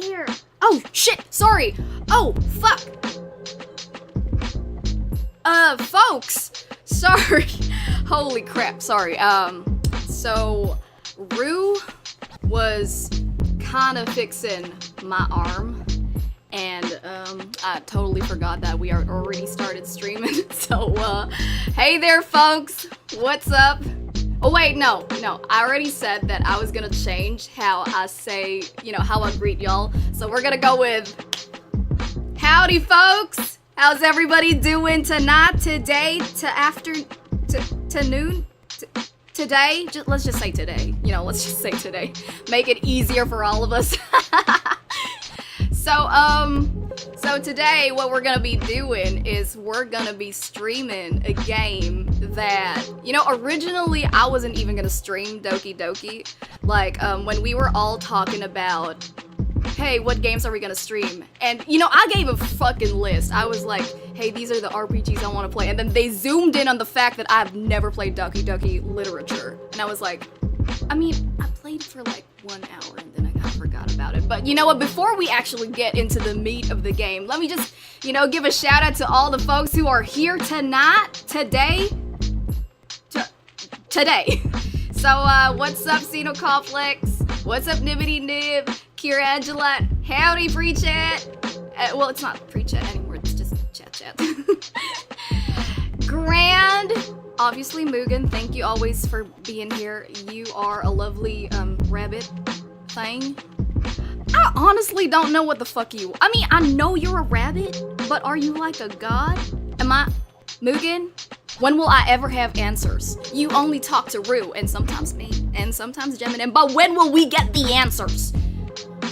there. Oh, shit, sorry. Oh, fuck. Folks, sorry. Holy crap, sorry. So, Rue was kind of fixing my arm, and, I totally forgot that we are already started streaming, so, hey there, folks, what's up? Oh wait, no, I already said that I was gonna change how I say, how I greet y'all, so we're gonna go with, howdy, folks! How's everybody doing tonight, today, to noon? Today? Let's just say today. Let's just say today. Make it easier for all of us. So today what we're gonna be doing is we're gonna be streaming a game that, originally I wasn't even gonna stream Doki Doki. Like, when we were all talking about, hey, what games are we gonna stream? And, I gave a fucking list. I was like, hey, these are the RPGs I want to play. And then they zoomed in on the fact that I've never played Doki Doki Literature. And I was like, I played for like 1 hour and then I kind of forgot about it. But you know what? Before we actually get into the meat of the game, let me just, give a shout out to all the folks who are here tonight, today. So, what's up, Xeno Complex? What's up, Nibbity Nib? Kira Angela, howdy, free chat. Well, it's not free chat anymore, it's just chat. Grand, obviously Mugen, thank you always for being here. You are a lovely rabbit thing. I honestly don't know what the fuck you. I know you're a rabbit, but are you like a god? Am I Mugen? When will I ever have answers? You only talk to Rue, and sometimes me, and sometimes Gemini, but when will we get the answers?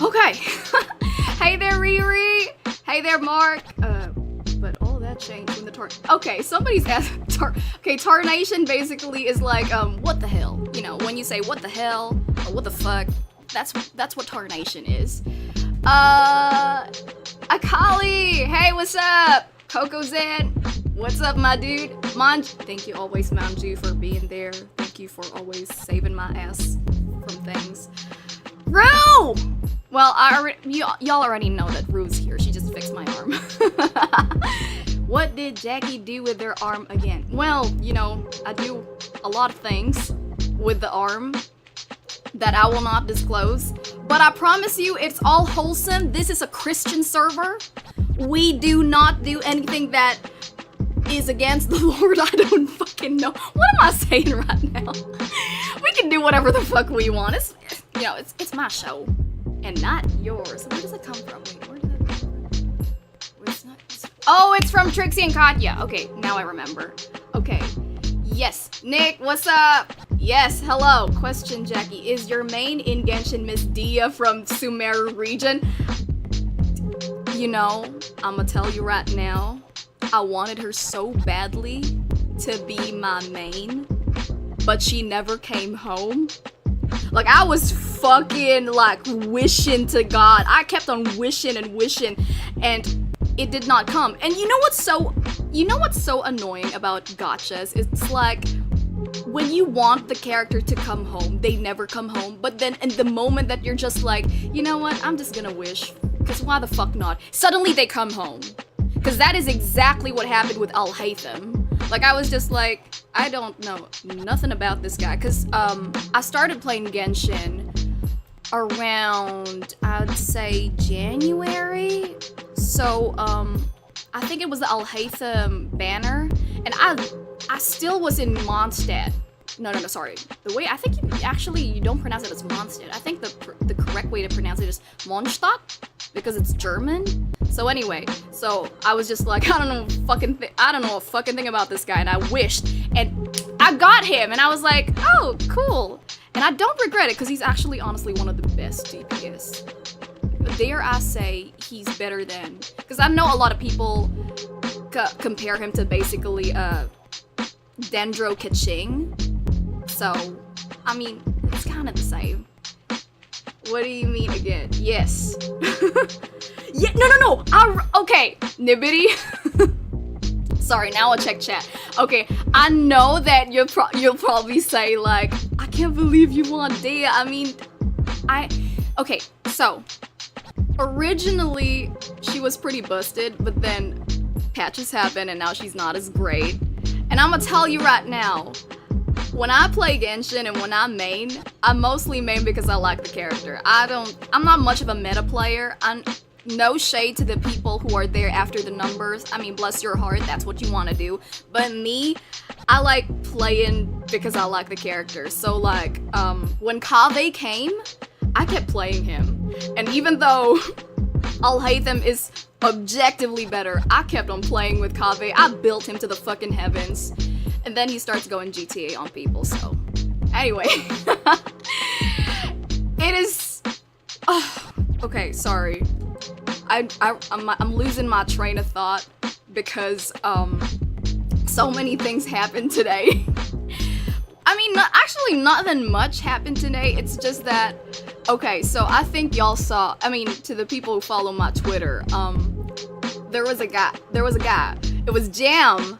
Okay. Hey there, Riri. Hey there, Mark. But all that changed when the okay, somebody's asking. Okay, tarnation basically is like, what the hell? When you say what the hell or what the fuck, that's what tarnation is. Akali. Hey, what's up? Coco Zen. What's up, my dude? Thank you always, Manju, for being there. Thank you for always saving my ass from things. Rue! Well, y'all already know that Rue's here. She just fixed my arm. What did Jackie do with their arm again? Well, I do a lot of things with the arm that I will not disclose. But I promise you, it's all wholesome. This is a Christian server. We do not do anything that is against the Lord. I don't fucking know. What am I saying right now? We can do whatever the fuck we want. It's my show. And not yours. Where does it come from? Wait, where did that come from? Oh, it's from Trixie and Katya. Okay, now I remember. Okay. Yes. Nick, what's up? Yes, hello. Question, Jackie. Is your main in Genshin Miss Dia from Sumeru region? I'ma tell you right now. I wanted her so badly to be my main, but she never came home. Like, I was fucking, wishing to God. I kept on wishing and wishing, and it did not come. And you know what's so annoying about gachas? It's like, when you want the character to come home, they never come home. But then in the moment that you're just like, you know what, I'm just gonna wish, because why the fuck not? Suddenly they come home. Because that is exactly what happened with Al-Haytham. Like, I was just like, I don't know nothing about this guy. Because I started playing Genshin around, I'd say, January. So, I think it was the Al-Haytham banner. And I still was in Mondstadt. No, sorry. The way, I think you don't pronounce it as Mondstadt. I think the correct way to pronounce it is Mondstadt, because it's German. So anyway, so I was just like, I don't know a fucking thing about this guy, and I wished, and I got him, and I was like, oh, cool. And I don't regret it, because he's actually honestly one of the best DPS. Dare I say he's better than, because I know a lot of people compare him to basically Dendro Kaching. So, it's kind of the same. What do you mean again? Yes. Yeah, no. Okay, Nibbity. Sorry, now I'll check chat. Okay, I know that you'll probably say, like, I can't believe you want Dea. Okay, so, Originally, she was pretty busted, but then patches happened and now she's not as great. And I'm gonna tell you right now, when I play Genshin and when I main, I mostly main because I like the character. I'm not much of a meta player. No shade to the people who are there after the numbers. I mean, bless your heart, that's what you want to do. But me, I like playing because I like the character. So like, when Kaveh came, I kept playing him. And even though Al-Haytham is objectively better, I kept on playing with Kaveh. I built him to the fucking heavens. And then he starts going GTA on people, so. Anyway. It is... okay, sorry. I'm losing my train of thought because so many things happened today. I mean, actually not that much happened today. It's just that, okay, so I think y'all saw, I mean, to the people who follow my Twitter, there was a guy, it was Jam.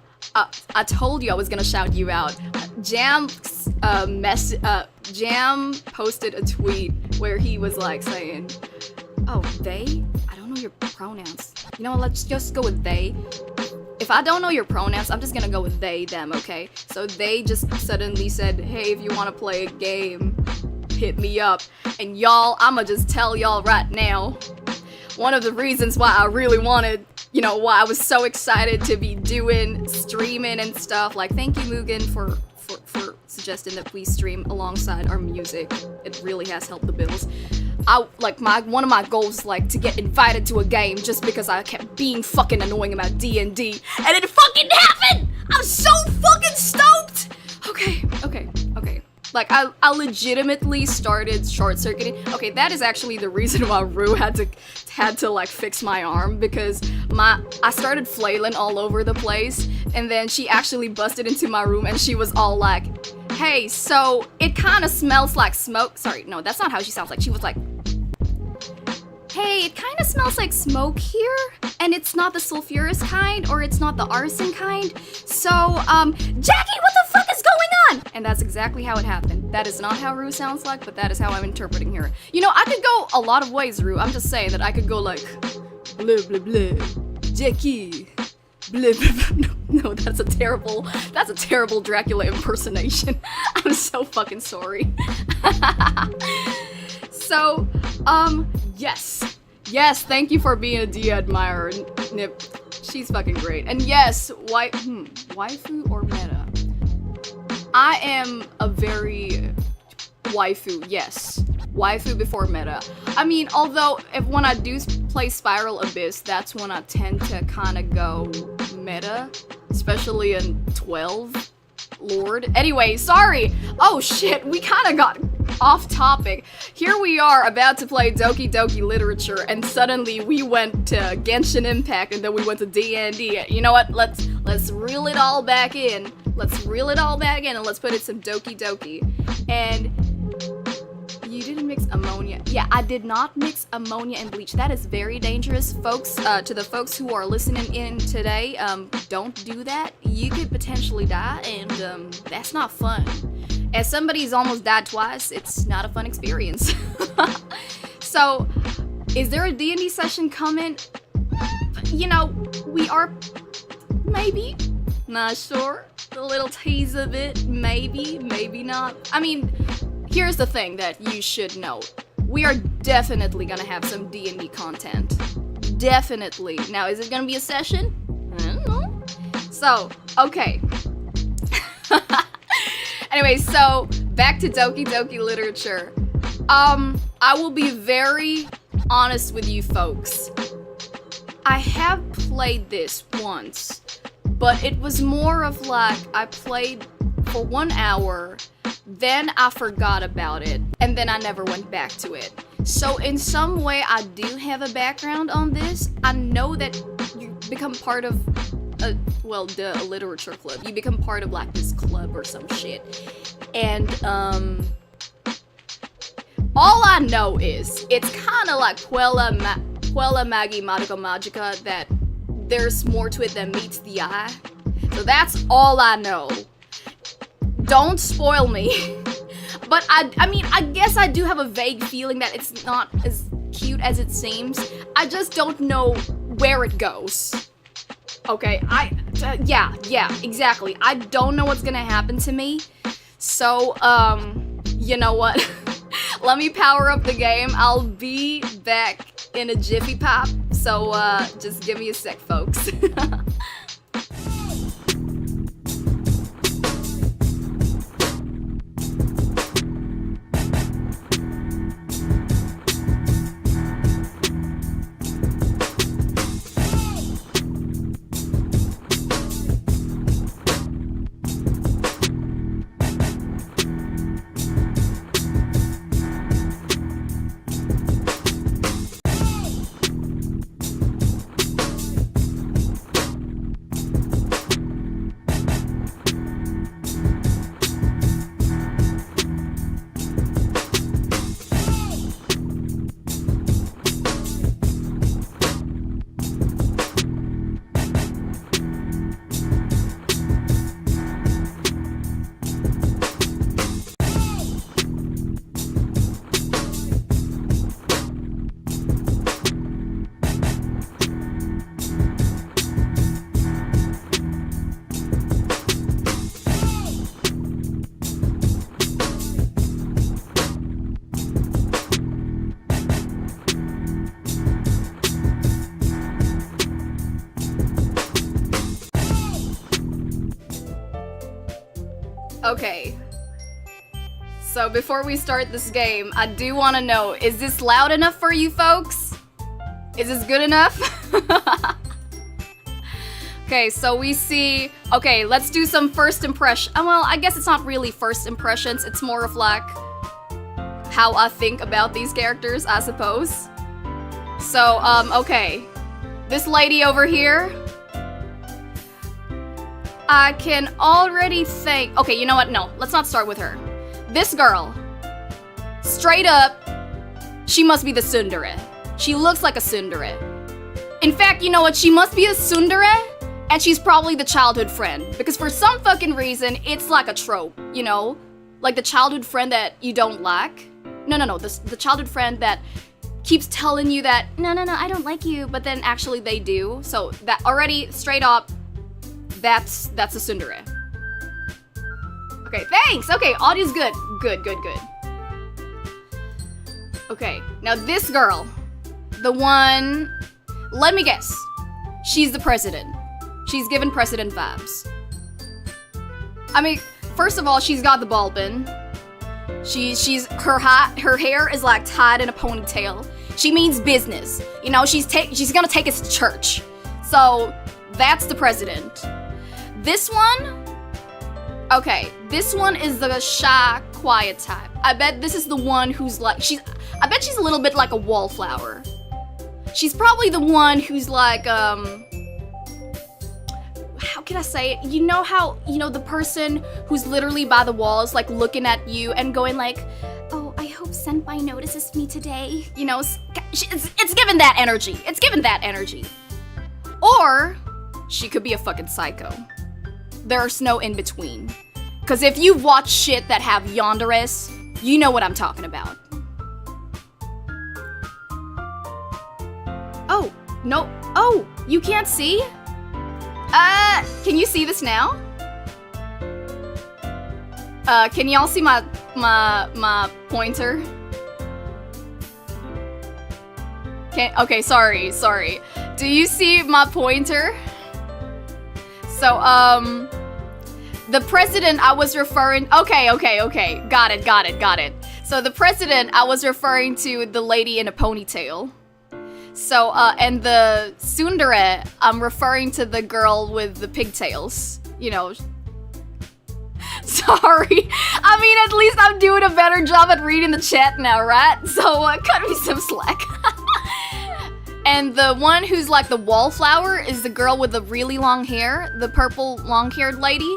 I told you I was gonna shout you out. Jam posted a tweet where he was like saying, oh, they? I don't know your pronouns. You know what, let's just go with they. If I don't know your pronouns, I'm just gonna go with they, them, okay? So they just suddenly said, hey, if you wanna play a game, hit me up. And y'all, I'ma just tell y'all right now, one of the reasons why I really wanted, you know, why I was so excited to be doing streaming and stuff, like, thank you, Mugen, for suggesting that we stream alongside our music. It really has helped the bills. One of my goals, like, to get invited to a game just because I kept being fucking annoying about D&D, and it fucking happened! I'm so fucking stoked! Okay. Like, I legitimately started short-circuiting. Okay, that is actually the reason why Rue had to like fix my arm, because I started flailing all over the place, and then she actually busted into my room and she was all like, hey, so it kind of smells like smoke. Sorry, no, that's not how she sounds like. She was like, hey, it kind of smells like smoke here, and it's not the sulfurous kind, or it's not the arson kind. So, Jacki, what the fuck is going on? And that's exactly how it happened. That is not how Rue sounds like, but that is how I'm interpreting her. You know, I could go a lot of ways, Rue. I'm just saying that I could go like, blah, blah, blah, Jacki, blah, blah, blah. No, that's a terrible Dracula impersonation. I'm so fucking sorry. So, yes, thank you for being a D admirer, Nip. She's fucking great. And yes, waifu or meta? I am a very waifu, yes. Waifu before meta. I mean, although when I do play Spiral Abyss, that's when I tend to kind of go meta, especially in 12 Lord. Anyway, sorry. Oh shit, we kind of got off topic. Here we are about to play Doki Doki Literature, and suddenly we went to Genshin Impact, and then we went to D&D. You know what? Let's reel it all back in. Let's reel it all back in, and let's put it some Doki Doki. And you didn't mix ammonia. Yeah, I did not mix ammonia and bleach. That is very dangerous, folks. To the folks who are listening in today, don't do that. You could potentially die, and that's not fun. As somebody who's almost died twice, it's not a fun experience. So, is there a D&D session coming? You know, we are maybe, not sure. A little tease of it, maybe not. I mean, here's the thing that you should know. We are definitely gonna have some D&D content. Definitely. Now, is it gonna be a session? I don't know. So, okay. Anyway, so back to Doki Doki Literature. I will be very honest with you folks. I have played this once, but it was more of like I played for 1 hour, then I forgot about it, and then I never went back to it. So in some way, I do have a background on this. I know that you become part of a literature club. You become part of like this club or some shit. And all I know is it's kind of like Quella Magi Magica Magica, that there's more to it than meets the eye. So that's all I know. Don't spoil me. But I mean, I guess I do have a vague feeling that it's not as cute as it seems. I just don't know where it goes. Okay, yeah, exactly. I don't know what's gonna happen to me. So, you know what? Let me power up the game. I'll be back in a jiffy pop. So, just give me a sec, folks. Okay, so before we start this game, I do want to know, is this loud enough for you folks? Is this good enough? Okay, so we see, okay, let's do some first impression. Well, I guess it's not really first impressions, it's more of like how I think about these characters, I suppose. So, okay, this lady over here, I can already think... Okay, you know what? No, let's not start with her. This girl, straight up, she must be the tsundere. She looks like a tsundere. In fact, you know what? She must be a tsundere, and she's probably the childhood friend. Because for some fucking reason, it's like a trope, you know? Like the childhood friend that you don't like. No, the childhood friend that keeps telling you that, no, I don't like you, but then actually they do. So that already, straight up, that's a tsundere. Okay, thanks! Okay, audio's good. Good. Okay, now this girl, the one... Let me guess. She's the president. She's given president vibes. I mean, first of all, she's got the ball pin. Her hair is like tied in a ponytail. She means business. You know, she's gonna take us to church. So, that's the president. This one? Okay, this one is the shy, quiet type. I bet this is the one who's like, I bet she's a little bit like a wallflower. She's probably the one who's like, how can I say it? You know how, the person who's literally by the walls, like looking at you and going like, oh, I hope Senpai notices me today. You know, it's given that energy. It's given that energy. Or, she could be a fucking psycho. There's no in between. Cause if you've watched shit that have yanderes, you know what I'm talking about. Oh, no. Oh, you can't see? Can you see this now? Can y'all see my pointer? Okay, sorry. Do you see my pointer? So, the president I was referring... Okay. Got it. So the president, I was referring to the lady in a ponytail. So, and the tsundere, I'm referring to the girl with the pigtails. You know. Sorry. I mean, at least I'm doing a better job at reading the chat now, right? So, cut me some slack. And the one who's like the wallflower is the girl with the really long hair, the purple long-haired lady.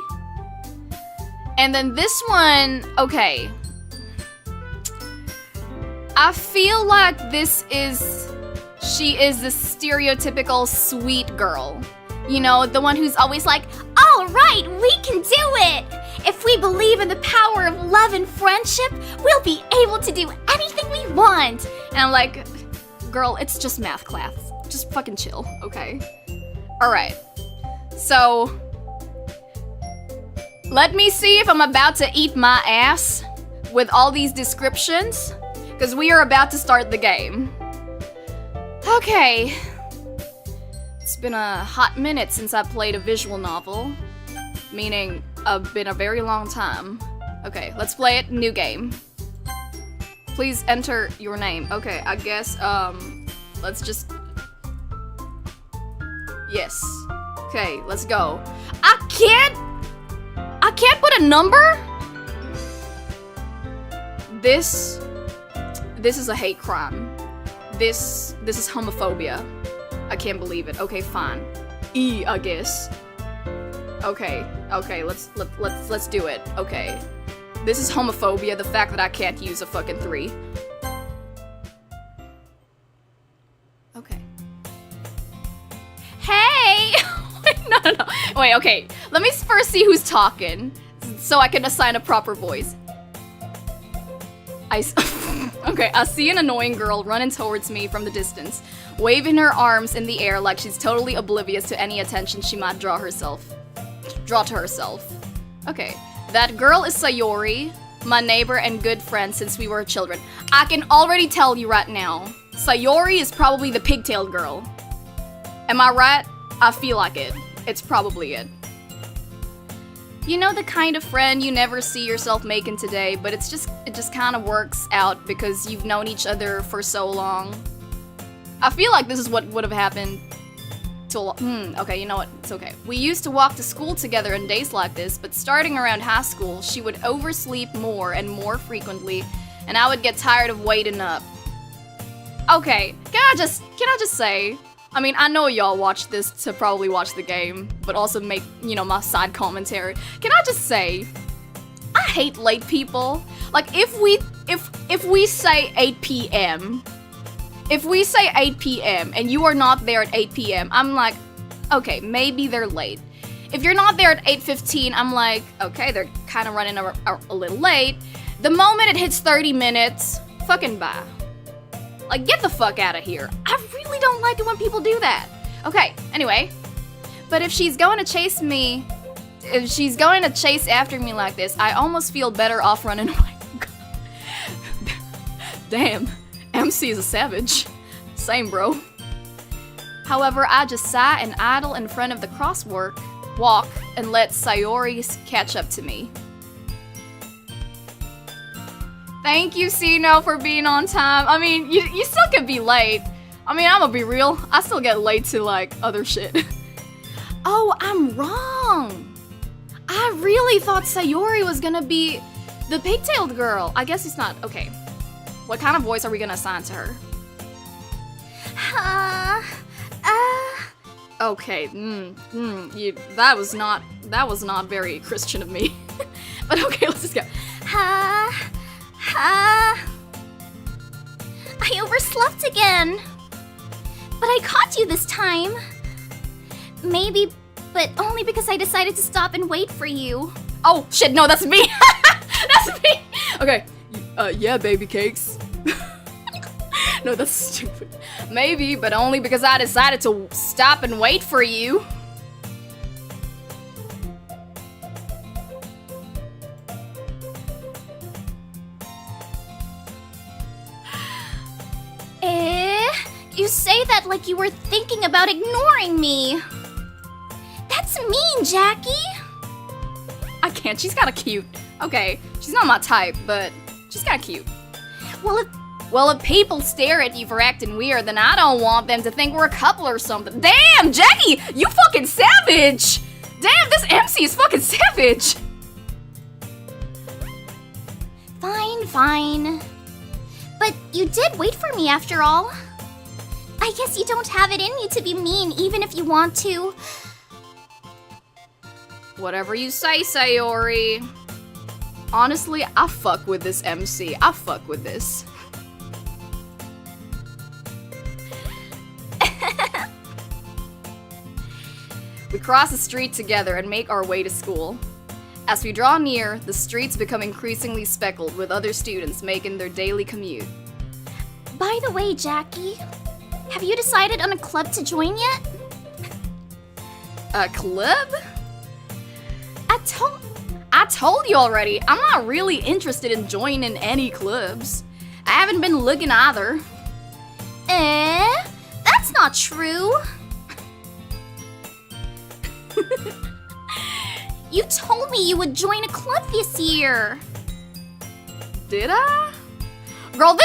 And then this one, okay. I feel like she is the stereotypical sweet girl. You know, the one who's always like, all right, we can do it. If we believe in the power of love and friendship, we'll be able to do anything we want. And I'm like, Girl, it's just math class. Just fucking chill, okay? Alright. So... let me see if I'm about to eat my ass with all these descriptions, because we are about to start the game. Okay. It's been a hot minute since I played a visual novel, meaning been a very long time. Okay, let's play it. New game. Please enter your name. Okay, I guess, let's just... yes. Okay, let's go. I can't put a number? This is a hate crime. This is homophobia. I can't believe it. Okay, fine. E, I guess. Okay, let's do it. Okay. This is homophobia, the fact that I can't use a fucking 3. Okay. Hey! No. Wait, okay. Let me first see who's talking, so I can assign a proper voice. Okay, I see an annoying girl running towards me from the distance, waving her arms in the air like she's totally oblivious to any attention she might draw to herself. Okay, that girl is Sayori, my neighbor and good friend since we were children. I can already tell you right now, Sayori is probably the pigtailed girl. Am I right? I feel like it. It's probably it. You know the kind of friend you never see yourself making today, but it just kind of works out because you've known each other for so long. I feel like this is what would have happened to okay, you know what? It's okay. We used to walk to school together on days like this, but starting around high school, she would oversleep more and more frequently, and I would get tired of waiting up. Okay, can I just say, I mean, I know y'all watch this to probably watch the game, but also make, you know, my side commentary. Can I just say, I hate late people. Like, if we say 8 p.m., if we say 8 p.m. and you are not there at 8 p.m., I'm like, okay, maybe they're late. If you're not there at 8:15, I'm like, okay, they're kind of running a little late. The moment it hits 30 minutes, fucking bye. Like, get the fuck out of here. I really don't like it when people do that. Okay, anyway. But if she's going to chase after me like this, I almost feel better off running away. Damn, MC is a savage. Same, bro. However, I just sat and idle in front of the walk and let Sayori catch up to me. Thank you, Sino, for being on time. I mean, you still could be late. I mean, I'm gonna be real. I still get late to, like, other shit. Oh, I'm wrong. I really thought Sayori was gonna be the pigtailed girl. I guess it's not. Okay. What kind of voice are we gonna assign to her? Okay. That was not very Christian of me. But okay, let's just go. I overslept again. But I caught you this time. Maybe, but only because I decided to stop and wait for you. Oh, shit, no, that's me. That's me. Okay, yeah, baby cakes. No, that's stupid. Maybe, but only because I decided to stop and wait for you. You say that like you were thinking about ignoring me. That's mean, Jacki. I can't. She's kind of cute. Okay, she's not my type, but she's kind of cute. Well, if people stare at you for acting weird, then I don't want them to think we're a couple or something. Damn, Jacki, you fucking savage. Damn, this MC is fucking savage. Fine. But you did wait for me after all. I guess you don't have it in you to be mean even if you want to. Whatever you say, Sayori. Honestly, I fuck with this MC. I fuck with this. We cross the street together and make our way to school. As we draw near, the streets become increasingly speckled with other students making their daily commute. By the way, Jacki, Have you decided on a club to join yet? A club? I told you already, I'm not really interested in joining any clubs. I haven't been looking either. That's not true. You told me you would join a club this year. Did I? Girl,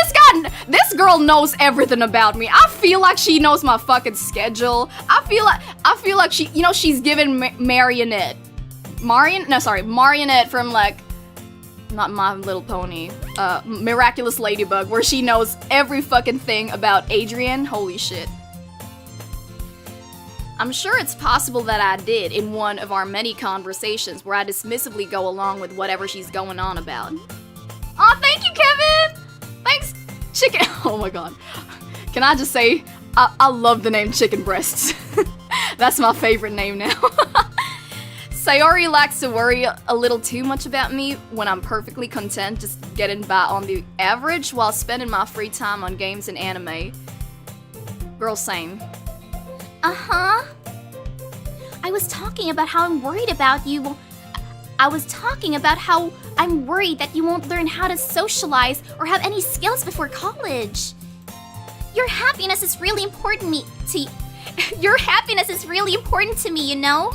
this girl knows everything about me. I feel like she knows my fucking schedule. I feel like she, she's given Marionette from like, not My Little Pony, Miraculous Ladybug, where she knows every fucking thing about Adrian. Holy shit. I'm sure it's possible that I did in one of our many conversations where I dismissively go along with whatever she's going on about. Aw, thank you, Kevin! Thanks, Chicken. Oh my god. Can I just say, I love the name Chicken Breasts. That's my favorite name now. Sayori likes to worry a little too much about me when I'm perfectly content just getting by on the average while spending my free time on games and anime. Girl, same. Uh-huh. I was talking about how I'm worried about you. I was talking about how I'm worried that you won't learn how to socialize or have any skills before college. Your happiness is really important Your happiness is really important to me, you know?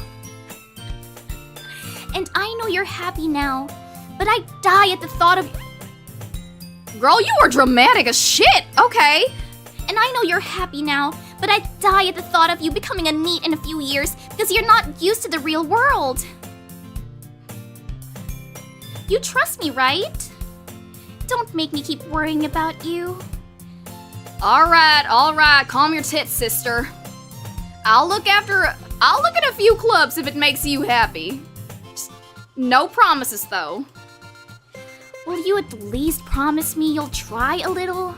And I know you're happy now, but I die at the thought of... Girl, you are dramatic as shit, okay? And I know you're happy now, but I die at the thought of you becoming a NEET in a few years because you're not used to the real world. You trust me, right? Don't make me keep worrying about you. Alright, calm your tits, sister. I'll look at a few clubs if it makes you happy. Just no promises, though. Will you at least promise me you'll try a little?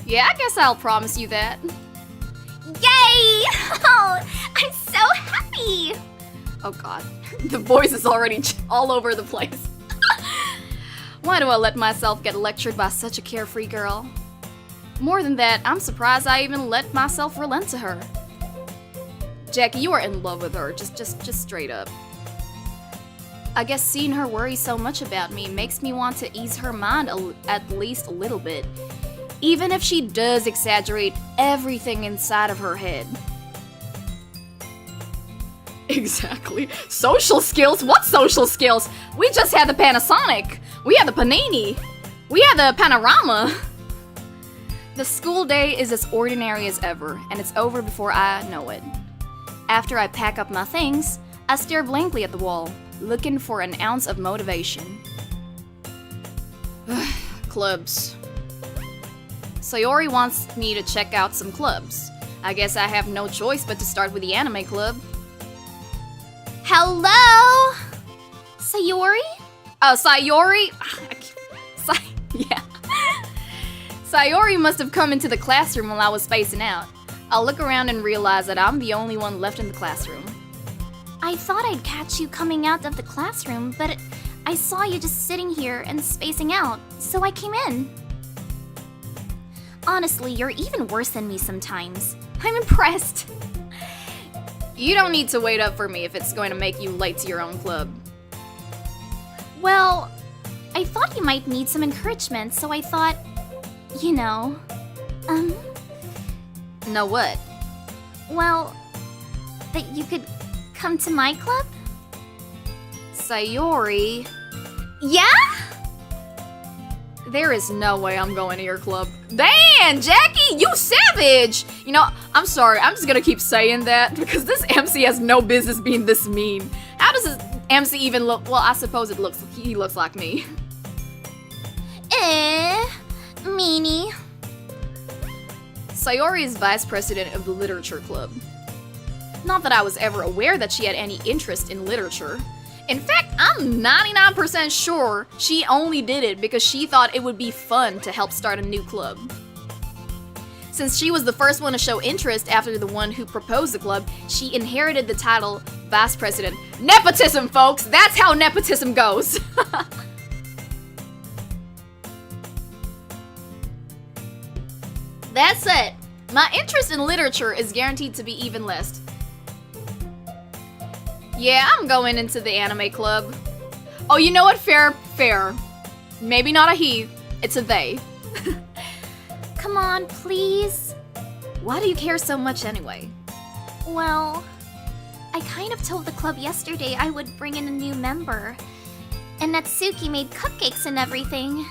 Yeah, I guess I'll promise you that. Yay! Oh, I'm so happy! Oh god, the voice is already all over the place. Why do I let myself get lectured by such a carefree girl? More than that, I'm surprised I even let myself relent to her. Jackie, you are in love with her, just straight up. I guess seeing her worry so much about me makes me want to ease her mind at least a little bit, even if she does exaggerate everything inside of her head. Exactly. Social skills? What social skills? We just had the Panasonic. We had the Panini. We had the Panorama. The school day is as ordinary as ever, and it's over before I know it. After I pack up my things, I stare blankly at the wall, looking for an ounce of motivation. Clubs. Sayori wants me to check out some clubs. I guess I have no choice but to start with the anime club. Hello? Sayori? Sayori? Yeah. Sayori must have come into the classroom while I was spacing out. I'll look around and realize that I'm the only one left in the classroom. I thought I'd catch you coming out of the classroom, but I saw you just sitting here and spacing out, so I came in. Honestly, you're even worse than me sometimes. I'm impressed. You don't need to wait up for me if it's going to make you late to your own club. Well, I thought you might need some encouragement, so I thought, you know, Know what? Well, that you could come to my club? Sayori. Yeah? There is no way I'm going to your club. Damn, Jackie, you savage! You know, I'm sorry, I'm just gonna keep saying that because this MC has no business being this mean. How does this MC even look? Well, I suppose he looks like me. Meanie. Sayori is vice president of the literature club. Not that I was ever aware that she had any interest in literature. In fact, I'm 99% sure she only did it because she thought it would be fun to help start a new club. Since she was the first one to show interest after the one who proposed the club, she inherited the title Vice President. Nepotism, folks! That's how nepotism goes! That's it. My interest in literature is guaranteed to be even less. Yeah, I'm going into the anime club. Oh, you know what? Fair. Maybe not a he, it's a they. Come on, please. Why do you care so much anyway? Well, I kind of told the club yesterday I would bring in a new member. And Natsuki made cupcakes and everything.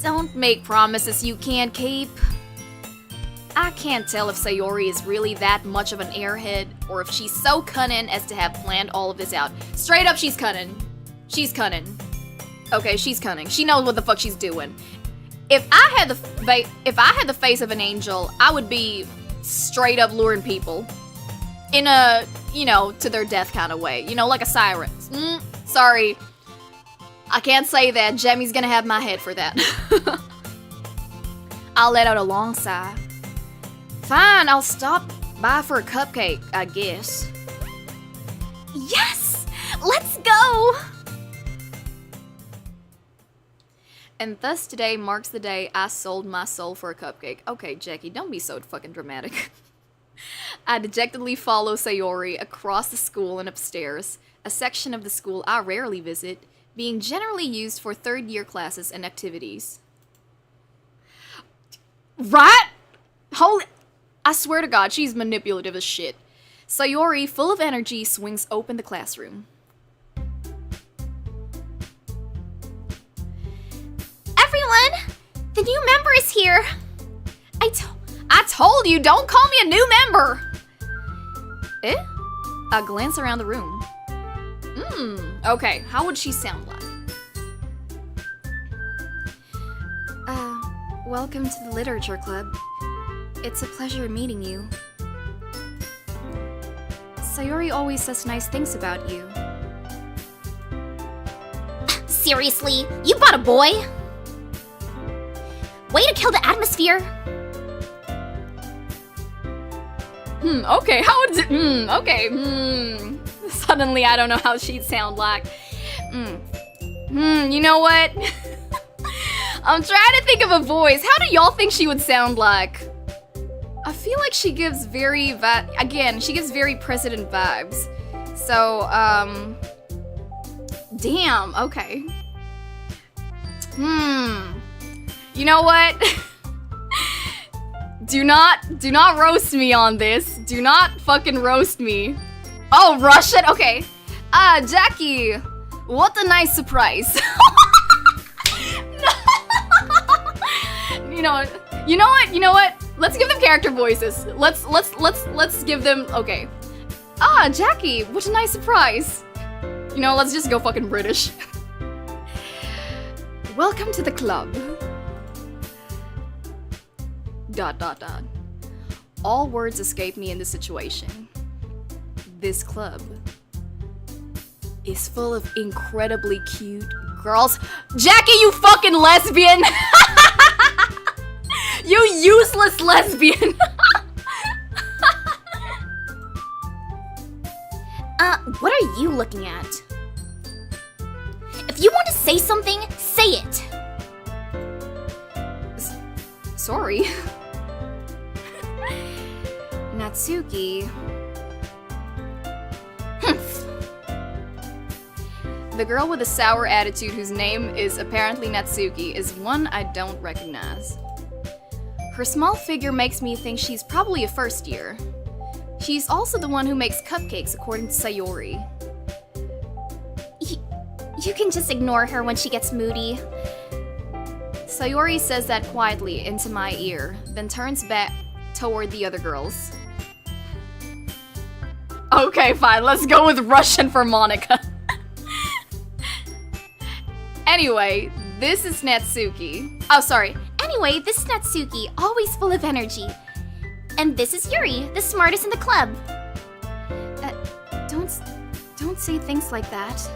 Don't make promises you can't keep. I can't tell if Sayori is really that much of an airhead, or if she's so cunning as to have planned all of this out. Straight up, she's cunning. She's cunning. Okay, she's cunning. She knows what the fuck she's doing. If I had the face of an angel, I would be straight up luring people in a, you know, to their death kind of way. You know, like a siren. Sorry. I can't say that. Jemmy's gonna have my head for that. I'll let out a long sigh. Fine, I'll stop by for a cupcake, I guess. Yes! Let's go! And thus today marks the day I sold my soul for a cupcake. Okay, Jackie, don't be so fucking dramatic. I dejectedly follow Sayori across the school and upstairs, a section of the school I rarely visit, being generally used for third-year classes and activities. Right? Holy... I swear to God, she's manipulative as shit. Sayori, full of energy, swings open the classroom. Everyone! The new member is here! I told you, don't call me a new member! Eh? I glance around the room. Okay, how would she sound like? Welcome to the Literature Club. It's a pleasure meeting you. Sayori always says nice things about you. Seriously? You bought a boy? Way to kill the atmosphere! Okay, how would it... okay, Suddenly I don't know how she'd sound like. You know what? I'm trying to think of a voice. How do y'all think she would sound like? I feel like she gives very she gives very President vibes. So, damn, okay. You know what? Do not roast me on this. Do not fucking roast me. Oh, Russian? Okay. Jackie, what a nice surprise. You know what? Let's give them character voices. Let's give them, okay. Jackie, what a nice surprise. You know, let's just go fucking British. Welcome to the club. ... All words escape me in this situation. This club is full of incredibly cute girls. Jackie, you fucking lesbian! You useless lesbian! What are you looking at? If you want to say something, say it! Sorry. Natsuki. The girl with a sour attitude whose name is apparently Natsuki is one I don't recognize. Her small figure makes me think she's probably a first year. She's also the one who makes cupcakes according to Sayori. You can just ignore her when she gets moody. Sayori says that quietly into my ear, then turns back toward the other girls. Okay, fine, let's go with Russian for Monica. Anyway, this is Natsuki. Oh, sorry. Anyway, this is Natsuki, always full of energy. And this is Yuri, the smartest in the club. Don't say things like that.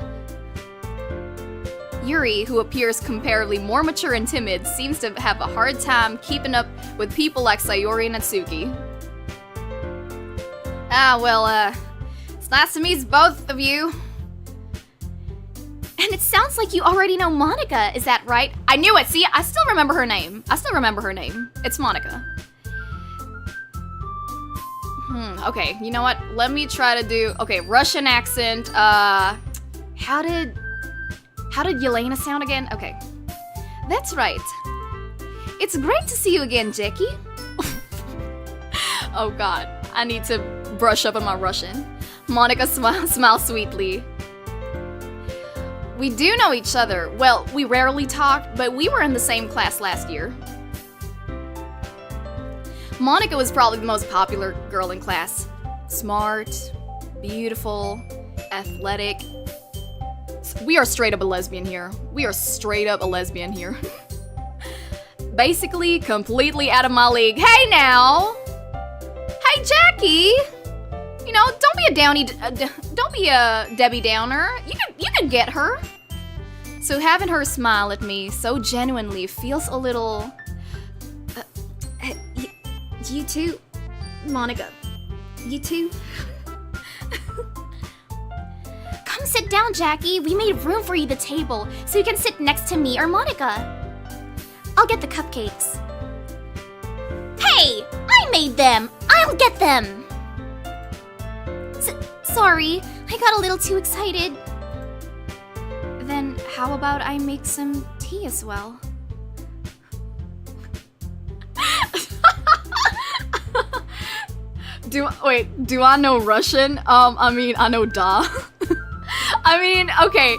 Yuri, who appears comparably more mature and timid, seems to have a hard time keeping up with people like Sayori and Natsuki. Well, it's nice to meet both of you. And it sounds like you already know Monica, is that right? I knew it, see, I still remember her name. It's Monica. Okay, you know what? Let me try to do, okay, Russian accent. How did Yelena sound again? Okay. That's right. It's great to see you again, Jacki. Oh god, I need to brush up on my Russian. Monica smiles sweetly. We do know each other. Well, we rarely talk, but we were in the same class last year. Monica was probably the most popular girl in class. Smart, beautiful, athletic. We are straight up a lesbian here. Basically, completely out of my league. Hey now! Hey Jacki! You know, don't be a Debbie Downer. You can get her. So having her smile at me so genuinely feels a little... you too, Monica. You too. Come sit down, Jacki. We made room for you at the table, so you can sit next to me or Monica. I'll get the cupcakes. Hey! I made them! I'll get them! Sorry, I got a little too excited. Then how about I make some tea as well? Do I know Russian? I know da. Okay.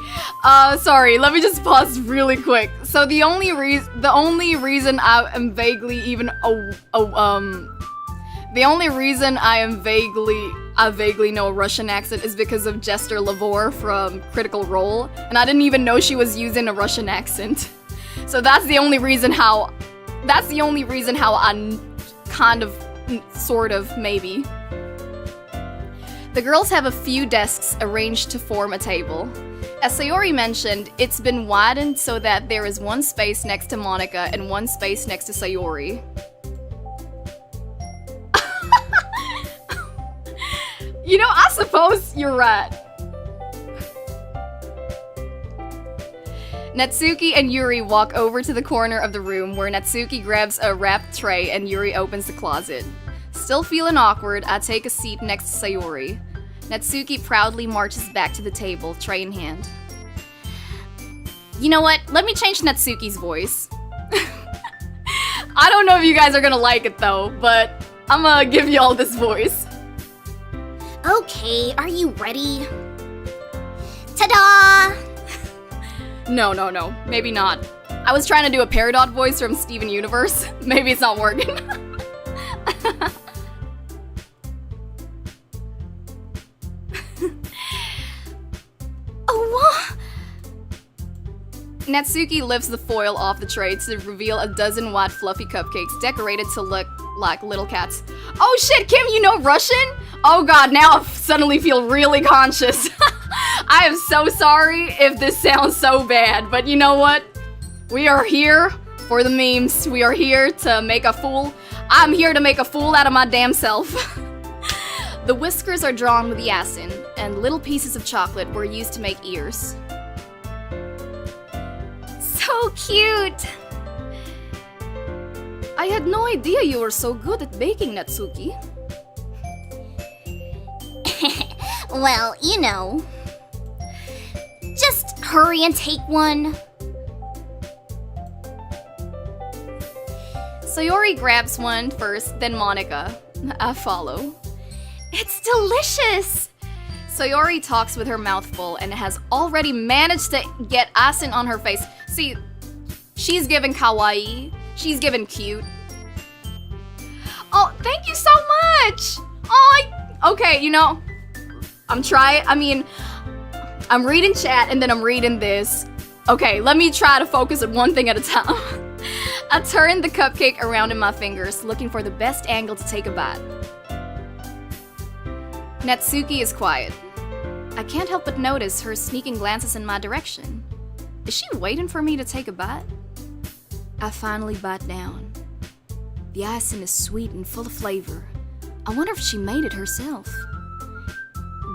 Sorry, let me just pause really quick. So the only reason I am vaguely I vaguely know a Russian accent is because of Jester Lavore from Critical Role, and I didn't even know she was using a Russian accent. So that's the only reason how I kind of, sort of, maybe. The girls have a few desks arranged to form a table. As Sayori mentioned, it's been widened so that there is one space next to Monica and one space next to Sayori. You know, I suppose you're right. Natsuki and Yuri walk over to the corner of the room where Natsuki grabs a wrapped tray and Yuri opens the closet. Still feeling awkward, I take a seat next to Sayori. Natsuki proudly marches back to the table, tray in hand. You know what? Let me change Natsuki's voice. I don't know if you guys are gonna like it though, but I'm gonna give y'all this voice. Okay, are you ready? Ta-da! No, maybe not. I was trying to do a Peridot voice from Steven Universe. Maybe it's not working. Natsuki lifts the foil off the tray to reveal a dozen white fluffy cupcakes decorated to look like little cats. Oh shit, Kim, you know Russian? Oh god, now I suddenly feel really conscious. I am so sorry if this sounds so bad, but you know what? We are here for the memes. We are here to make a fool. I'm here to make a fool out of my damn self. The whiskers are drawn with yasin, and little pieces of chocolate were used to make ears. So cute! I had no idea you were so good at baking, Natsuki. Well, you know. Just hurry and take one. Sayori grabs one first, then Monica. I follow. It's delicious! Sayori talks with her mouth full and has already managed to get asin on her face. See, she's given kawaii. She's given cute. Oh, thank you so much! Okay, you know, I'm reading chat and then I'm reading this. Okay, let me try to focus on one thing at a time. I turn the cupcake around in my fingers, looking for the best angle to take a bite. Natsuki is quiet. I can't help but notice her sneaking glances in my direction. Is she waiting for me to take a bite? I finally bite down. The icing is sweet and full of flavor. I wonder if she made it herself.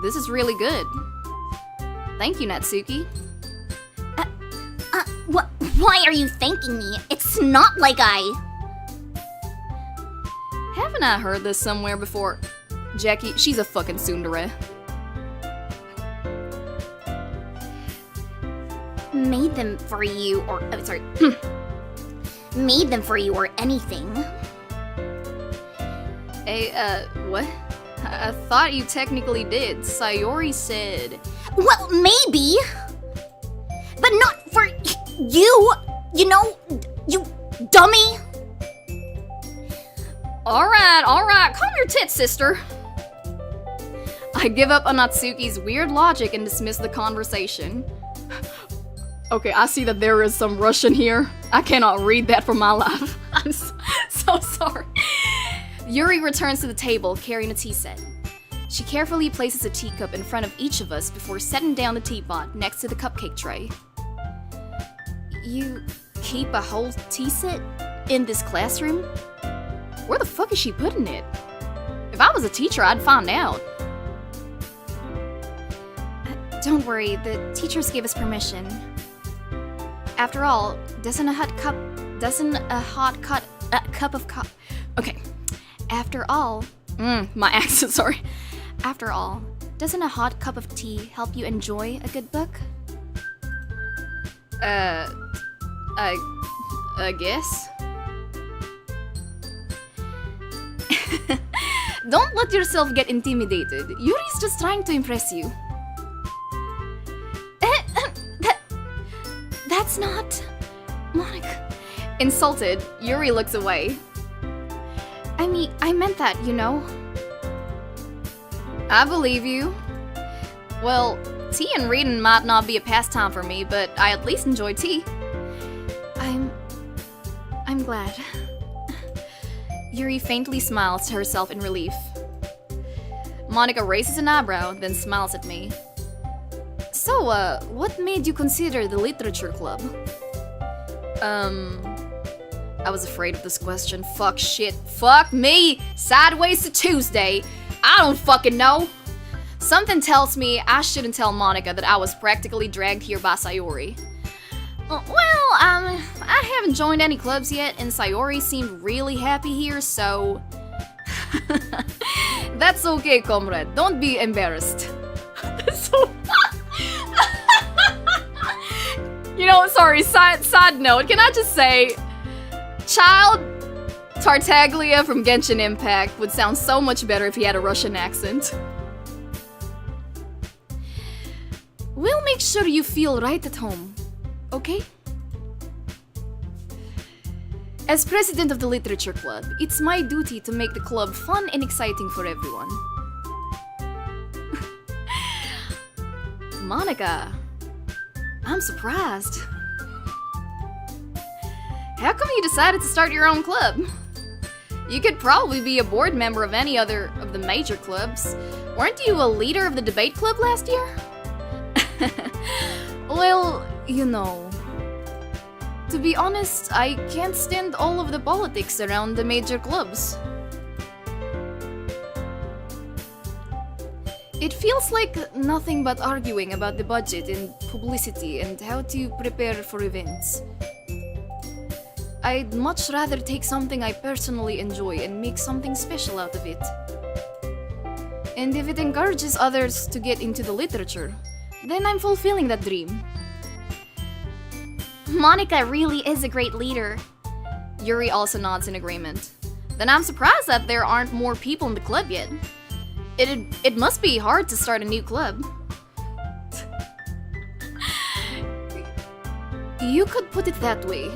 This is really good. Thank you, Natsuki. Why are you thanking me? It's not like I... Haven't I heard this somewhere before? Jacki, she's a fucking tsundere. Made them for you or... Oh, sorry. Made them for you or anything. What? I thought you technically did. Sayori said... Well, maybe. But not for you. You know, you dummy. Alright, calm your tits, sister. I give up on Natsuki's weird logic and dismiss the conversation. Okay, I see that there is some Russian here. I cannot read that for my life. I'm so sorry. Yuri returns to the table carrying a tea set. She carefully places a teacup in front of each of us before setting down the teapot next to the cupcake tray. You keep a whole tea set in this classroom? Where the fuck is she putting it? If I was a teacher, I'd find out. Don't worry, the teachers gave us permission. After all, doesn't a hot cup of coffee... Okay. After all... my accent, sorry. After all, doesn't a hot cup of tea help you enjoy a good book? I guess. Don't let yourself get intimidated. Yuri's just trying to impress you. That's not... Monica... Insulted, Yuri looks away. I meant that, you know. I believe you. Well, tea and reading might not be a pastime for me, but I at least enjoy tea. I'm glad. Yuri faintly smiles to herself in relief. Monica raises an eyebrow, then smiles at me. So, what made you consider the literature club? I was afraid of this question. Fuck shit. Fuck me! Sideways to Tuesday. I don't fucking know. Something tells me I shouldn't tell Monica that I was practically dragged here by Sayori. Well, I haven't joined any clubs yet, and Sayori seemed really happy here, so... That's okay, comrade. Don't be embarrassed. So... You know, sorry, side note, can I just say... Child Tartaglia from Genshin Impact would sound so much better if he had a Russian accent. We'll make sure you feel right at home, okay? As president of the Literature Club, it's my duty to make the club fun and exciting for everyone. Monica, I'm surprised. How come you decided to start your own club? You could probably be a board member of any other of the major clubs. Weren't you a leader of the debate club last year? Well, you know. To be honest, I can't stand all of the politics around the major clubs. It feels like nothing but arguing about the budget and publicity and how to prepare for events. I'd much rather take something I personally enjoy and make something special out of it. And if it encourages others to get into the literature, then I'm fulfilling that dream. Monica really is a great leader. Yuri also nods in agreement. Then I'm surprised that there aren't more people in the club yet. It must be hard to start a new club. You could put it that way.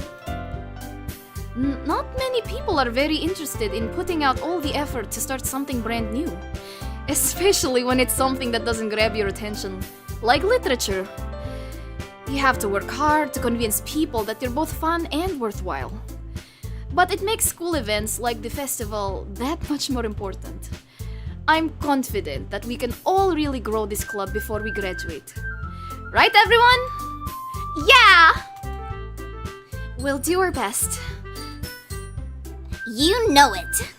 Not many people are very interested in putting out all the effort to start something brand new. Especially when it's something that doesn't grab your attention, like literature. You have to work hard to convince people that you're both fun and worthwhile. But it makes school events like the festival that much more important. I'm confident that we can all really grow this club before we graduate. Right, everyone? Yeah! We'll do our best. You know it.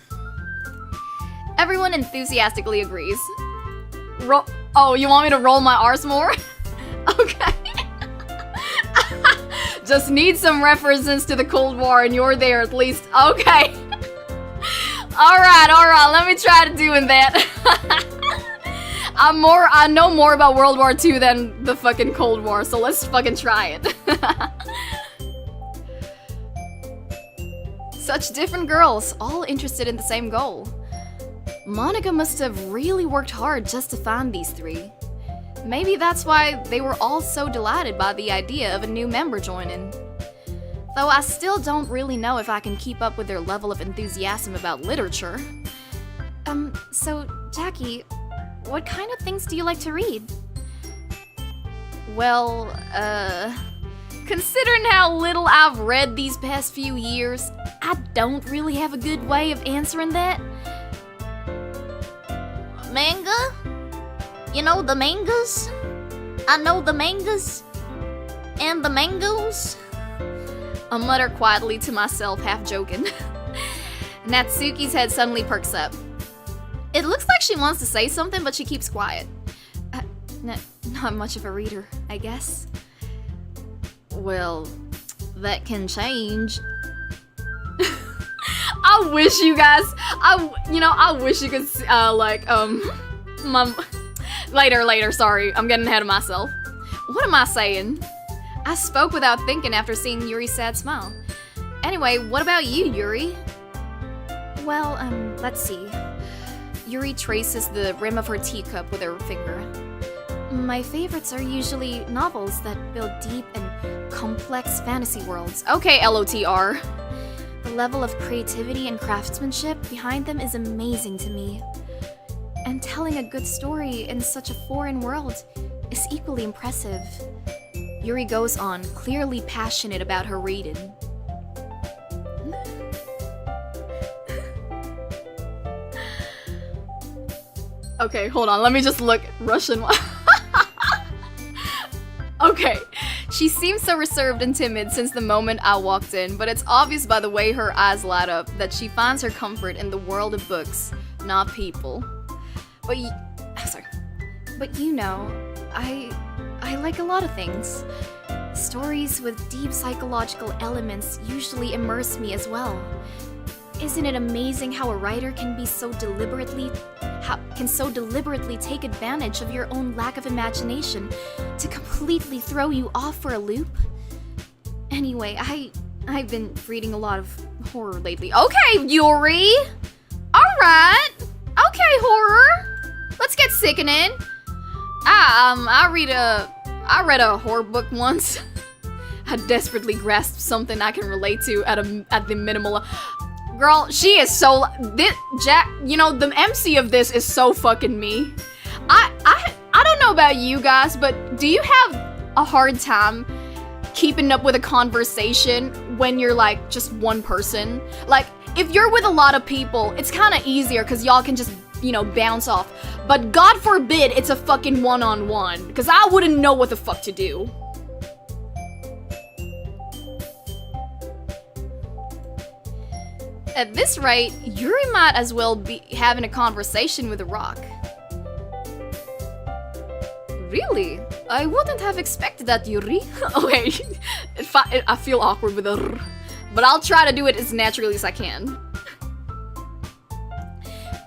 Everyone enthusiastically agrees. Oh, you want me to roll my R's more? Okay. Just need some references to the Cold War and you're there at least. Okay. Alright, let me try to doing that. I know more about World War II than the fucking Cold War, so let's fucking try it. Such different girls, all interested in the same goal. Monica must have really worked hard just to find these three. Maybe that's why they were all so delighted by the idea of a new member joining. Though I still don't really know if I can keep up with their level of enthusiasm about literature. So, Jacki, what kind of things do you like to read? Well, considering how little I've read these past few years, I don't really have a good way of answering that. Manga? You know the mangas? I know the mangas. And the mangoes. I mutter quietly to myself, half joking. Natsuki's head suddenly perks up. It looks like she wants to say something, but she keeps quiet. Not much of a reader, I guess. Well, that can change. I wish you guys, I wish you could, later, sorry, I'm getting ahead of myself. What am I saying? I spoke without thinking after seeing Yuri's sad smile. Anyway, what about you, Yuri? Well, let's see. Yuri traces the rim of her teacup with her finger. My favorites are usually novels that build deep and complex fantasy worlds. Okay, LOTR. The level of creativity and craftsmanship behind them is amazing to me. And telling a good story in such a foreign world is equally impressive. Yuri goes on, clearly passionate about her reading. Okay, hold on, let me just look Russian. Okay, she seems so reserved and timid since the moment I walked in, but it's obvious by the way her eyes light up that she finds her comfort in the world of books, not people. But you know, I like a lot of things. Stories with deep psychological elements usually immerse me as well. Isn't it amazing how a writer can so deliberately take advantage of your own lack of imagination to completely throw you off for a loop? Anyway, I've been reading a lot of horror lately. Okay, Yuri! Alright! Okay, horror! Let's get sickening. I read a horror book once. I desperately grasped something I can relate to at the minimal. Girl, she is so the MC of this is so fucking me. I don't know about you guys, but do you have a hard time keeping up with a conversation when you're like just one person? Like, if you're with a lot of people, it's kind of easier because y'all can just, bounce off. But God forbid it's a fucking one-on-one, because I wouldn't know what the fuck to do. At this rate, Yuri might as well be having a conversation with a rock. Really? I wouldn't have expected that, Yuri. Okay, I feel awkward with a r, but I'll try to do it as naturally as I can.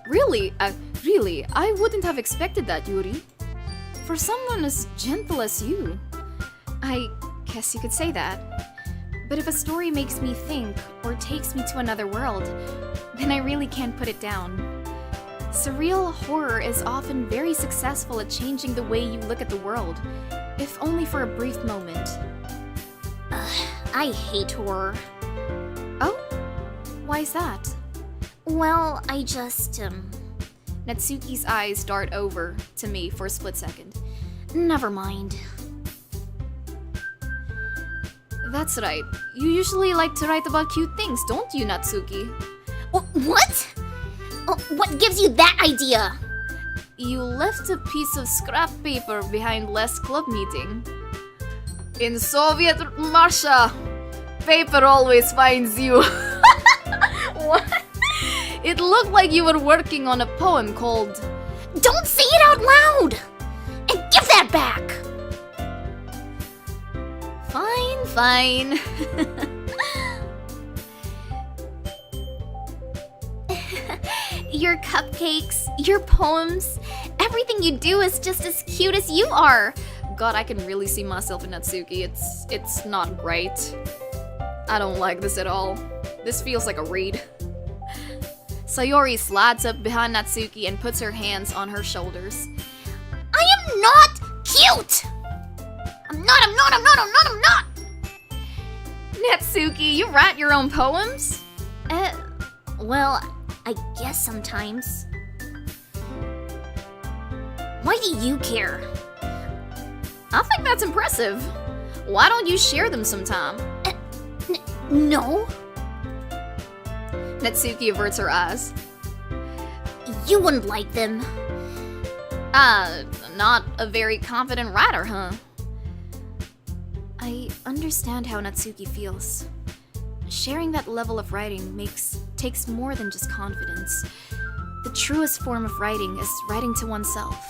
Really, I wouldn't have expected that, Yuri. For someone as gentle as you. I guess you could say that. But if a story makes me think, or takes me to another world, then I really can't put it down. Surreal horror is often very successful at changing the way you look at the world, if only for a brief moment. I hate horror. Oh? Why is that? Well, I just, Natsuki's eyes dart over to me for a split second. Never mind. That's right. You usually like to write about cute things, don't you, Natsuki? What? What gives you that idea? You left a piece of scrap paper behind last club meeting. In Soviet Russia, paper always finds you. What? It looked like you were working on a poem called... Don't say it out loud! And give that back! Fine. fine. Your cupcakes, your poems, everything you do is just as cute as you are. God, I can really see myself in Natsuki. It's not great. I don't like this at all. This feels like a read. Sayori slides up behind Natsuki and puts her hands on her shoulders. I am not cute! I'm not! Natsuki, you write your own poems? Well, I guess sometimes. Why do you care? I think that's impressive. Why don't you share them sometime? No. Natsuki averts her eyes. You wouldn't like them. Not a very confident writer, huh? I understand how Natsuki feels. Sharing that level of writing takes more than just confidence. The truest form of writing is writing to oneself.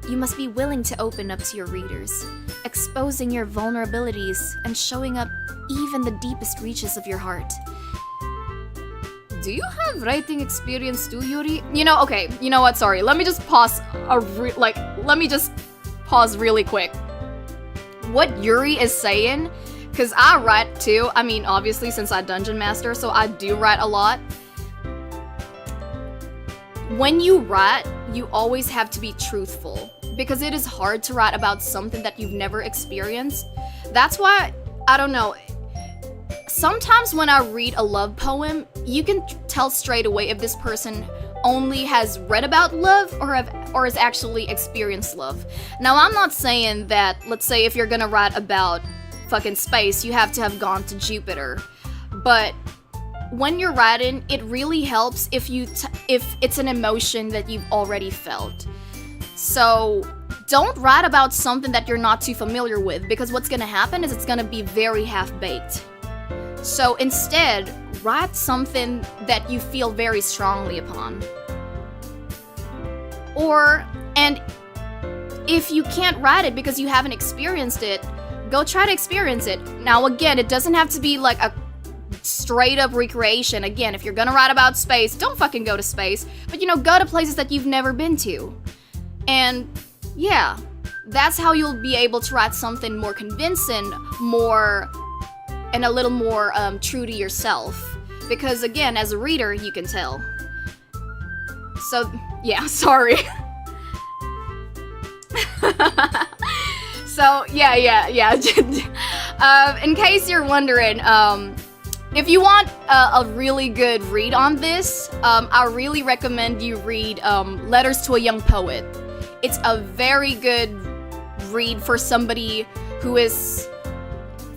You must be willing to open up to your readers, exposing your vulnerabilities and showing up even the deepest reaches of your heart. Do you have writing experience too, Yuri? Okay, you know what, sorry. Let me just pause really quick. What Yuri is saying, because I write too. I mean, obviously, since I dungeon master, so I do write a lot. When you write, you always have to be truthful, because it is hard to write about something that you've never experienced. That's why, I don't know, sometimes when I read a love poem, you can tell straight away if this person only has read about love or has actually experienced love. Now, I'm not saying that, let's say if you're gonna write about fucking space, you have to have gone to Jupiter. But when you're writing, it really helps if it's an emotion that you've already felt. So don't write about something that you're not too familiar with, because what's gonna happen is it's gonna be very half-baked. So instead, write something that you feel very strongly upon. And if you can't write it because you haven't experienced it, go try to experience it. Now again, it doesn't have to be like a straight up recreation. Again, if you're gonna write about space, don't fucking go to space, but go to places that you've never been to. And yeah, that's how you'll be able to write something more convincing, and a little more true to yourself. Because again, as a reader, you can tell. So, yeah, sorry. So, yeah. In case you're wondering, if you want a really good read on this, I really recommend you read Letters to a Young Poet. It's a very good read for somebody who is...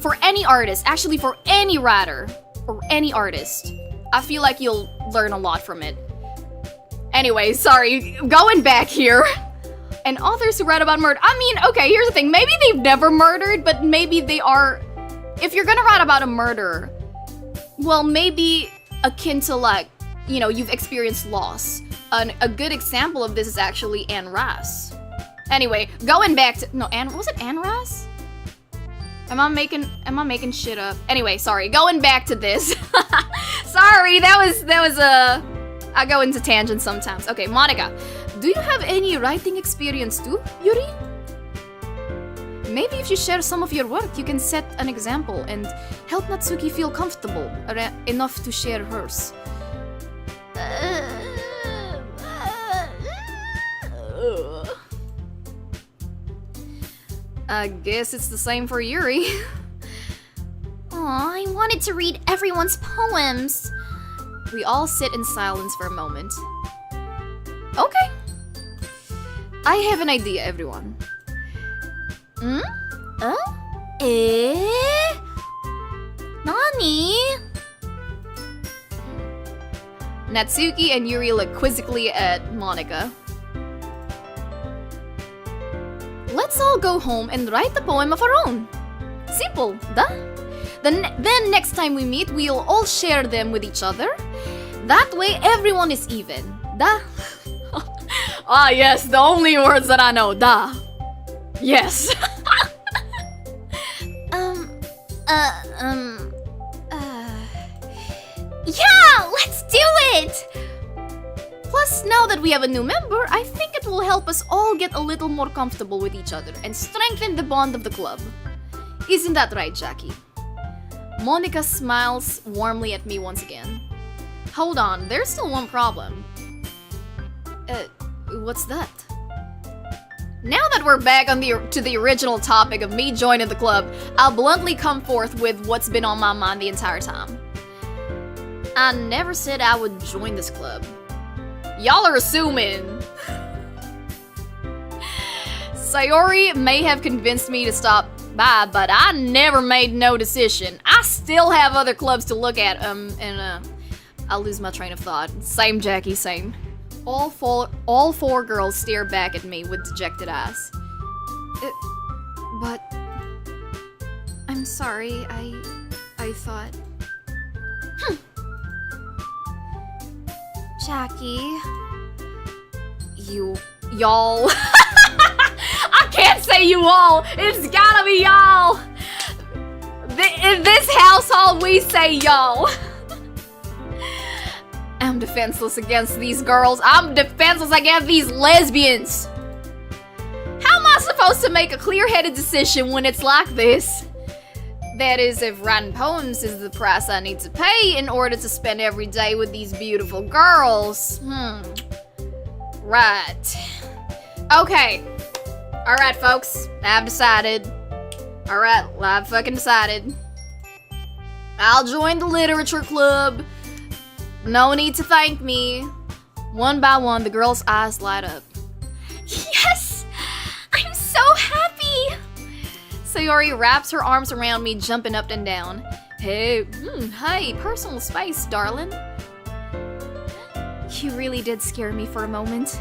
For any artist, actually for any writer, or any artist, I feel like you'll learn a lot from it. Anyway, sorry, going back here. And authors who write about murder, I mean, okay, here's the thing, maybe they've never murdered, but maybe they are, if you're gonna write about a murder, well, maybe akin to like, you've experienced loss. A good example of this is actually Anne Rice. Anyway, going back to, was it Anne Rice? Am I making shit up? Anyway, sorry, going back to this. Sorry, that was I go into tangents sometimes. Okay, Monica, do you have any writing experience too, Yuri? Maybe if you share some of your work, you can set an example and help Natsuki feel comfortable enough to share hers. I guess it's the same for Yuri. Aw, I wanted to read everyone's poems. We all sit in silence for a moment. Okay. I have an idea, everyone. Nani? Natsuki and Yuri look quizzically at Monica. Let's all go home and write the poem of our own. Simple, da? Then next time we meet, we'll all share them with each other. That way, everyone is even, da? Ah, yes, the only words that I know, da. Yes. Yeah, let's do it! Plus, now that we have a new member, I think it will help us all get a little more comfortable with each other and strengthen the bond of the club. Isn't that right, Jacki? Monica smiles warmly at me once again. Hold on, there's still one problem. What's that? Now that we're back to the original topic of me joining the club, I'll bluntly come forth with what's been on my mind the entire time. I never said I would join this club. Y'all are assuming. Sayori may have convinced me to stop by, but I never made no decision. I still have other clubs to look at, I'll lose my train of thought. Same, Jacki, same. All four girls stare back at me with dejected eyes. But... I'm sorry, I thought... Jacki... Y'all... I can't say you all! It's gotta be y'all! In this household, we say y'all! I'm defenseless against these girls. I'm defenseless against these lesbians! How am I supposed to make a clear-headed decision when it's like this? That is, if writing poems is the price I need to pay in order to spend every day with these beautiful girls. Right. Okay. Alright, folks. I've decided. Alright, I've fucking decided. I'll join the literature club. No need to thank me. One by one, the girls' eyes light up. Yes! I'm so happy! Sayori wraps her arms around me, jumping up and down. Hey, personal space, darling. You really did scare me for a moment.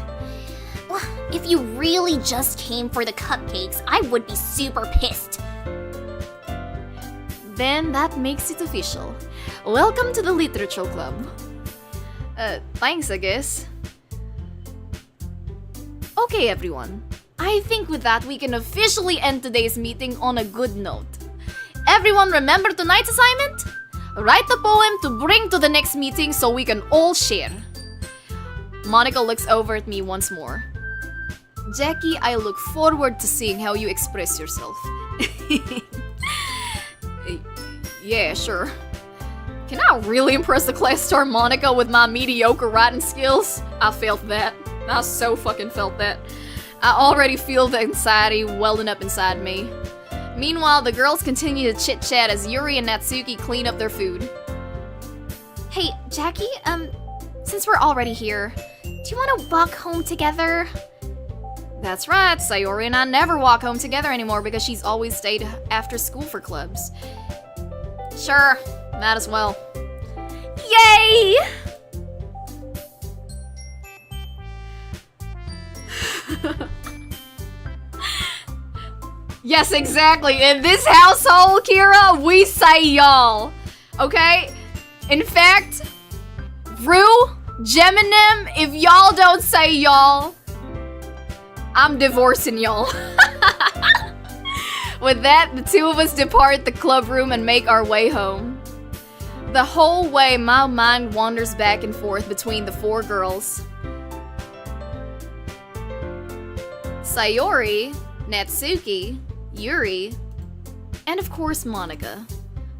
Well, if you really just came for the cupcakes, I would be super pissed. Then that makes it official. Welcome to the literature club. Thanks, I guess. Okay, everyone. I think with that, we can officially end today's meeting on a good note. Everyone remember tonight's assignment? Write the poem to bring to the next meeting so we can all share. Monica looks over at me once more. Jacki, I look forward to seeing how you express yourself. Yeah, sure. Can I really impress the class star Monica with my mediocre writing skills? I felt that. I so fucking felt that. I already feel the anxiety welling up inside me. Meanwhile, the girls continue to chit-chat as Yuri and Natsuki clean up their food. Hey, Jacki, since we're already here, do you want to walk home together? That's right, Sayori and I never walk home together anymore because she's always stayed after school for clubs. Sure, might as well. Yay! Yes, exactly. In this household, Kira, we say y'all. Okay? In fact, Rue, Geminim, if y'all don't say y'all, I'm divorcing y'all. With that, the two of us depart the club room and make our way home. The whole way, my mind wanders back and forth between the four girls. Sayori, Natsuki, Yuri, and of course Monica.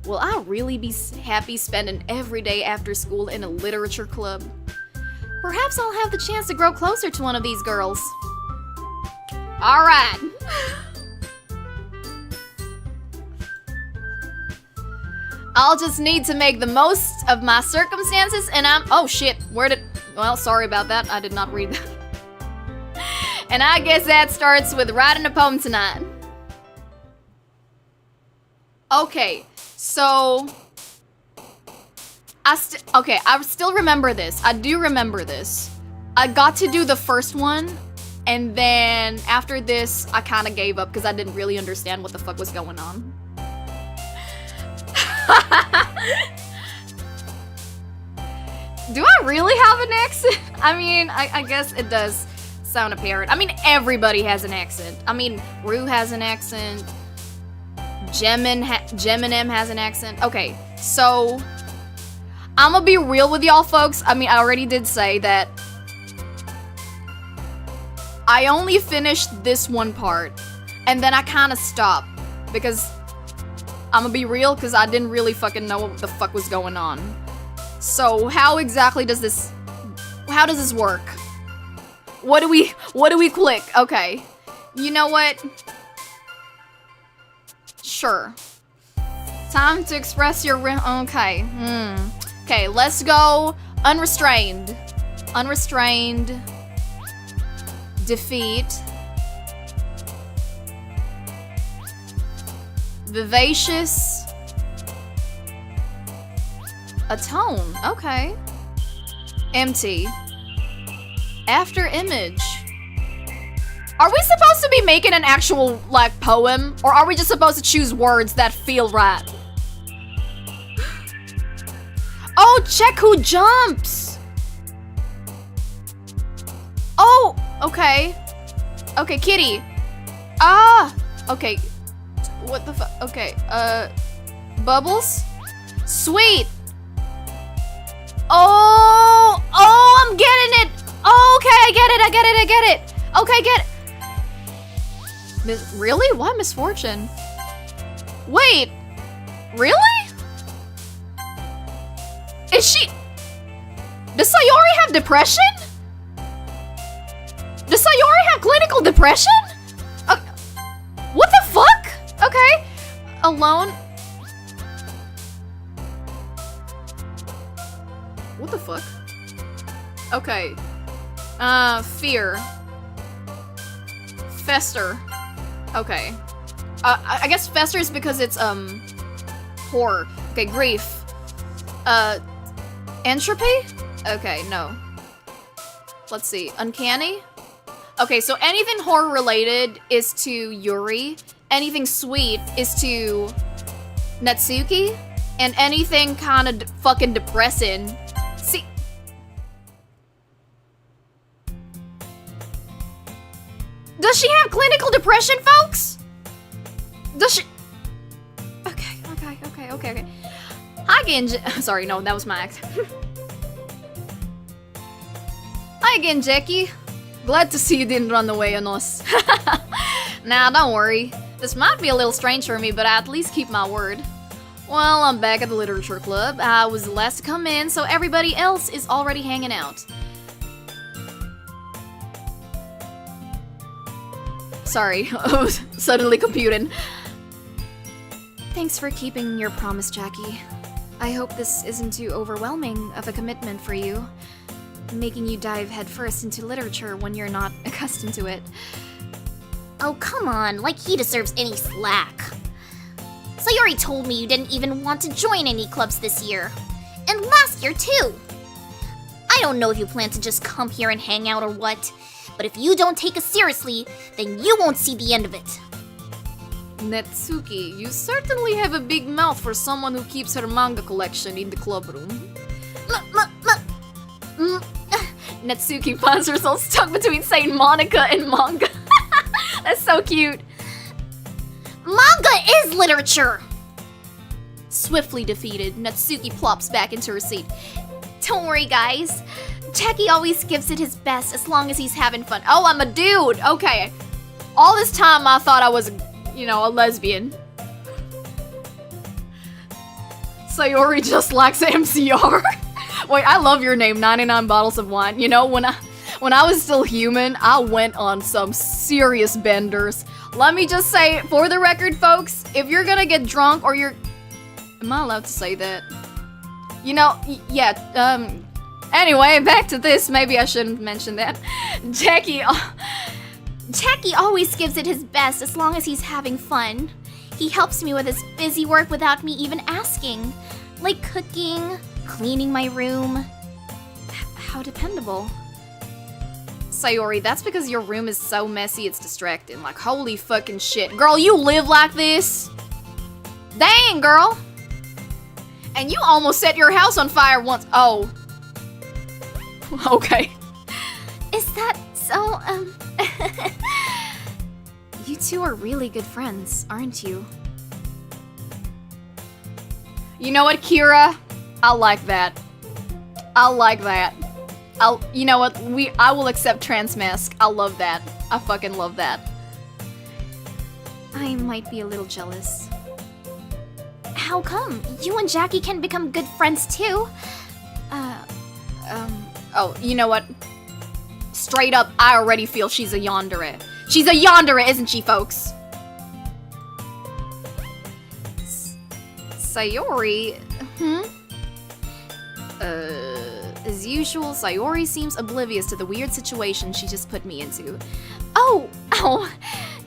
Will I really be happy spending every day after school in a literature club? Perhaps I'll have the chance to grow closer to one of these girls. Alright. I'll just need to make the most of my circumstances and oh shit, well, sorry about that, I did not read that. And I guess that starts with writing a poem tonight. Okay, so... I still remember this. I do remember this. I got to do the first one, and then after this, I kind of gave up because I didn't really understand what the fuck was going on. Do I really have an accent? I mean, I guess it does sound apparent. I mean, everybody has an accent. I mean, Rue has an accent. Geminem has an accent. Okay, so I'm gonna be real with y'all folks. I mean, I already did say that I only finished this one part and then I kind of stopped because I'm gonna be real because I didn't really fucking know what the fuck was going on. So how exactly does this, how does this work? What do we click? Okay, you know what? Sure. Time to express your okay. Okay, let's go unrestrained. Unrestrained. Defeat. Vivacious. Atone. Okay. Empty. After image. Are we supposed to be making an actual, like, poem? Or are we just supposed to choose words that feel right? Oh, check who jumps! Oh, okay. Okay, kitty. Ah! Okay. What the fuck? Okay, Bubbles? Sweet! Oh! Oh, I'm getting it! Oh, okay, I get it! Okay, get it! Really? What misfortune? Wait! Really? Is she... Does Sayori have depression? Does Sayori have clinical depression? What the fuck? Okay. Alone. What the fuck? Okay. Fear. Fester. Okay. I guess fester is because it's, horror. Okay, grief. Entropy? Okay, no. Let's see. Uncanny? Okay, so anything horror related is to Yuri. Anything sweet is to Natsuki. And anything kind of fucking depressing. See. Does she have clinical depression, folks? Does she? Okay. Hi again, sorry, no, that was my act. Hi again, Jacki. Glad to see you didn't run away on us. Nah, don't worry. This might be a little strange for me, but I at least keep my word. Well, I'm back at the literature club. I was the last to come in, so everybody else is already hanging out. Sorry, I was suddenly computing. Thanks for keeping your promise, Jacki. I hope this isn't too overwhelming of a commitment for you, making you dive headfirst into literature when you're not accustomed to it. Oh, come on, like he deserves any slack. Sayori told me you didn't even want to join any clubs this year. And last year, too. I don't know if you plan to just come here and hang out or what, but if you don't take us seriously, then you won't see the end of it. Natsuki, you certainly have a big mouth for someone who keeps her manga collection in the club room. Natsuki finds herself stuck between saying Monica and manga. That's so cute. Manga is literature! Swiftly defeated, Natsuki plops back into her seat. Don't worry, guys. Jacki always gives it his best as long as he's having fun. Oh, I'm a dude! Okay. All this time I thought I was, you know, a lesbian. Sayori just likes MCR. Wait, I love your name, 99 Bottles of Wine. You know, when I was still human, I went on some serious benders. Let me just say, for the record, folks, if you're gonna get drunk or you're... Am I allowed to say that? You know, yeah, anyway, back to this. Maybe I shouldn't mention that. Jacki always gives it his best as long as he's having fun. He helps me with his busy work without me even asking. Like cooking, cleaning my room. How dependable. Sayori, that's because your room is so messy it's distracting. Like, holy fucking shit. Girl, you live like this? Dang, girl. And you almost set your house on fire once. Oh. Okay. Is that so, You two are really good friends, aren't you? You know what, Kira? I like that. I like that. You know what? I will accept trans mask. I love that. I fucking love that. I might be a little jealous. How come? You and Jackie can become good friends too. Oh, you know what? Straight up, I already feel she's a yandere. She's a yandere, isn't she, folks? Sayori? As usual, Sayori seems oblivious to the weird situation she just put me into. Oh,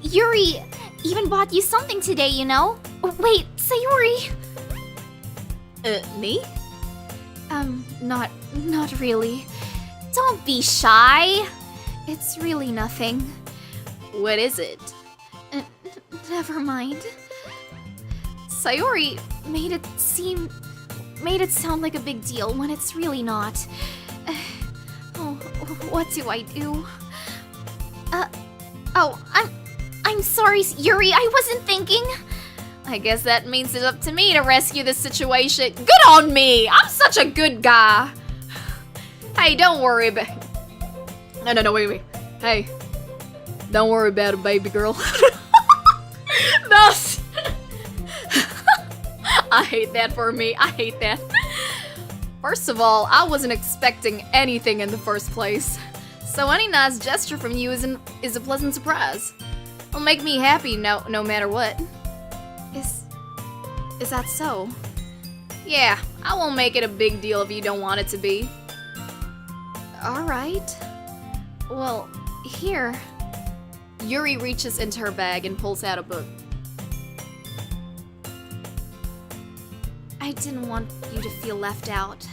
Yuri even bought you something today, you know? Wait, Sayori. Me? Not really. Don't be shy. It's really nothing. What is it? Never mind. Sayori made it sound like a big deal when it's really not. Oh, what do I do? I'm sorry, Yuri, I wasn't thinking. I guess that means it's up to me to rescue this situation. Good on me! I'm such a good guy. Hey, don't worry about... No, wait. Hey, don't worry about it, baby girl. No. I hate that for me. I hate that. First of all, I wasn't expecting anything in the first place. So any nice gesture from you is a pleasant surprise. It'll make me happy no matter what. Is that so? Yeah, I won't make it a big deal if you don't want it to be. Alright. Well, here. Yuri reaches into her bag and pulls out a book. I didn't want you to feel left out.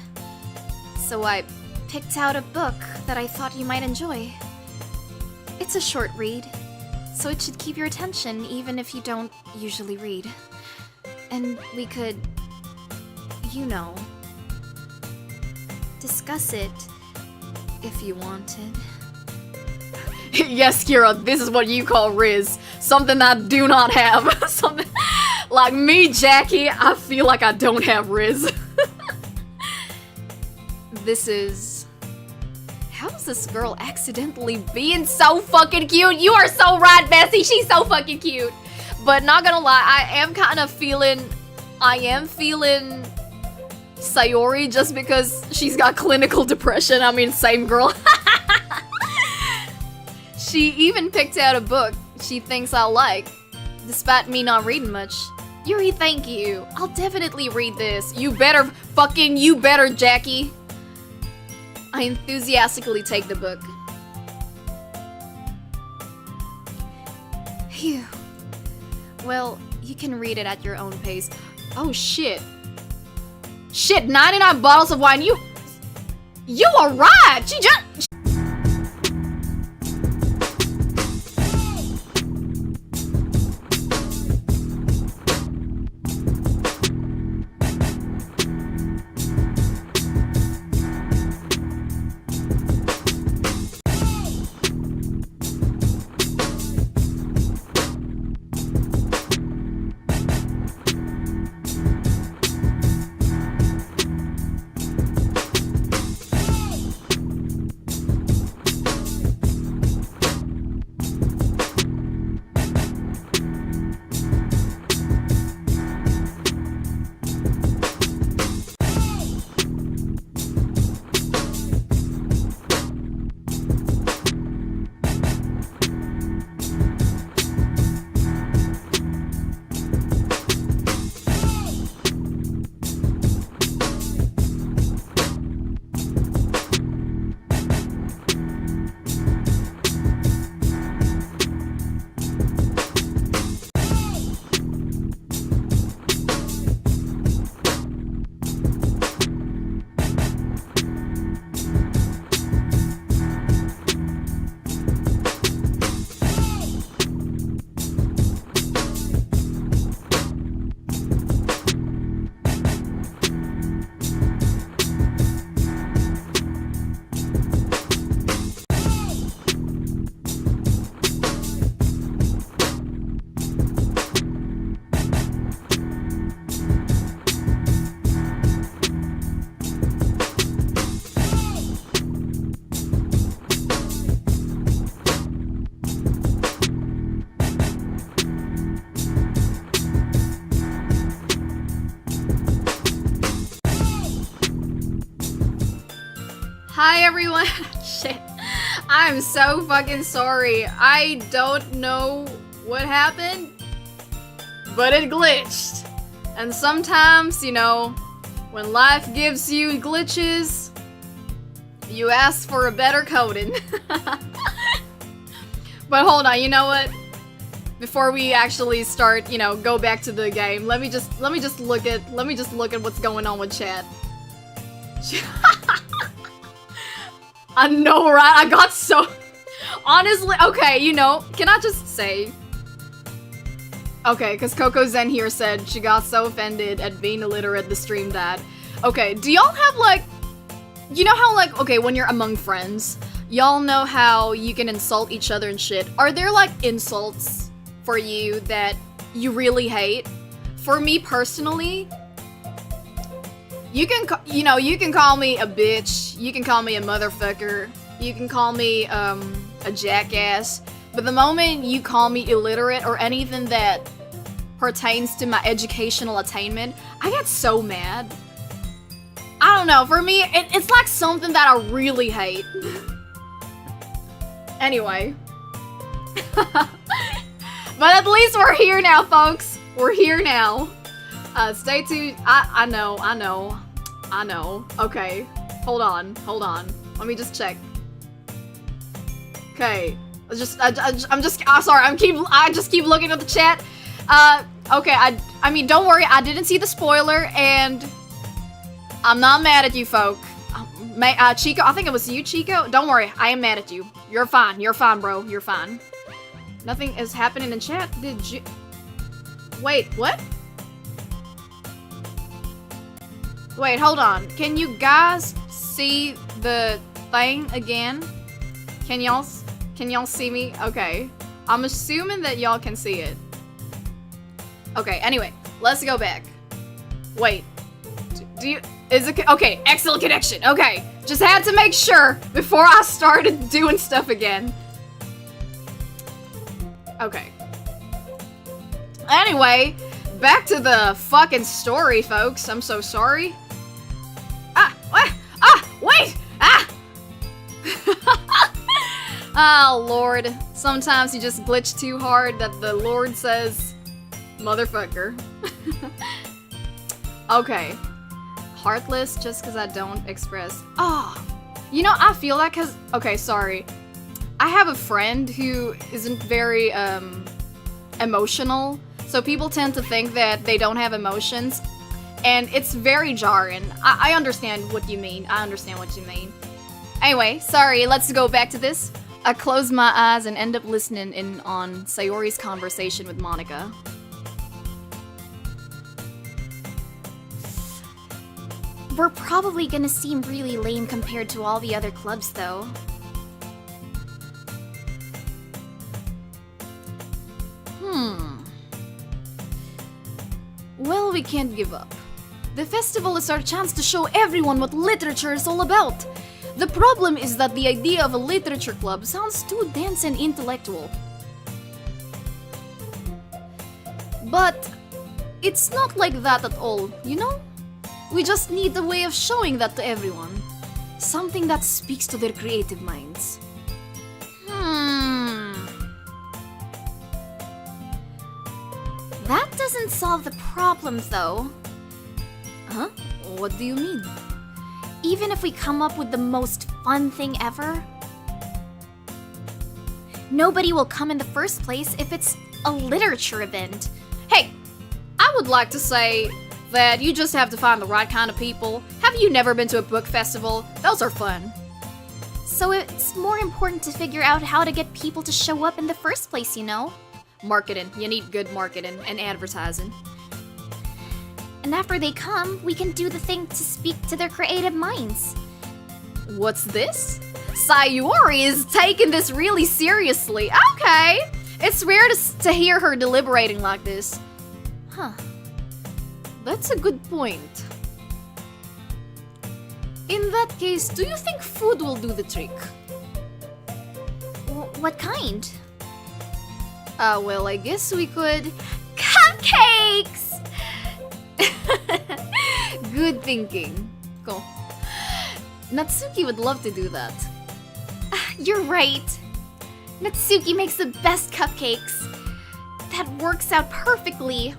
So I picked out a book that I thought you might enjoy. It's a short read, so it should keep your attention even if you don't usually read. And we could, you know, discuss it if you wanted. Yes, Kira, this is what you call Riz. Something I do not have. Something like me, Jackie, I feel like I don't have Riz. This is... How is this girl accidentally being so fucking cute? You are so right, Bessie. She's so fucking cute. But not gonna lie, I am feeling Sayori just because she's got clinical depression. I mean, same girl. She even picked out a book she thinks I'll like, despite me not reading much. Yuri, thank you. I'll definitely read this. You better, Jackie. I enthusiastically take the book. Phew. Well, you can read it at your own pace. Oh shit. Shit, 99 bottles of wine. You are right. She just... everyone. Shit. I'm so fucking sorry. I don't know what happened, but it glitched. And sometimes, you know, when life gives you glitches, you ask for a better coding. But hold on, you know what? Before we actually start, you know, go back to the game, let me just look at what's going on with chat. I know, right? I got so... Honestly, okay, you know, can I just say... Okay, because Coco Zen here said she got so offended at being illiterate the stream died. Okay, do y'all have, like... You know how, like, okay, when you're among friends, y'all know how you can insult each other and shit. Are there, like, insults for you that you really hate? For me, personally... You can call me a bitch, you can call me a motherfucker, you can call me, a jackass, but the moment you call me illiterate or anything that pertains to my educational attainment, I get so mad. I don't know, for me, it's like something that I really hate. Anyway. But at least we're here now, folks. We're here now. Stay tuned. I know. Okay. Hold on. Let me just check. Okay. I'm sorry. I just keep looking at the chat. Okay. I mean, don't worry. I didn't see the spoiler, and I'm not mad at you, folk. Chico, I think it was you, Chico. Don't worry. I am mad at you. You're fine. You're fine, bro. You're fine. Nothing is happening in chat. Did you... Wait, what? Wait, hold on. Can you guys see the thing again? Can y'all see me? Okay. I'm assuming that y'all can see it. Okay, anyway, let's go back. Wait. Okay, excellent connection. Okay. Just had to make sure before I started doing stuff again. Okay. Anyway, back to the fucking story, folks. I'm so sorry. Wait! Oh, Lord. Sometimes you just glitch too hard that the Lord says, motherfucker. Okay. Heartless just because I don't express. You know, I feel like okay, sorry. I have a friend who isn't very, emotional. So people tend to think that they don't have emotions. And it's very jarring. I understand what you mean. Anyway, sorry, let's go back to this. I close my eyes and end up listening in on Sayori's conversation with Monica. We're probably gonna seem really lame compared to all the other clubs, though. Well, we can't give up. The festival is our chance to show everyone what literature is all about. The problem is that the idea of a literature club sounds too dense and intellectual. But it's not like that at all, you know? We just need a way of showing that to everyone. Something that speaks to their creative minds. That doesn't solve the problem, though. Huh? What do you mean? Even if we come up with the most fun thing ever, nobody will come in the first place if it's a literature event. Hey, I would like to say that you just have to find the right kind of people. Have you never been to a book festival? Those are fun. So it's more important to figure out how to get people to show up in the first place, you know? Marketing. You need good marketing and advertising. And after they come, we can do the thing to speak to their creative minds. What's this? Sayori is taking this really seriously. Okay. It's rare to hear her deliberating like this. Huh. That's a good point. In that case, do you think food will do the trick? What kind? Well, I guess we could... Cupcakes! Good thinking. Cool. Natsuki would love to do that. You're right. Natsuki makes the best cupcakes. That works out perfectly.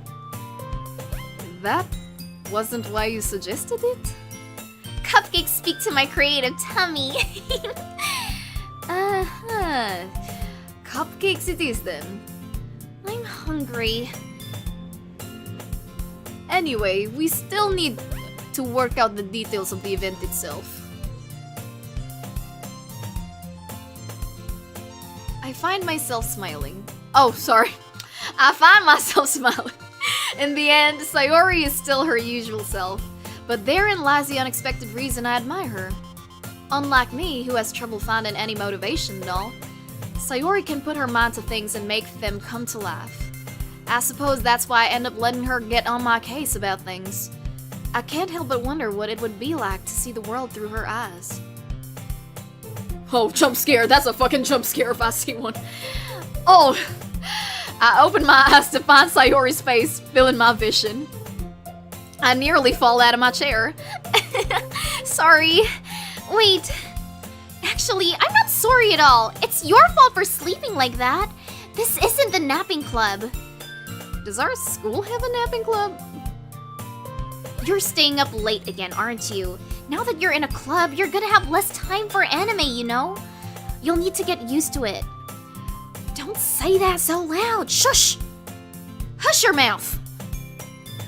That wasn't why you suggested it? Cupcakes speak to my creative tummy. Uh-huh. Cupcakes it is then. I'm hungry. Anyway, we still need to work out the details of the event itself. I find myself smiling. Oh, sorry. I find myself smiling. In the end, Sayori is still her usual self, but therein lies the unexpected reason I admire her. Unlike me, who has trouble finding any motivation and all, Sayori can put her mind to things and make them come to life. I suppose that's why I end up letting her get on my case about things. I can't help but wonder what it would be like to see the world through her eyes. Oh, jump scare. That's a fucking jump scare if I see one. Oh, I open my eyes to find Sayori's face filling my vision. I nearly fall out of my chair. Sorry. Wait. Actually, I'm not sorry at all. It's your fault for sleeping like that. This isn't the napping club. Does our school have a napping club? You're staying up late again, aren't you? Now that you're in a club, you're gonna have less time for anime, you know? You'll need to get used to it. Don't say that so loud. Shush! Hush your mouth!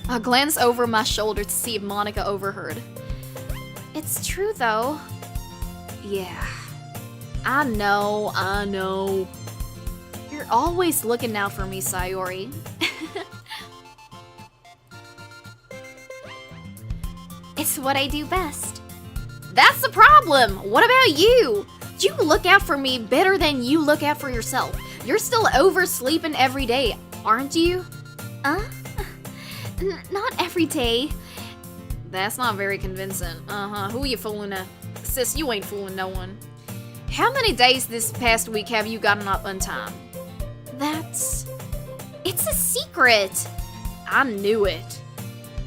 I glance over my shoulder to see if Monica overheard. It's true, though. Yeah. I know. You're always looking out for me, Sayori. It's what I do best. That's the problem! What about you? You look out for me better than you look out for yourself. You're still oversleeping every day, aren't you? Not every day. That's not very convincing. Who you fooling? Sis, you ain't fooling no one. How many days this past week have you gotten up on time? It's a secret. I knew it.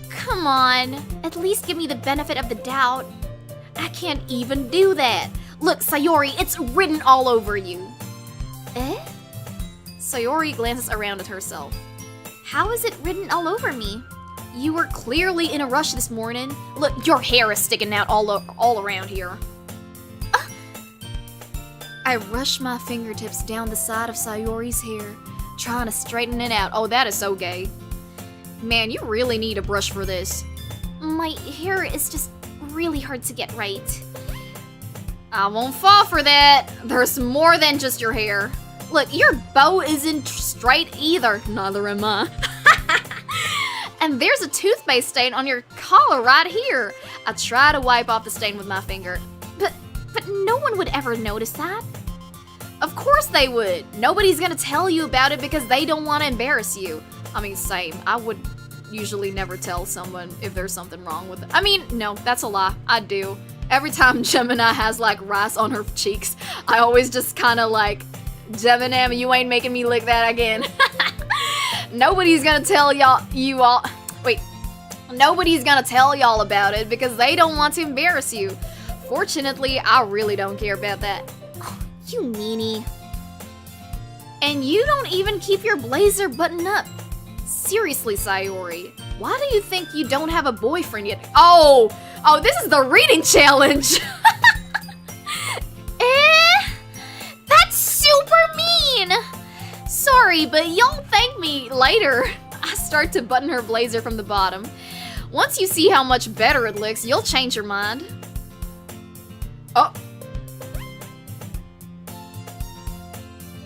Come on, at least give me the benefit of the doubt. I can't even do that. Look, Sayori, it's written all over you. Eh? Sayori glances around at herself. How is it written all over me? You were clearly in a rush this morning. Look, your hair is sticking out all around here. I rush my fingertips down the side of Sayori's hair, trying to straighten it out. Oh, that is so gay. Man, you really need a brush for this. My hair is just really hard to get right. I won't fall for that. There's more than just your hair. Look, your bow isn't straight either. Neither am I. And there's a toothpaste stain on your collar right here. I try to wipe off the stain with my finger. But no one would ever notice that. Of course they would. Nobody's gonna tell you about it because they don't want to embarrass you. I mean, same. I would usually never tell someone if there's something wrong with it. I mean, no, that's a lie. I do. Every time Gemini has like rice on her cheeks, I always just kind of like, Gemini, you ain't making me lick that again. Nobody's gonna tell Nobody's gonna tell y'all about it because they don't want to embarrass you. Fortunately, I really don't care about that. Oh, you meanie. And you don't even keep your blazer buttoned up. Seriously, Sayori, why do you think you don't have a boyfriend yet? Oh, this is the reading challenge. That's super mean. Sorry, but you'll thank me later. I start to button her blazer from the bottom. Once you see how much better it looks, you'll change your mind. Oh.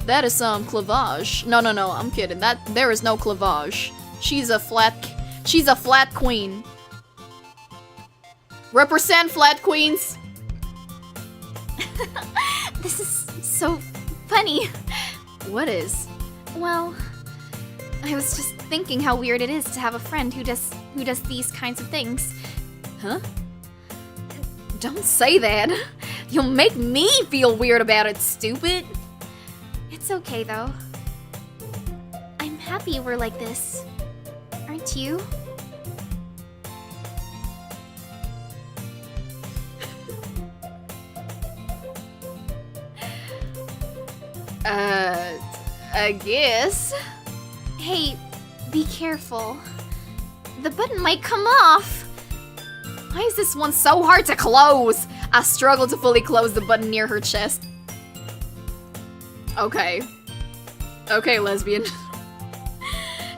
That is some cleavage. No, I'm kidding. There is no cleavage. She's a flat queen. Represent flat queens. This is so funny. What is? Well, I was just thinking how weird it is to have a friend who does these kinds of things. Huh? Don't say that. You'll make me feel weird about it, stupid. It's okay, though. I'm happy we're like this. Aren't you? I guess. Hey, be careful. The button might come off. Why is this one so hard to close? I struggle to fully close the button near her chest. Okay. Okay, lesbian.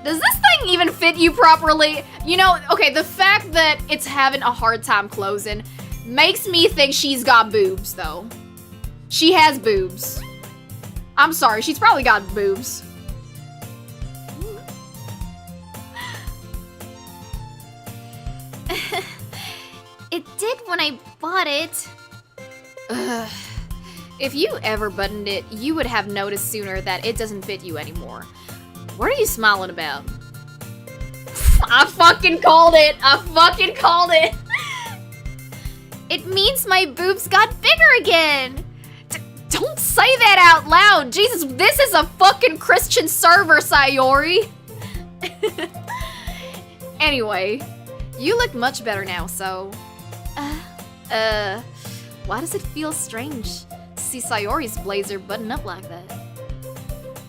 Does this thing even fit you properly? You know, okay, the fact that it's having a hard time closing makes me think she's got boobs, though. She has boobs. I'm sorry, she's probably got boobs. It did when I bought it. If you ever buttoned it, you would have noticed sooner that it doesn't fit you anymore. What are you smiling about? I fucking called it! I fucking called it! It means my boobs got bigger again! Don't say that out loud! Jesus, this is a fucking Christian server, Sayori! Anyway, you look much better now, so... why does it feel strange to see Sayori's blazer button up like that?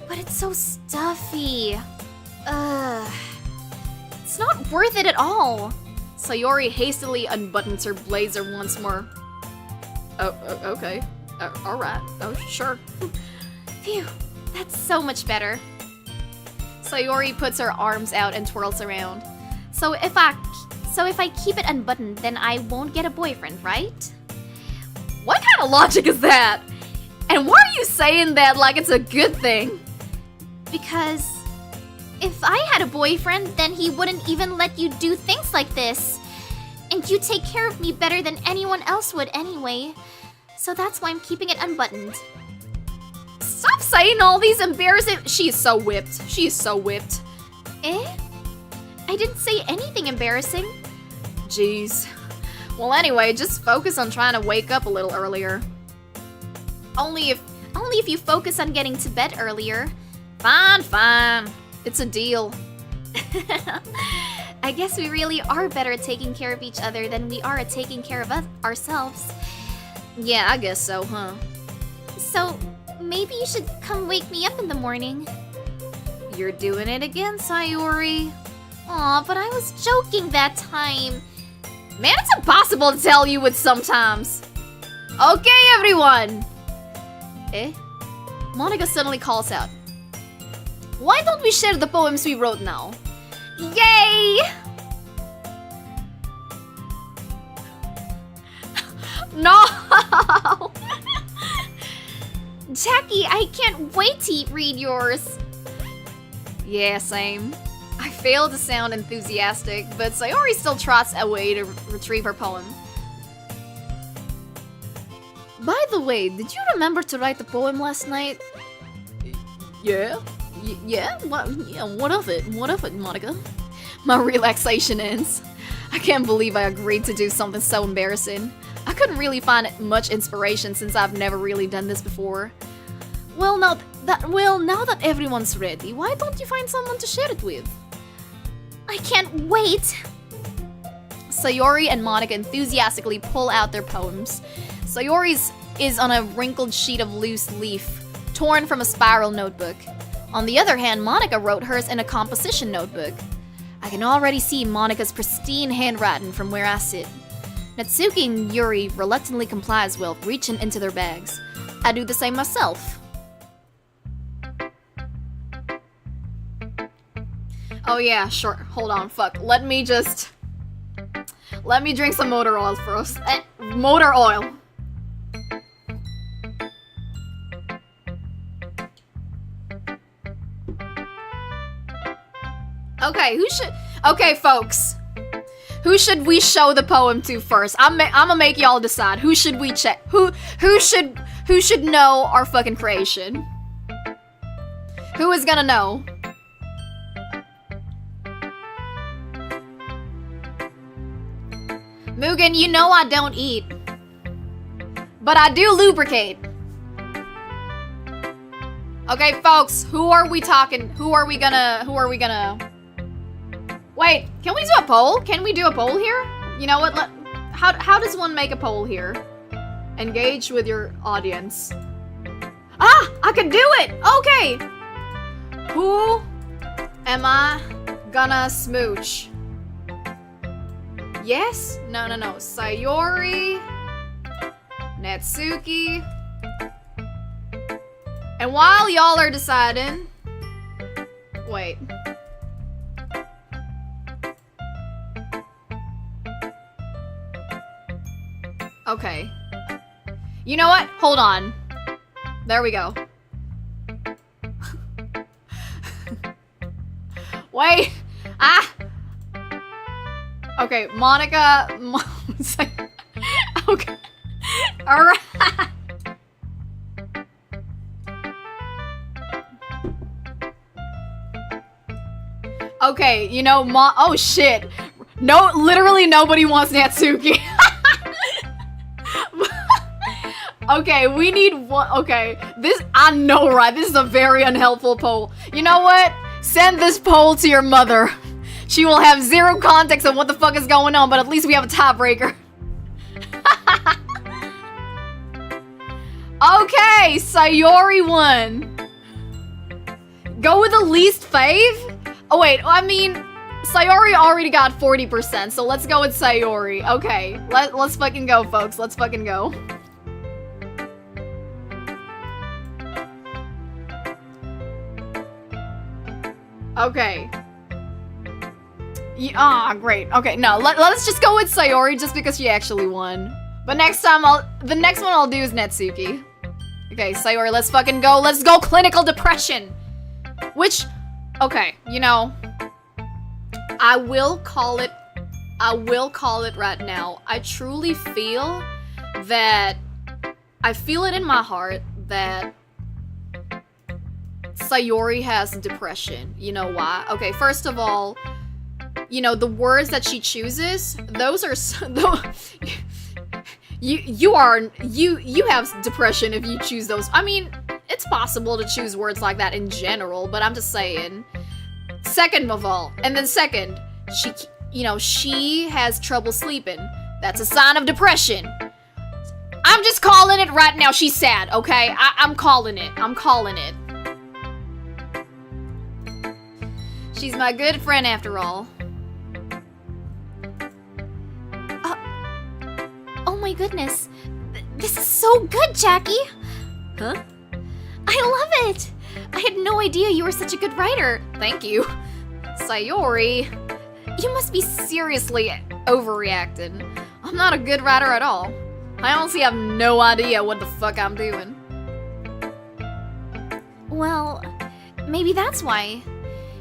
But it's so stuffy. It's not worth it at all. Sayori hastily unbuttons her blazer once more. Oh, okay. Alright. Oh, sure. Phew, that's so much better. Sayori puts her arms out and twirls around. So if I keep it unbuttoned, then I won't get a boyfriend, right? What kind of logic is that? And why are you saying that like it's a good thing? Because if I had a boyfriend, then he wouldn't even let you do things like this. And you take care of me better than anyone else would anyway. So that's why I'm keeping it unbuttoned. Stop saying all these embarrassing... She is so whipped. She is so whipped. Eh? I didn't say anything embarrassing. Jeez. Well, anyway, just focus on trying to wake up a little earlier. Only if you focus on getting to bed earlier. Fine, fine. It's a deal. I guess we really are better at taking care of each other than we are at taking care of ourselves. Yeah, I guess so, huh? So, maybe you should come wake me up in the morning. You're doing it again, Sayori. Aw, but I was joking that time. Man, it's impossible to tell you with sometimes. Okay, everyone. Eh? Monica suddenly calls out. Why don't we share the poems we wrote now? Yay! No! Jacki, I can't wait to read yours. Yeah, same. I fail to sound enthusiastic, but Sayori still trots away to retrieve her poem. By the way, did you remember to write the poem last night? Yeah? Yeah? What of it? What of it, Monica? My relaxation ends. I can't believe I agreed to do something so embarrassing. I couldn't really find much inspiration since I've never really done this before. Well, now that everyone's ready, why don't you find someone to share it with? I can't wait! Sayori and Monica enthusiastically pull out their poems. Sayori's is on a wrinkled sheet of loose leaf, torn from a spiral notebook. On the other hand, Monica wrote hers in a composition notebook. I can already see Monica's pristine handwriting from where I sit. Natsuki and Yuri reluctantly comply as well, reaching into their bags. I do the same myself. Oh yeah, sure. Hold on, fuck. Let me drink some motor oil first. Motor oil. Okay, folks. Who should we show the poem to first? I'm gonna make y'all decide. Who should we check? Who should know our fucking creation? Who is gonna know? Mugen, you know I don't eat. But I do lubricate. Okay, folks, who are we talking? Who are we gonna... Wait, can we do a poll? Can we do a poll here? You know what, how does one make a poll here? Engage with your audience. Ah! I can do it! Okay! Who am I gonna smooch? Yes? No. Sayori, Natsuki. And while y'all are deciding... Wait. Okay. You know what? Hold on. There we go. Wait. Ah! Okay, Monica... Okay. Alright. Okay, you know, oh shit. No, literally nobody wants Natsuki. Okay, we need one. Okay, this, I know, right? This is a very unhelpful poll. You know what? Send this poll to your mother. She will have zero context on what the fuck is going on, but at least we have a tiebreaker. Okay, Sayori won. Go with the least fave? Oh wait, I mean, Sayori already got 40%, so let's go with Sayori. Okay, let's fucking go, folks. Let's fucking go. Okay. Great. Okay, no, let's just go with Sayori just because she actually won. But next time, the next one I'll do is Natsuki. Okay, Sayori, let's fucking go. Let's go clinical depression. Which, okay, you know, I will call it right now. I truly feel that, I feel it in my heart that Sayori has depression. You know why? Okay, first of all, you know, the words that she chooses, those are you have depression if you choose those. I mean, it's possible to choose words like that in general, but I'm just saying. Second of all, and then second, she has trouble sleeping. That's a sign of depression. I'm just calling it right now. She's sad, okay? I'm calling it. I'm calling it. She's my good friend after all. Oh my goodness. This is so good, Jacki. Huh? I love it. I had no idea you were such a good writer. Thank you. Sayori, you must be seriously overreacting. I'm not a good writer at all. I honestly have no idea what the fuck I'm doing. Well, maybe that's why.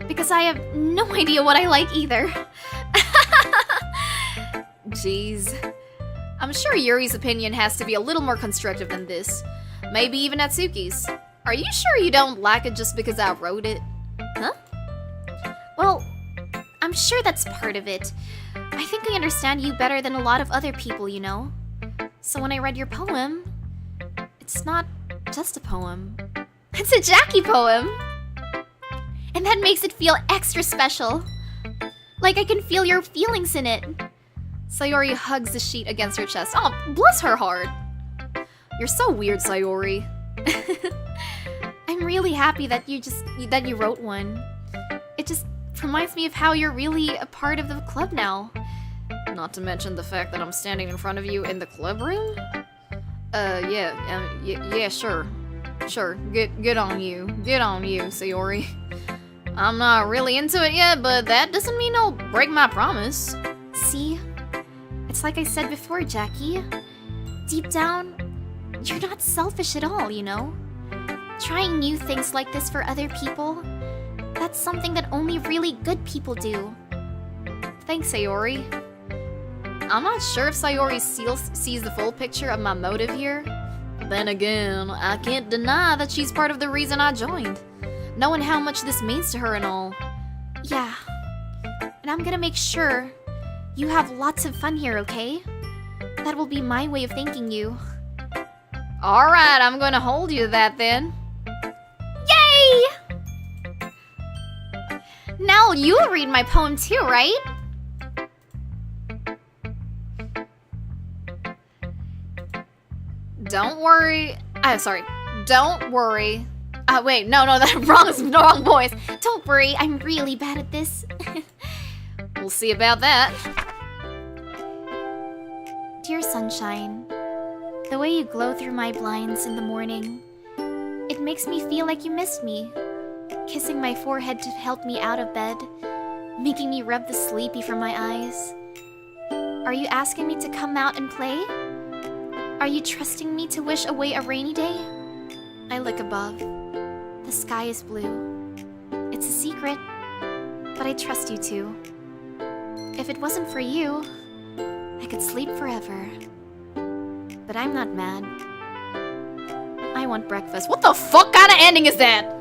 Because I have no idea what I like either. Jeez. I'm sure Yuri's opinion has to be a little more constructive than this. Maybe even Natsuki's. Are you sure you don't like it just because I wrote it? Huh? Well, I'm sure that's part of it. I think I understand you better than a lot of other people, you know? So when I read your poem, it's not just a poem. It's a Jacki poem! And that makes it feel extra special. Like I can feel your feelings in it. Sayori hugs the sheet against her chest. Oh, bless her heart. You're so weird, Sayori. I'm really happy that you wrote one. It just reminds me of how you're really a part of the club now. Not to mention the fact that I'm standing in front of you in the club room? Yeah, sure. Sure, good on you. Good on you, Sayori. I'm not really into it yet, but that doesn't mean I'll break my promise. See? It's like I said before, Jacki. Deep down, you're not selfish at all, you know? Trying new things like this for other people, that's something that only really good people do. Thanks, Sayori. I'm not sure if Sayori sees the full picture of my motive here. Then again, I can't deny that she's part of the reason I joined. Knowing how much this means to her and all. Yeah. And I'm gonna make sure you have lots of fun here, okay? That will be my way of thanking you. Alright, I'm gonna hold you to that then. Yay! Now you'll read my poem too, right? Don't worry. Sorry. Don't worry. Wait, no, that wrong voice. Don't worry, I'm really bad at this. We'll see about that. Dear sunshine, the way you glow through my blinds in the morning, it makes me feel like you missed me. Kissing my forehead to help me out of bed, making me rub the sleepy from my eyes. Are you asking me to come out and play? Are you trusting me to wish away a rainy day? I look above. The sky is blue. It's a secret, but I trust you too. If it wasn't for you, I could sleep forever. But I'm not mad. I want breakfast. What the fuck kind of ending is that?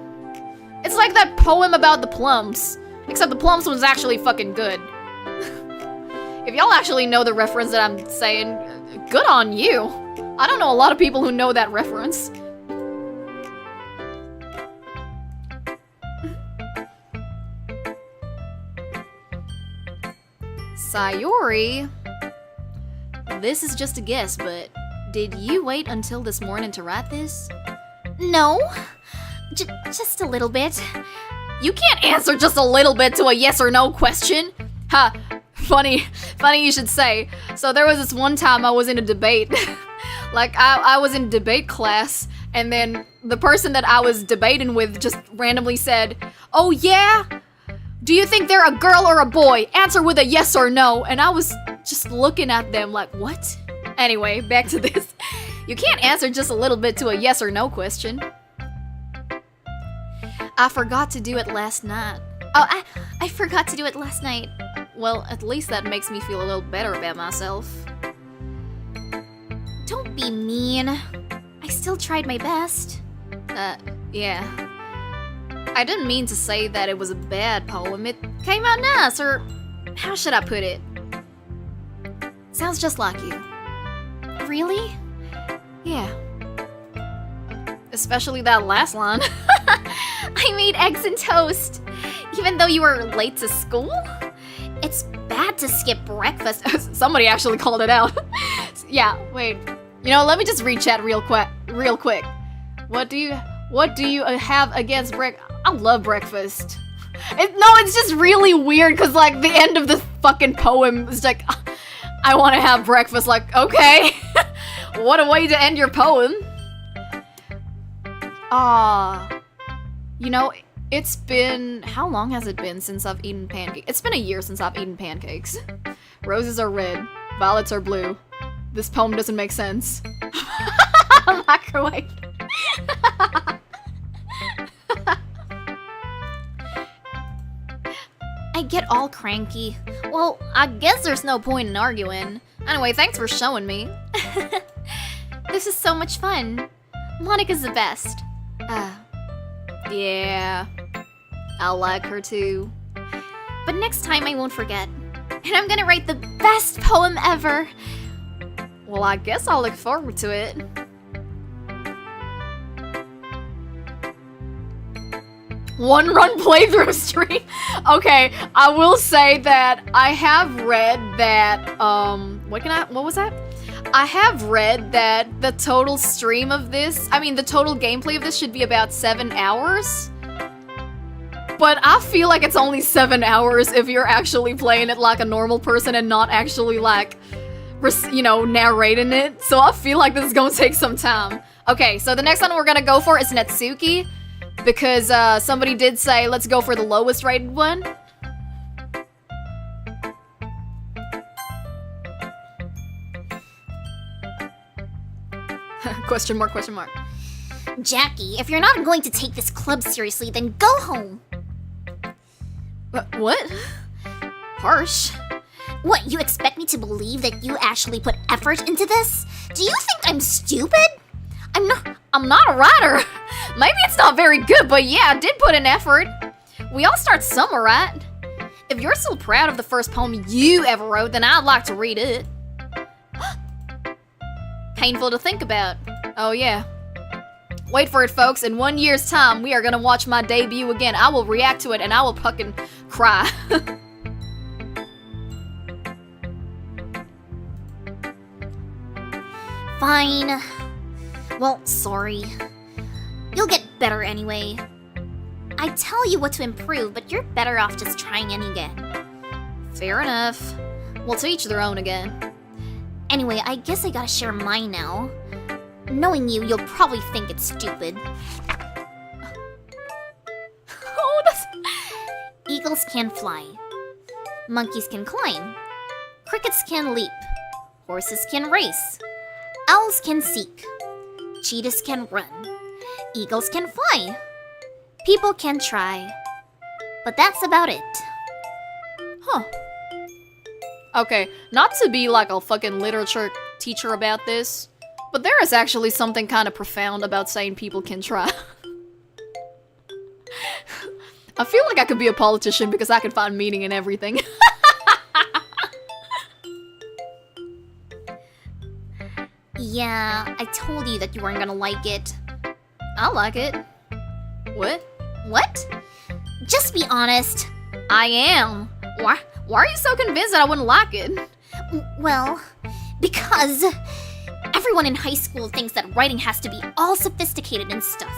It's like that poem about the plums. Except the plums was actually fucking good. If y'all actually know the reference that I'm saying, good on you. I don't know a lot of people who know that reference. Sayori, this is just a guess, but did you wait until this morning to write this? No, just a little bit. You can't answer just a little bit to a yes or no question. Ha, funny you should say. So there was this one time I was in a debate. Like, I was in debate class, and then the person that I was debating with just randomly said, "Oh yeah? Do you think they're a girl or a boy? Answer with a yes or no." And I was just looking at them like, what? Anyway, back to this. You can't answer just a little bit to a yes or no question. I forgot to do it last night. Oh, I forgot to do it last night. Well, at least that makes me feel a little better about myself. Don't be mean. I still tried my best. Yeah. I didn't mean to say that it was a bad poem. It came out nice, or how should I put it? Sounds just like you. Really? Yeah. Especially that last line. I made eggs and toast, even though you were late to school? It's bad to skip breakfast. Somebody actually called it out. Yeah, wait. You know, let me just read chat real quick. What do you have against I love breakfast. It's just really weird because, like, the end of the fucking poem is like, I want to have breakfast. Like, okay. What a way to end your poem. You know, it's been... How long has it been since I've eaten pancakes? It's been a year since I've eaten pancakes. Roses are red. Violets are blue. This poem doesn't make sense. Microwave. I get all cranky. Well, I guess there's no point in arguing. Anyway, thanks for showing me. This is so much fun. Monica's the best. Yeah. I like her too. But next time I won't forget. And I'm gonna write the best poem ever. Well, I guess I'll look forward to it. One run playthrough stream. Okay, I will say that I have read that, what was that? I have read that the total stream of this, the total gameplay of this should be about 7 hours. But I feel like it's only 7 hours if you're actually playing it like a normal person and not actually, like, narrating it. So I feel like this is gonna take some time. Okay, so the next one we're gonna go for is Netsuki. Because somebody did say, let's go for the lowest rated one. Question mark. Jackie, if you're not going to take this club seriously, then go home. What? Harsh. What, you expect me to believe that you actually put effort into this? Do you think I'm stupid? I'm not a writer. Maybe it's not very good, but yeah, I did put in effort. We all start somewhere, right? If you're so proud of the first poem you ever wrote, then I'd like to read it. Painful to think about. Oh yeah. Wait for it, folks. In 1 year's time, we are gonna watch my debut again. I will react to it and I will fucking cry. Fine. Well, sorry. You'll get better anyway. I tell you what to improve, but you're better off just trying any again. Fair enough. We'll to each their own again. Anyway, I guess I gotta share mine now. Knowing you, you'll probably think it's stupid. Oh, that's... Eagles can fly. Monkeys can climb. Crickets can leap. Horses can race. Owls can seek. Cheetahs can run. Eagles can fly. People can try. But that's about it. Huh. Okay, not to be like a fucking literature teacher about this, but there is actually something kind of profound about saying people can try. I feel like I could be a politician because I can find meaning in everything. Yeah, I told you that you weren't gonna like it. I like it. What? What? Just be honest. I am. Why are you so convinced that I wouldn't like it? Well, because everyone in high school thinks that writing has to be all sophisticated and stuff.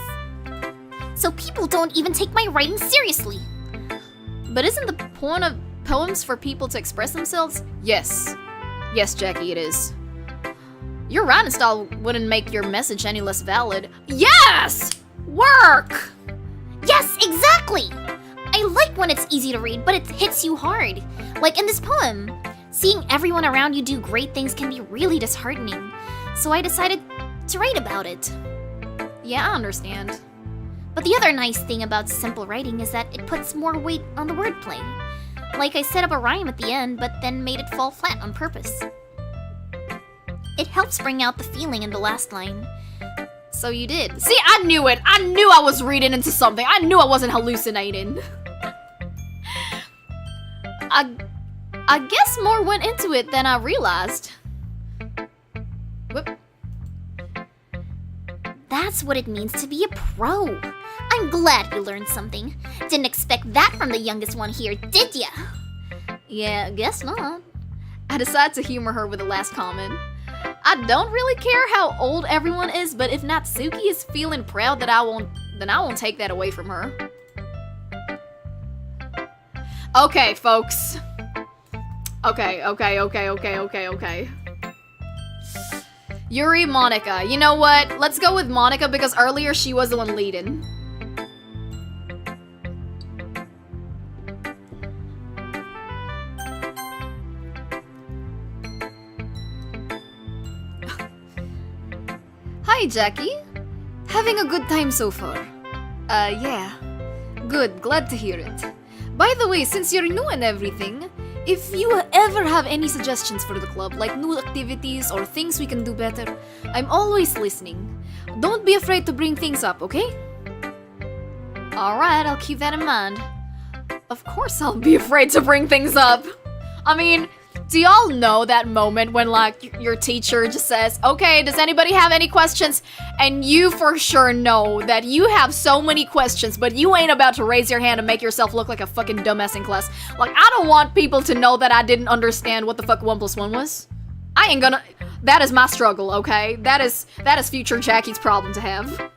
So people don't even take my writing seriously. But isn't the point of poems for people to express themselves? Yes. Yes, Jackie, it is. Your writing style wouldn't make your message any less valid. Yes! Work! Yes, exactly! I like when it's easy to read, but it hits you hard. Like in this poem. Seeing everyone around you do great things can be really disheartening. So I decided to write about it. Yeah, I understand. But the other nice thing about simple writing is that it puts more weight on the wordplay. Like I set up a rhyme at the end, but then made it fall flat on purpose. It helps bring out the feeling in the last line. So you did. See, I knew it! I knew I was reading into something! I knew I wasn't hallucinating. I guess more went into it than I realized. Whoop. That's what it means to be a pro. I'm glad you learned something. Didn't expect that from the youngest one here, did ya? Yeah, guess not. I decided to humor her with the last comment. I don't really care how old everyone is, but if Natsuki is feeling proud that then I won't take that away from her. Okay, folks. Okay. Yuri, Monica. You know what? Let's go with Monica because earlier she was the one leading. Hi, Jackie. Having a good time so far? Yeah. Good, glad to hear it. By the way, since you're new and everything, if you ever have any suggestions for the club, like new activities or things we can do better, I'm always listening. Don't be afraid to bring things up, okay? Alright, I'll keep that in mind. Of course I'll be afraid to bring things up. I mean, do y'all know that moment when, like, your teacher just says, okay, does anybody have any questions? And you for sure know that you have so many questions, but you ain't about to raise your hand and make yourself look like a fucking dumbass in class. Like, I don't want people to know that I didn't understand what the fuck 1 + 1 was. I ain't gonna... That is my struggle, okay? That is future Jackie's problem to have.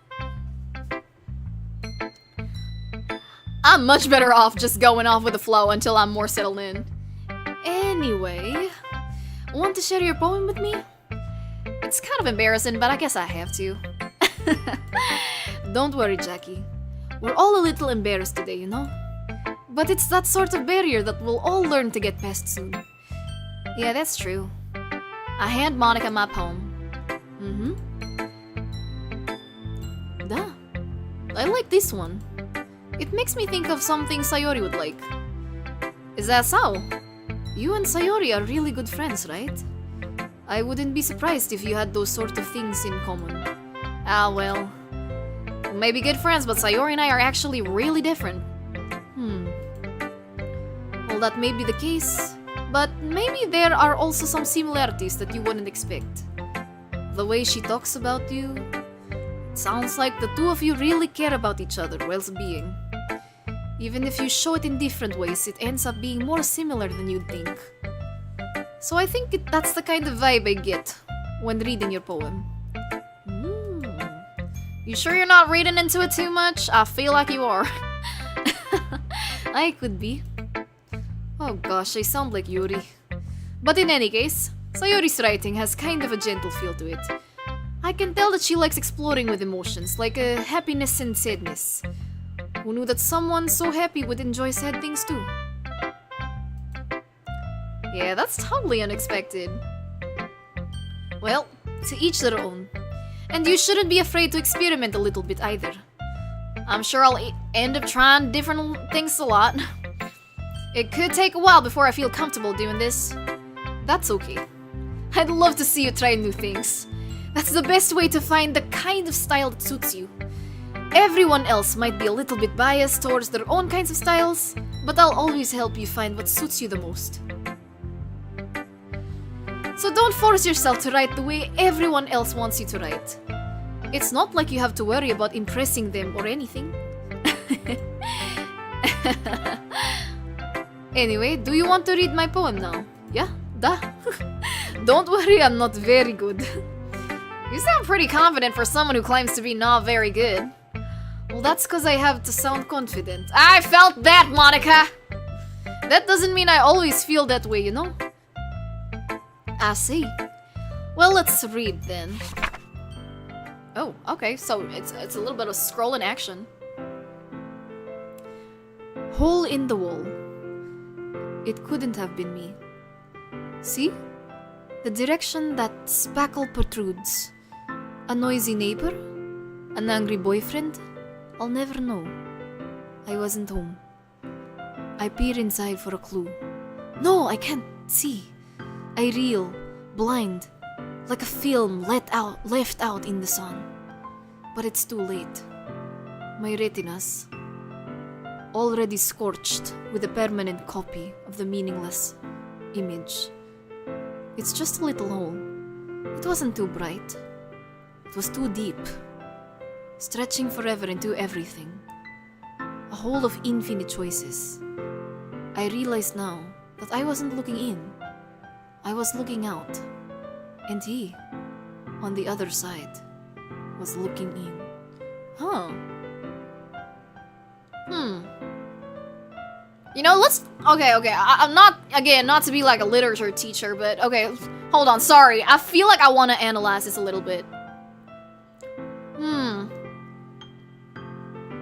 I'm much better off just going off with the flow until I'm more settled in. Anyway, want to share your poem with me? It's kind of embarrassing, but I guess I have to. Don't worry, Jackie. We're all a little embarrassed today, you know? But it's that sort of barrier that we'll all learn to get past soon. Yeah, that's true. I hand Monica my poem. Duh. I like this one. It makes me think of something Sayori would like. Is that so? You and Sayori are really good friends, right? I wouldn't be surprised if you had those sort of things in common. Ah, well. Maybe good friends, but Sayori and I are actually really different. Well, that may be the case, but maybe there are also some similarities that you wouldn't expect. The way she talks about you, it sounds like the two of you really care about each other's well-being. Even if you show it in different ways, it ends up being more similar than you'd think. So I think that's the kind of vibe I get when reading your poem. You sure you're not reading into it too much? I feel like you are. I could be. Oh gosh, I sound like Yuri. But in any case, Sayori's writing has kind of a gentle feel to it. I can tell that she likes exploring with emotions, like happiness and sadness. Who knew that someone so happy would enjoy sad things too? Yeah, that's totally unexpected. Well, to each their own. And you shouldn't be afraid to experiment a little bit either. I'm sure I'll end up trying different things a lot. It could take a while before I feel comfortable doing this. That's okay. I'd love to see you try new things. That's the best way to find the kind of style that suits you. Everyone else might be a little bit biased towards their own kinds of styles, but I'll always help you find what suits you the most. So don't force yourself to write the way everyone else wants you to write. It's not like you have to worry about impressing them or anything. Anyway, do you want to read my poem now? Yeah? Duh. Don't worry, I'm not very good. You sound pretty confident for someone who claims to be not very good. Well, that's because I have to sound confident. I felt that, Monica! That doesn't mean I always feel that way, you know? I see. Well, let's read then. Oh, okay, so it's a little bit of scrolling action. Hole in the wall. It couldn't have been me. See? The direction that spackle protrudes. A noisy neighbor? An angry boyfriend? I'll never know. I wasn't home. I peer inside for a clue. No, I can't see. I reel, blind, like a film left out in the sun. But it's too late. My retinas, already scorched with a permanent copy of the meaningless image. It's just a little hole. It wasn't too bright. It was too deep, stretching forever into everything. A hole of infinite choices. I realize now that I wasn't looking in. I was looking out, and he, on the other side, was looking in. Huh. You know, okay, I'm not, again, not to be like a literature teacher, but okay, hold on, sorry. I feel like I want to analyze this a little bit.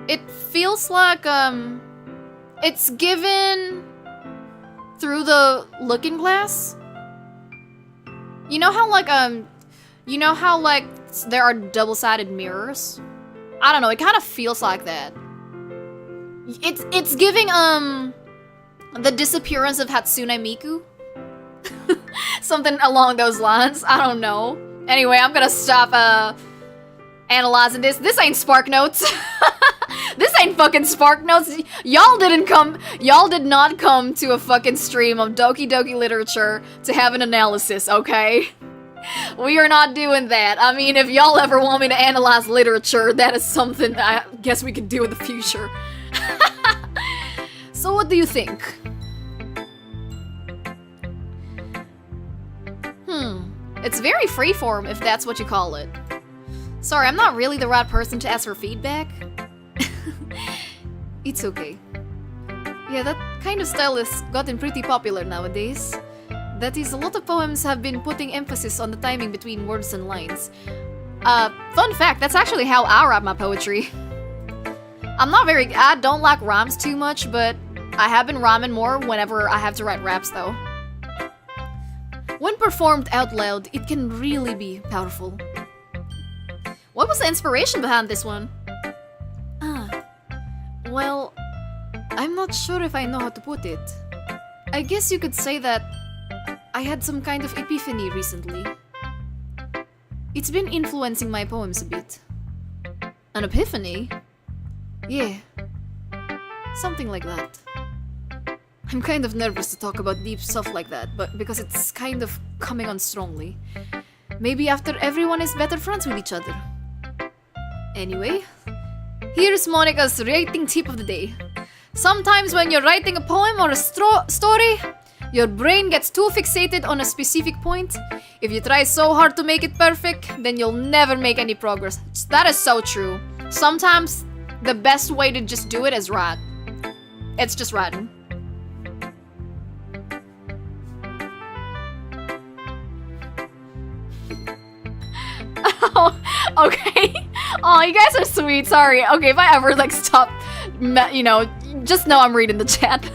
It feels like, it's given through the looking glass. You know how like there are double-sided mirrors? I don't know, it kind of feels like that. It's giving, the disappearance of Hatsune Miku? Something along those lines, I don't know. Anyway, I'm gonna stop, analyzing this. This ain't Spark Notes. This ain't fucking Spark Notes. Y'all did not come to a fucking stream of Doki Doki Literature to have an analysis, okay? We are not doing that. I mean, if y'all ever want me to analyze literature, that is something I guess we could do in the future. So what do you think? It's very freeform, if that's what you call it. Sorry, I'm not really the right person to ask for feedback. It's okay. Yeah, that kind of style has gotten pretty popular nowadays. That is, a lot of poems have been putting emphasis on the timing between words and lines. Fun fact, that's actually how I write my poetry. I don't like rhymes too much, but I have been rhyming more whenever I have to write raps though. When performed out loud, it can really be powerful. What was the inspiration behind this one? Well, I'm not sure if I know how to put it. I guess you could say that I had some kind of epiphany recently. It's been influencing my poems a bit. An epiphany? Yeah. Something like that. I'm kind of nervous to talk about deep stuff like that, but because it's kind of coming on strongly. Maybe after everyone is better friends with each other. Anyway, here's Monica's writing tip of the day. Sometimes when you're writing a poem or a story, your brain gets too fixated on a specific point, If you try so hard to make it perfect, then you'll never make any progress. That is so true. Sometimes the best way to just do it is write. It's just writing. Oh, okay. Oh, you guys are sweet. Sorry. Okay, if I ever like stop, you know, just know I'm reading the chat.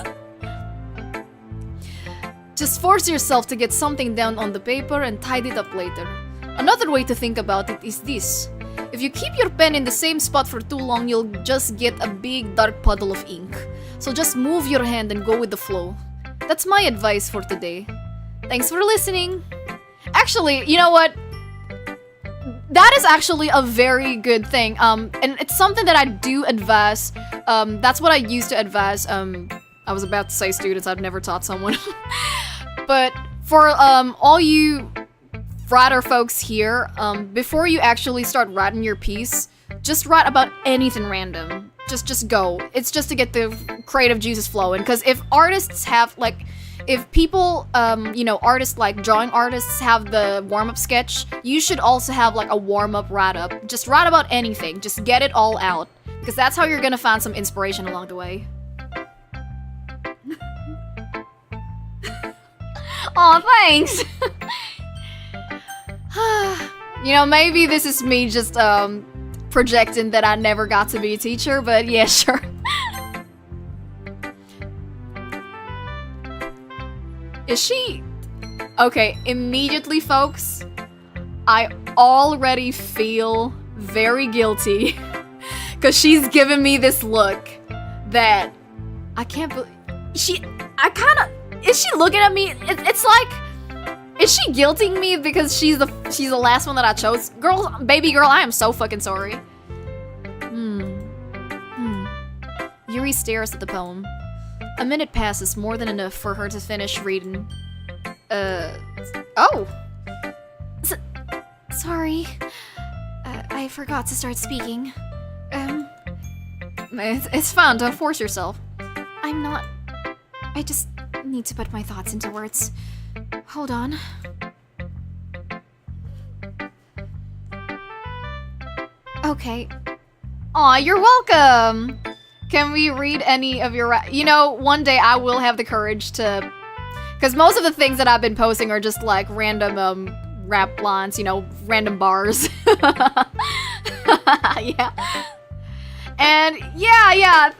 Just force yourself to get something down on the paper and tidy it up later. Another way to think about it is this. If you keep your pen in the same spot for too long, you'll just get a big dark puddle of ink. So just move your hand and go with the flow. That's my advice for today. Thanks for listening. Actually, you know what? That is actually a very good thing. And it's something that I do advise. That's what I used to advise. I was about to say students, I've never taught someone. But for all you writer folks here, before you actually start writing your piece, just write about anything random. Just go. It's just to get the creative juices flowing. Because if artists have, like, if people, you know, artists like drawing artists have the warm-up sketch, you should also have, like, a warm-up write-up. Just write about anything. Just get it all out. Because that's how you're gonna find some inspiration along the way. Aw, thanks! You know, maybe this is me just, projecting that I never got to be a teacher, but yeah, sure. Is she... Okay, immediately, folks, I already feel very guilty. Because she's giving me this look that I can't believe... Is she looking at me? It's like... Is she guilting me because she's the last one that I chose? Girl, baby girl, I am so fucking sorry. Yuri stares at the poem. A minute passes, more than enough for her to finish reading. Oh! Sorry. I forgot to start speaking. It's fine, don't force yourself. I'm not... I just need to put my thoughts into words. Hold on. Okay. Aw, you're welcome! Can we read any of your you know, one day I will have the courage to... Because most of the things that I've been posting are just like random rap lines, you know, random bars. Yeah. And yeah,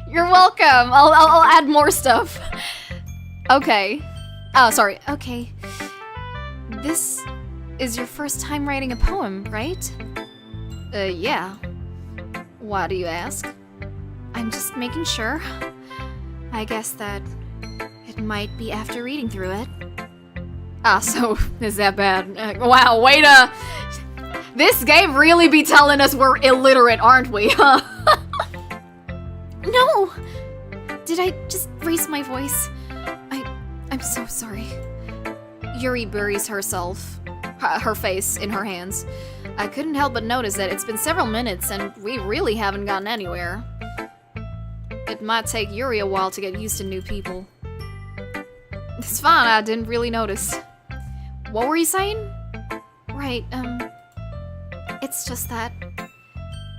you're welcome. I'll add more stuff. Okay. Oh, sorry. Okay. This is your first time writing a poem, right? Yeah. Why do you ask? I'm just making sure. I guess that it might be after reading through it. Ah, so is that bad? Wow, way to... This game really be telling us we're illiterate, aren't we? No! Did I just raise my voice? I'm so sorry. Yuri buries herself, her face in her hands. I couldn't help but notice that it's been several minutes and we really haven't gotten anywhere. It might take Yuri a while to get used to new people. It's fine, I didn't really notice. What were you saying? Right, it's just that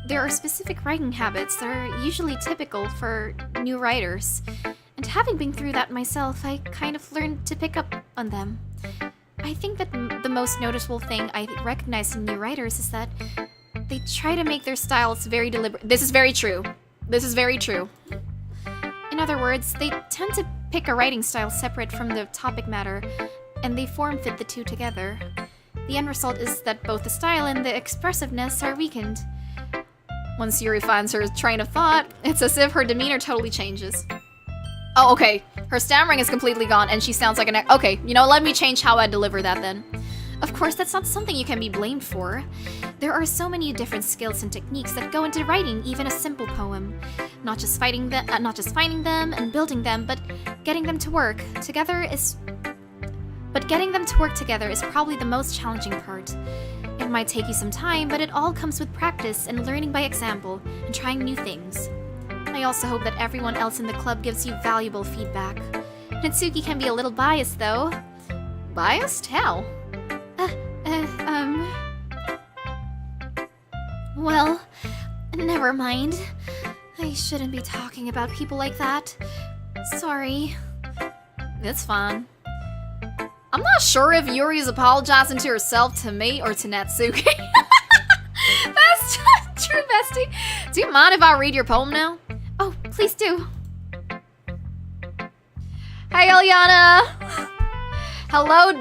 there are specific writing habits that are usually typical for new writers. And having been through that myself, I kind of learned to pick up on them. I think that the most noticeable thing I recognize in new writers is that they try to make their styles very deliberate. This is very true. This is very true. In other words, they tend to pick a writing style separate from the topic matter, and they form-fit the two together. The end result is that both the style and the expressiveness are weakened. Once Yuri finds her train of thought, it's as if her demeanor totally changes. Oh, okay. Her stammering is completely gone, and she sounds like an... Okay, you know, let me change how I deliver that then. Of course, that's not something you can be blamed for. There are so many different skills and techniques that go into writing even a simple poem. Not just finding them and building them, but getting them to work together is... But getting them to work together is probably the most challenging part. It might take you some time, but it all comes with practice and learning by example and trying new things. I also hope that everyone else in the club gives you valuable feedback. Natsuki can be a little biased, though. Biased? How? Well, never mind. I shouldn't be talking about people like that. Sorry. It's fine. I'm not sure if Yuri is apologizing to herself, to me, or to Natsuki. That's true, bestie. Do you mind if I read your poem now? Oh, please do. Hey, Eliana! Hello,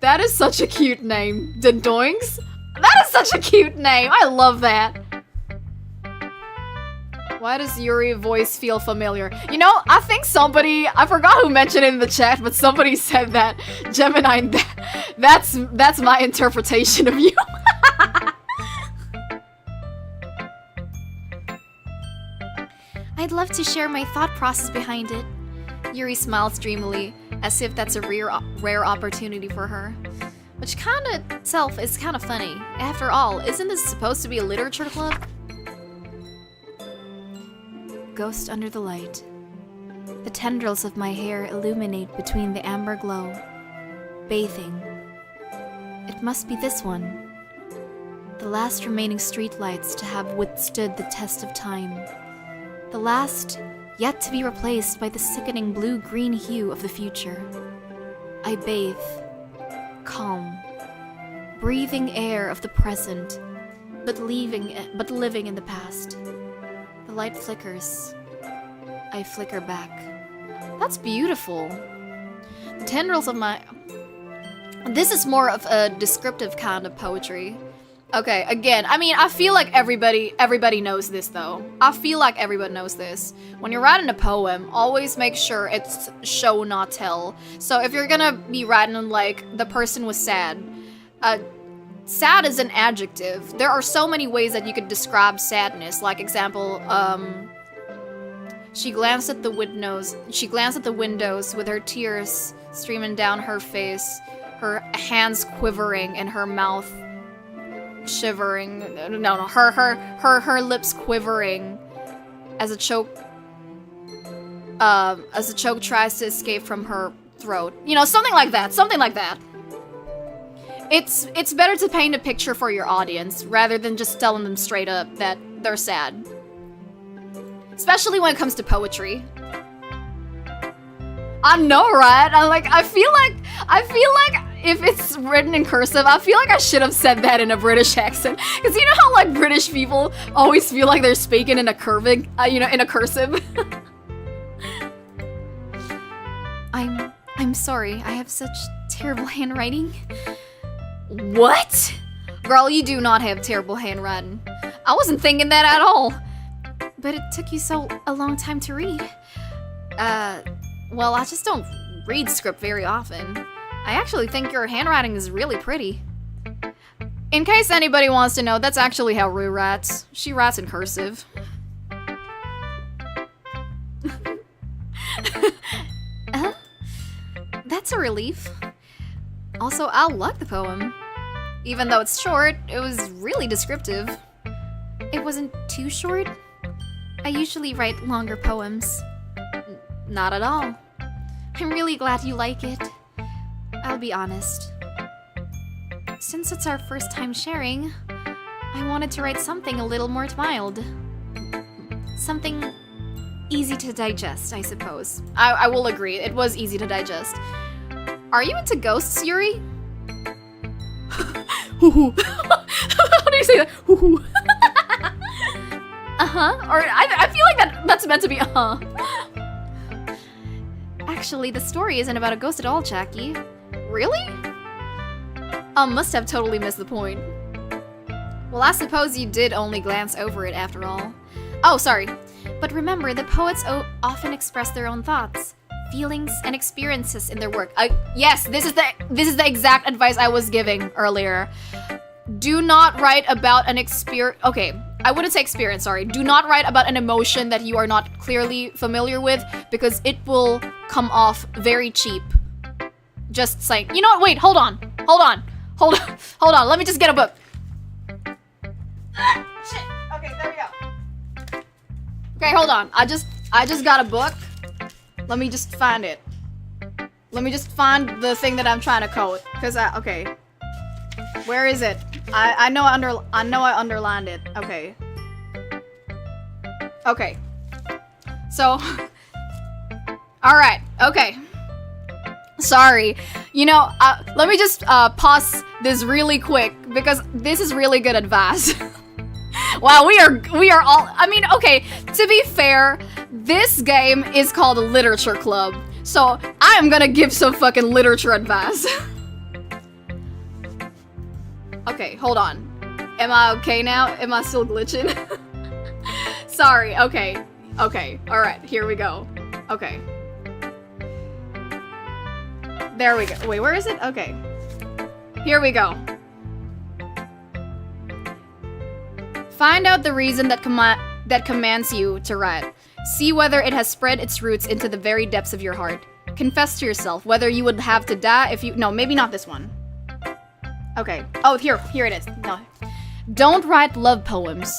That is such a cute name. Dedoinks? That is such a cute name. I love that. Why does Yuri voice feel familiar? You know, I think somebody, I forgot who mentioned it in the chat, but somebody said that Gemini, that's my interpretation of you. I'd love to share my thought process behind it. Yuri smiles dreamily, as if that's a rare opportunity for her. Which kinda itself is kinda funny. After all, isn't this supposed to be a literature club? Ghost under the light. The tendrils of my hair illuminate between the amber glow. Bathing. It must be this one. The last remaining streetlights to have withstood the test of time. The last, yet to be replaced by the sickening blue-green hue of the future. I bathe. Calm. Breathing air of the present, but living in the past. The light flickers. I flicker back. That's beautiful. The tendrils of my... This is more of a descriptive kind of poetry. Okay, again, I mean, I feel like everybody knows this, though. I feel like everybody knows this. When you're writing a poem, always make sure it's show, not tell. So if you're gonna be writing, like, the person was sad, sad is an adjective. There are so many ways that you could describe sadness. Like, example, she glanced at the windows with her tears streaming down her face, her hands quivering and her mouth shivering. No, her lips quivering as a choke tries to escape from her throat. You know, something like that. Something like that. It's better to paint a picture for your audience rather than just telling them straight up that they're sad. Especially when it comes to poetry. I know, right? I feel like if it's written in cursive, I feel like I should have said that in a British accent. Because you know how, like, British people always feel like they're speaking in a curving, in a cursive? I'm sorry, I have such terrible handwriting. What? Girl, you do not have terrible handwriting. I wasn't thinking that at all. But it took you a long time to read. Well, I just don't read script very often. I actually think your handwriting is really pretty. In case anybody wants to know, that's actually how Rue writes. She writes in cursive. That's a relief. Also, I like the poem. Even though it's short, it was really descriptive. It wasn't too short? I usually write longer poems. Not at all. I'm really glad you like it. I'll be honest. Since it's our first time sharing, I wanted to write something a little more mild. Something easy to digest, I suppose. I will agree, it was easy to digest. Are you into ghosts, Yuri? Hoo-hoo. How do you say that? Hoo-hoo. Uh-huh? Or I feel like that's meant to be uh-huh. Actually, the story isn't about a ghost at all, Jacki. Really? Must have totally missed the point. Well, I suppose you did only glance over it after all. Oh, sorry. But remember, the poets often express their own thoughts, feelings, and experiences in their work. Yes, this is the exact advice I was giving earlier. Do not write about an okay, I wouldn't say experience, sorry. Do not write about an emotion that you are not clearly familiar with, because it will come off very cheap. Just saying. You know what? Wait, hold on. Let me just get a book. Shit. Okay, there we go. Okay, hold on. I just got a book. Let me just find it. Let me just find the thing that I'm trying to code. Okay. Where is it? I know I underlined it. Okay. Okay. So, alright, okay. Sorry. You know, let me just pause this really quick because this is really good advice. Wow, we are all, I mean, okay, to be fair, this game is called a literature club. So, I am gonna give some fucking literature advice. Okay, hold on. Am I okay now? Am I still glitching? Sorry, okay. Okay, alright, here we go. Okay. There we go. Wait, where is it? Okay. Here we go. Find out the reason that commands you to write. See whether it has spread its roots into the very depths of your heart. Confess to yourself whether you would have to die if you... No, maybe not this one. Okay. Oh, here it is. No. Don't write love poems.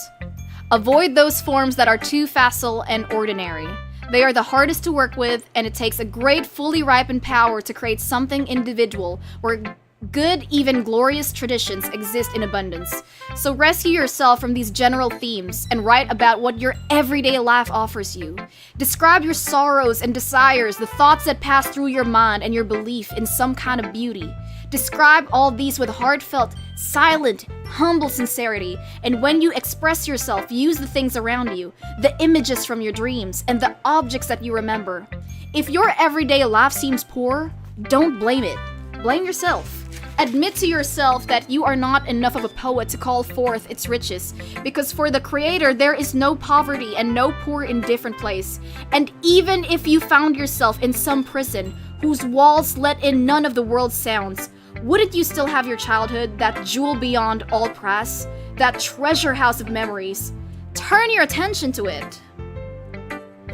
Avoid those forms that are too facile and ordinary. They are the hardest to work with, and it takes a great, fully ripened power to create something individual where good, even glorious traditions exist in abundance. So rescue yourself from these general themes and write about what your everyday life offers you. Describe your sorrows and desires, the thoughts that pass through your mind, and your belief in some kind of beauty. Describe all these with heartfelt, silent, humble sincerity, and when you express yourself, use the things around you, the images from your dreams, and the objects that you remember. If your everyday life seems poor, don't blame it. Blame yourself. Admit to yourself that you are not enough of a poet to call forth its riches, because for the creator there is no poverty and no poor indifferent place. And even if you found yourself in some prison whose walls let in none of the world's sounds, wouldn't you still have your childhood, that jewel beyond all price, that treasure house of memories? Turn your attention to it.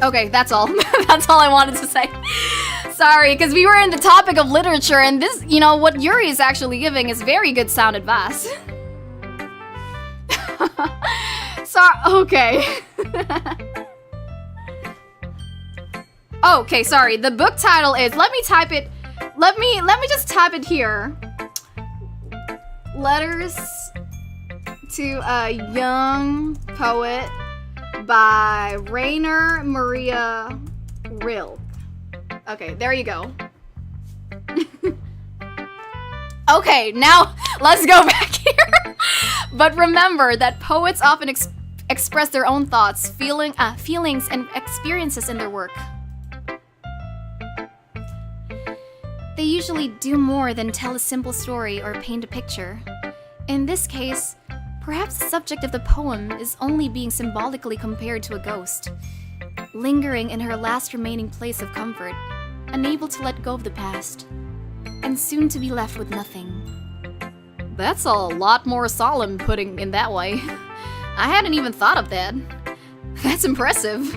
Okay, that's all. That's all I wanted to say. Sorry, because we were in the topic of literature, and this, you know, what Yuri is actually giving is very good sound advice. Okay. Okay, sorry. The book title is, let me type it. Let me just type it here. Letters to a Young Poet by Rainer Maria Rilke. Okay, there you go. Okay, now let's go back here. But remember that poets often express their own thoughts, feelings, and experiences in their work. They usually do more than tell a simple story or paint a picture. In this case, perhaps the subject of the poem is only being symbolically compared to a ghost, lingering in her last remaining place of comfort, unable to let go of the past, and soon to be left with nothing. That's a lot more solemn putting in that way. I hadn't even thought of that. That's impressive.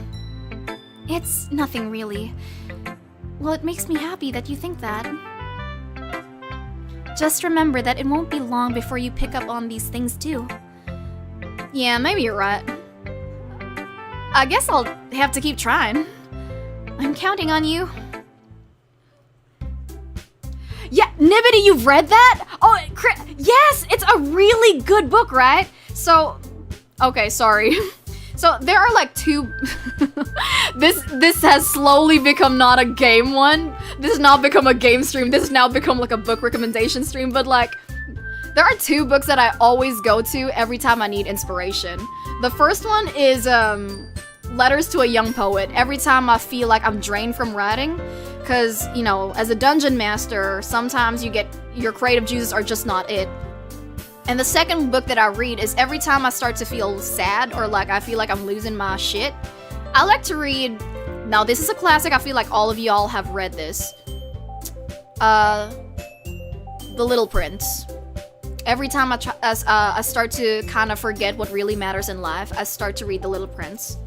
It's nothing really. Well, it makes me happy that you think that. Just remember that it won't be long before you pick up on these things too. Yeah, maybe you're right. I guess I'll have to keep trying. I'm counting on you. Yeah, Nibbity, you've read that? Oh, yes, it's a really good book, right? So, okay, sorry. So there are like two. This has slowly become not a game one. This has not become a game stream. This has now become like a book recommendation stream. But like, there are two books that I always go to every time I need inspiration. The first one is Letters to a Young Poet. Every time I feel like I'm drained from writing, because you know, as a dungeon master, sometimes your creative juices are just not it. And the second book that I read is every time I start to feel sad or like I feel like I'm losing my shit. I like to read, now this is a classic, I feel like all of y'all have read this. The Little Prince. Every time I start to kind of forget what really matters in life, I start to read The Little Prince.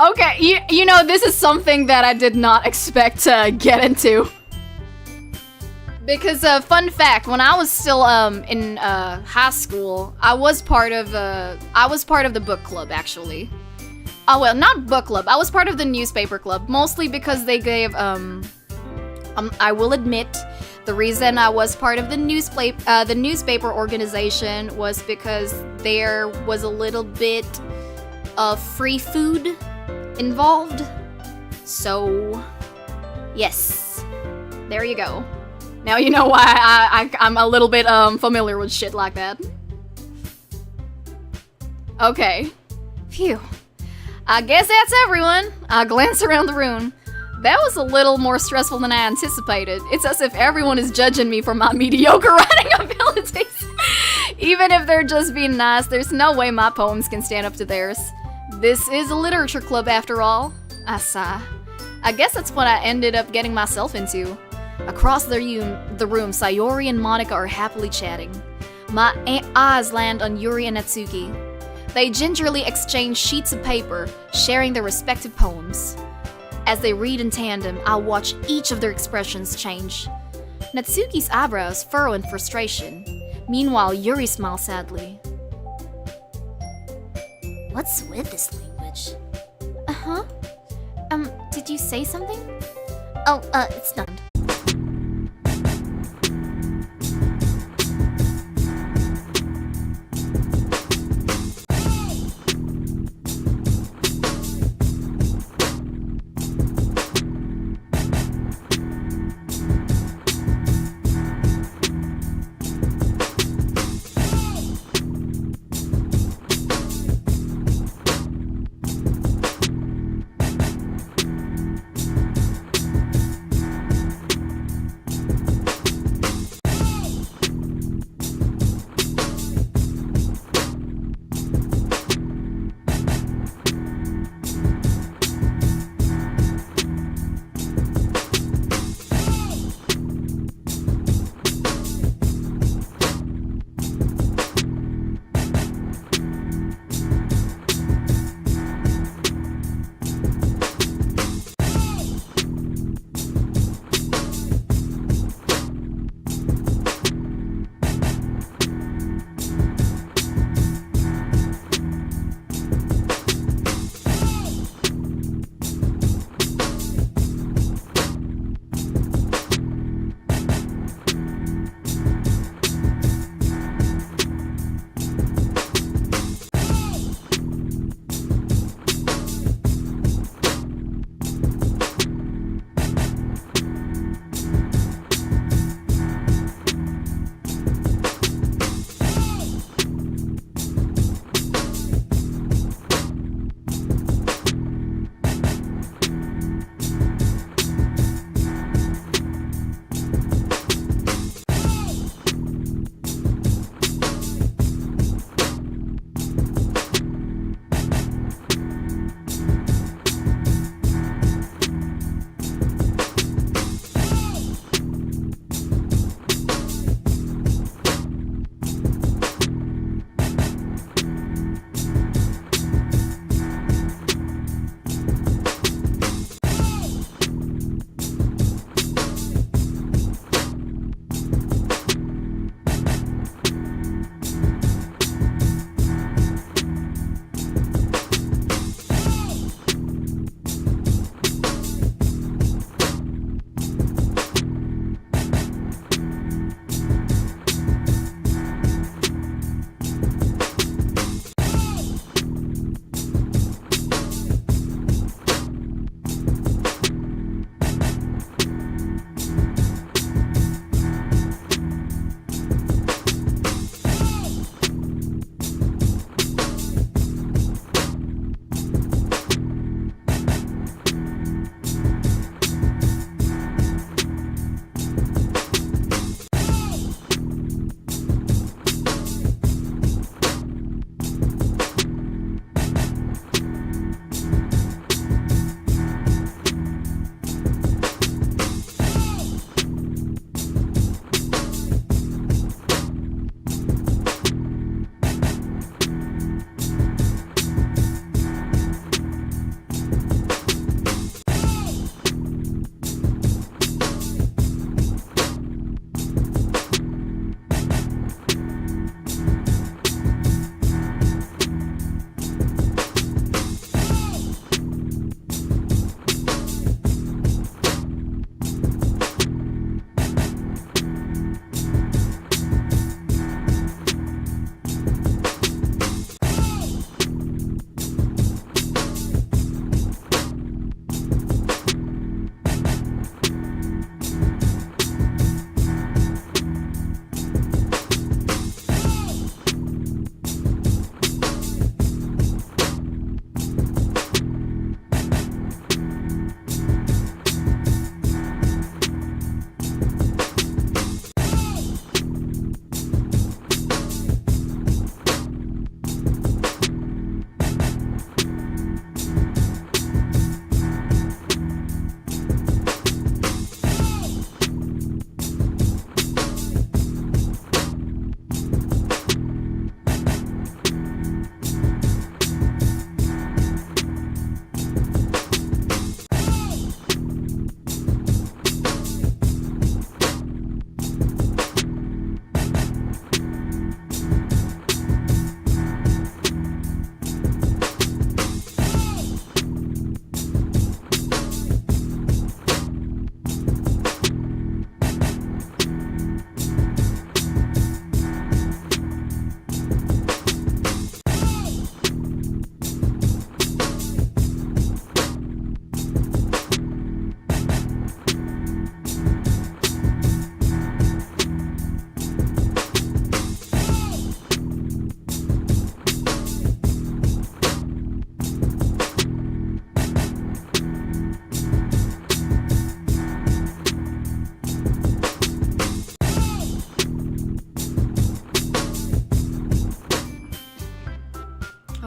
Okay, you know, this is something that I did not expect to get into. Because, fun fact, when I was still, in, high school, I was part of the book club, actually. Oh, well, not book club, I was part of the newspaper club, mostly because they gave, I will admit, the reason I was part of the newspaper organization was because there was a little bit of free food involved. So, yes, there you go. Now you know why I'm a little bit familiar with shit like that. Okay. Phew. I guess that's everyone. I glance around the room. That was a little more stressful than I anticipated. It's as if everyone is judging me for my mediocre writing abilities. Even if they're just being nice, there's no way my poems can stand up to theirs. This is a literature club after all. I sigh. I guess that's what I ended up getting myself into. Across the room, Sayori and Monica are happily chatting. My eyes land on Yuri and Natsuki. They gingerly exchange sheets of paper, sharing their respective poems. As they read in tandem, I watch each of their expressions change. Natsuki's eyebrows furrow in frustration. Meanwhile, Yuri smiles sadly. What's with this language? Uh-huh. Did you say something? Oh, it's done.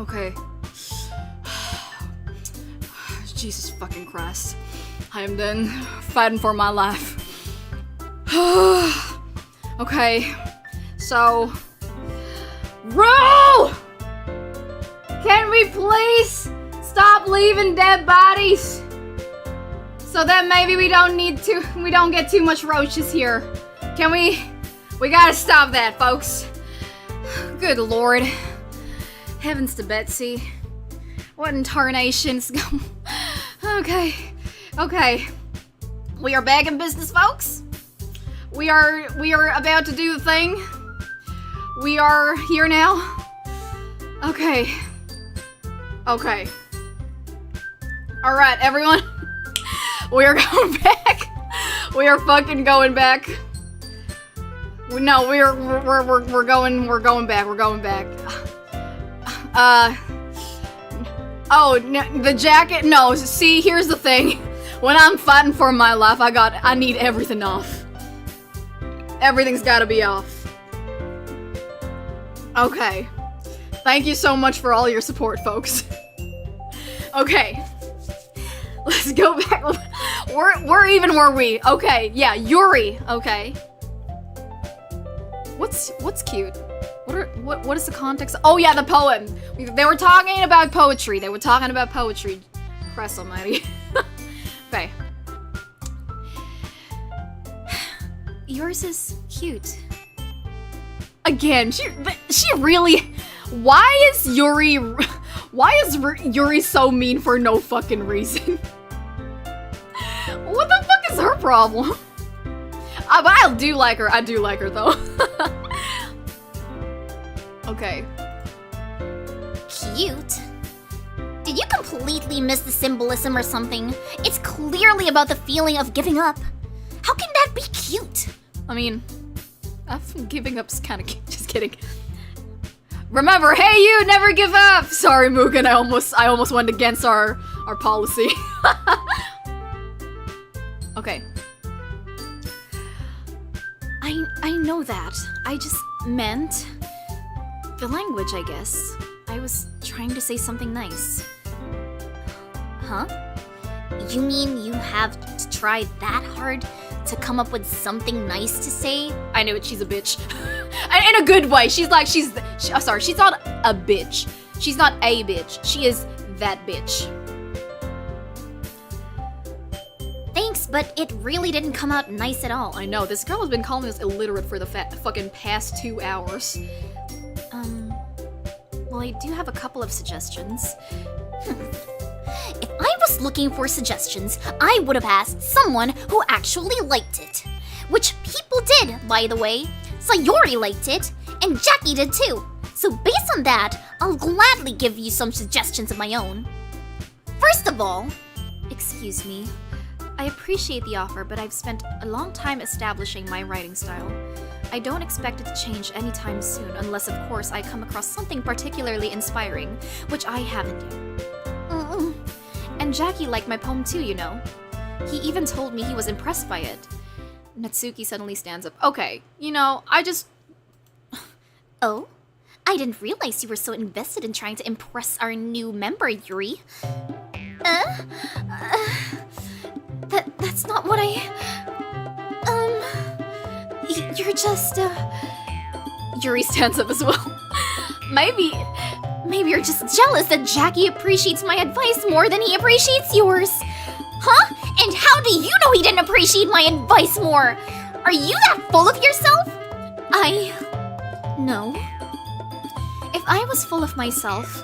Okay. Jesus fucking Christ. I am done fighting for my life. Okay. So... Roll! Can we please stop leaving dead bodies? So that maybe we don't get too much roaches here. Can we gotta stop that, folks. Good Lord. Heavens to Betsy. What in tarnations? Okay. We are back in business, folks. We are about to do the thing. We are here now. Okay. Alright, everyone. We are going back. We are fucking going back. No, we're going back. We're going back. Oh, no, the jacket. No, see, here's the thing. When I'm fighting for my life, I need everything off. Everything's gotta be off. Okay. Thank you so much for all your support, folks. Okay. Let's go back. We're even were we? Okay, yeah, Yuri. Okay. What's cute? What is the context? Oh yeah, the poem. They were talking about poetry. Christ almighty. Okay. Yours is cute. Again, she really... Why is Yuri so mean for no fucking reason? What the fuck is her problem? But I do like her though. Okay. Cute? Did you completely miss the symbolism or something? It's clearly about the feeling of giving up. How can that be cute? I mean, giving up's kind of cute. Just kidding. Remember, hey you, never give up! Sorry, Mugen, I almost went against our policy. Okay. I know that. I just meant... the language, I guess. I was trying to say something nice. Huh? You mean you have to try that hard to come up with something nice to say? I knew it, she's a bitch. In a good way. She's not a bitch. She's not a bitch. She is that bitch. Thanks, but it really didn't come out nice at all. I know, this girl has been calling us illiterate for the fucking past 2 hours. Well, I do have a couple of suggestions. If I was looking for suggestions, I would have asked someone who actually liked it. Which people did, by the way. Sayori liked it, and Jacki did too. So based on that, I'll gladly give you some suggestions of my own. First of all, Excuse me. I appreciate the offer, but I've spent a long time establishing my writing style. I don't expect it to change anytime soon, unless of course I come across something particularly inspiring, which I haven't yet. And Jacki liked my poem too, you know. He even told me he was impressed by it. Natsuki suddenly stands up. Okay, you know, Oh? I didn't realize you were so invested in trying to impress our new member, Yuri. That's not what you're just, Yuri stands up as well. Maybe you're just jealous that Jacki appreciates my advice more than he appreciates yours. Huh? And how do you know he didn't appreciate my advice more? Are you that full of yourself? No. If I was full of myself,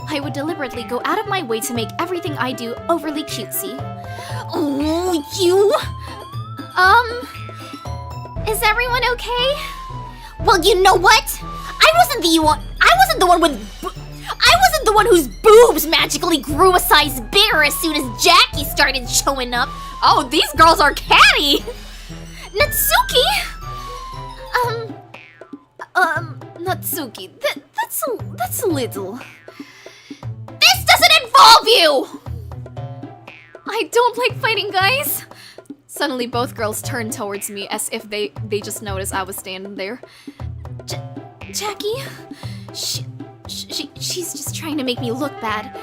I would deliberately go out of my way to make everything I do overly cutesy. Oh, you... Is everyone okay? Well, you know what? I wasn't the one whose boobs magically grew a size bigger as soon as Jacki started showing up. Oh, these girls are catty! Natsuki? Natsuki, that's a little... This doesn't involve you! I don't like fighting, guys! Suddenly, both girls turned towards me as if they just noticed I was standing there. Jacki? She's just trying to make me look bad.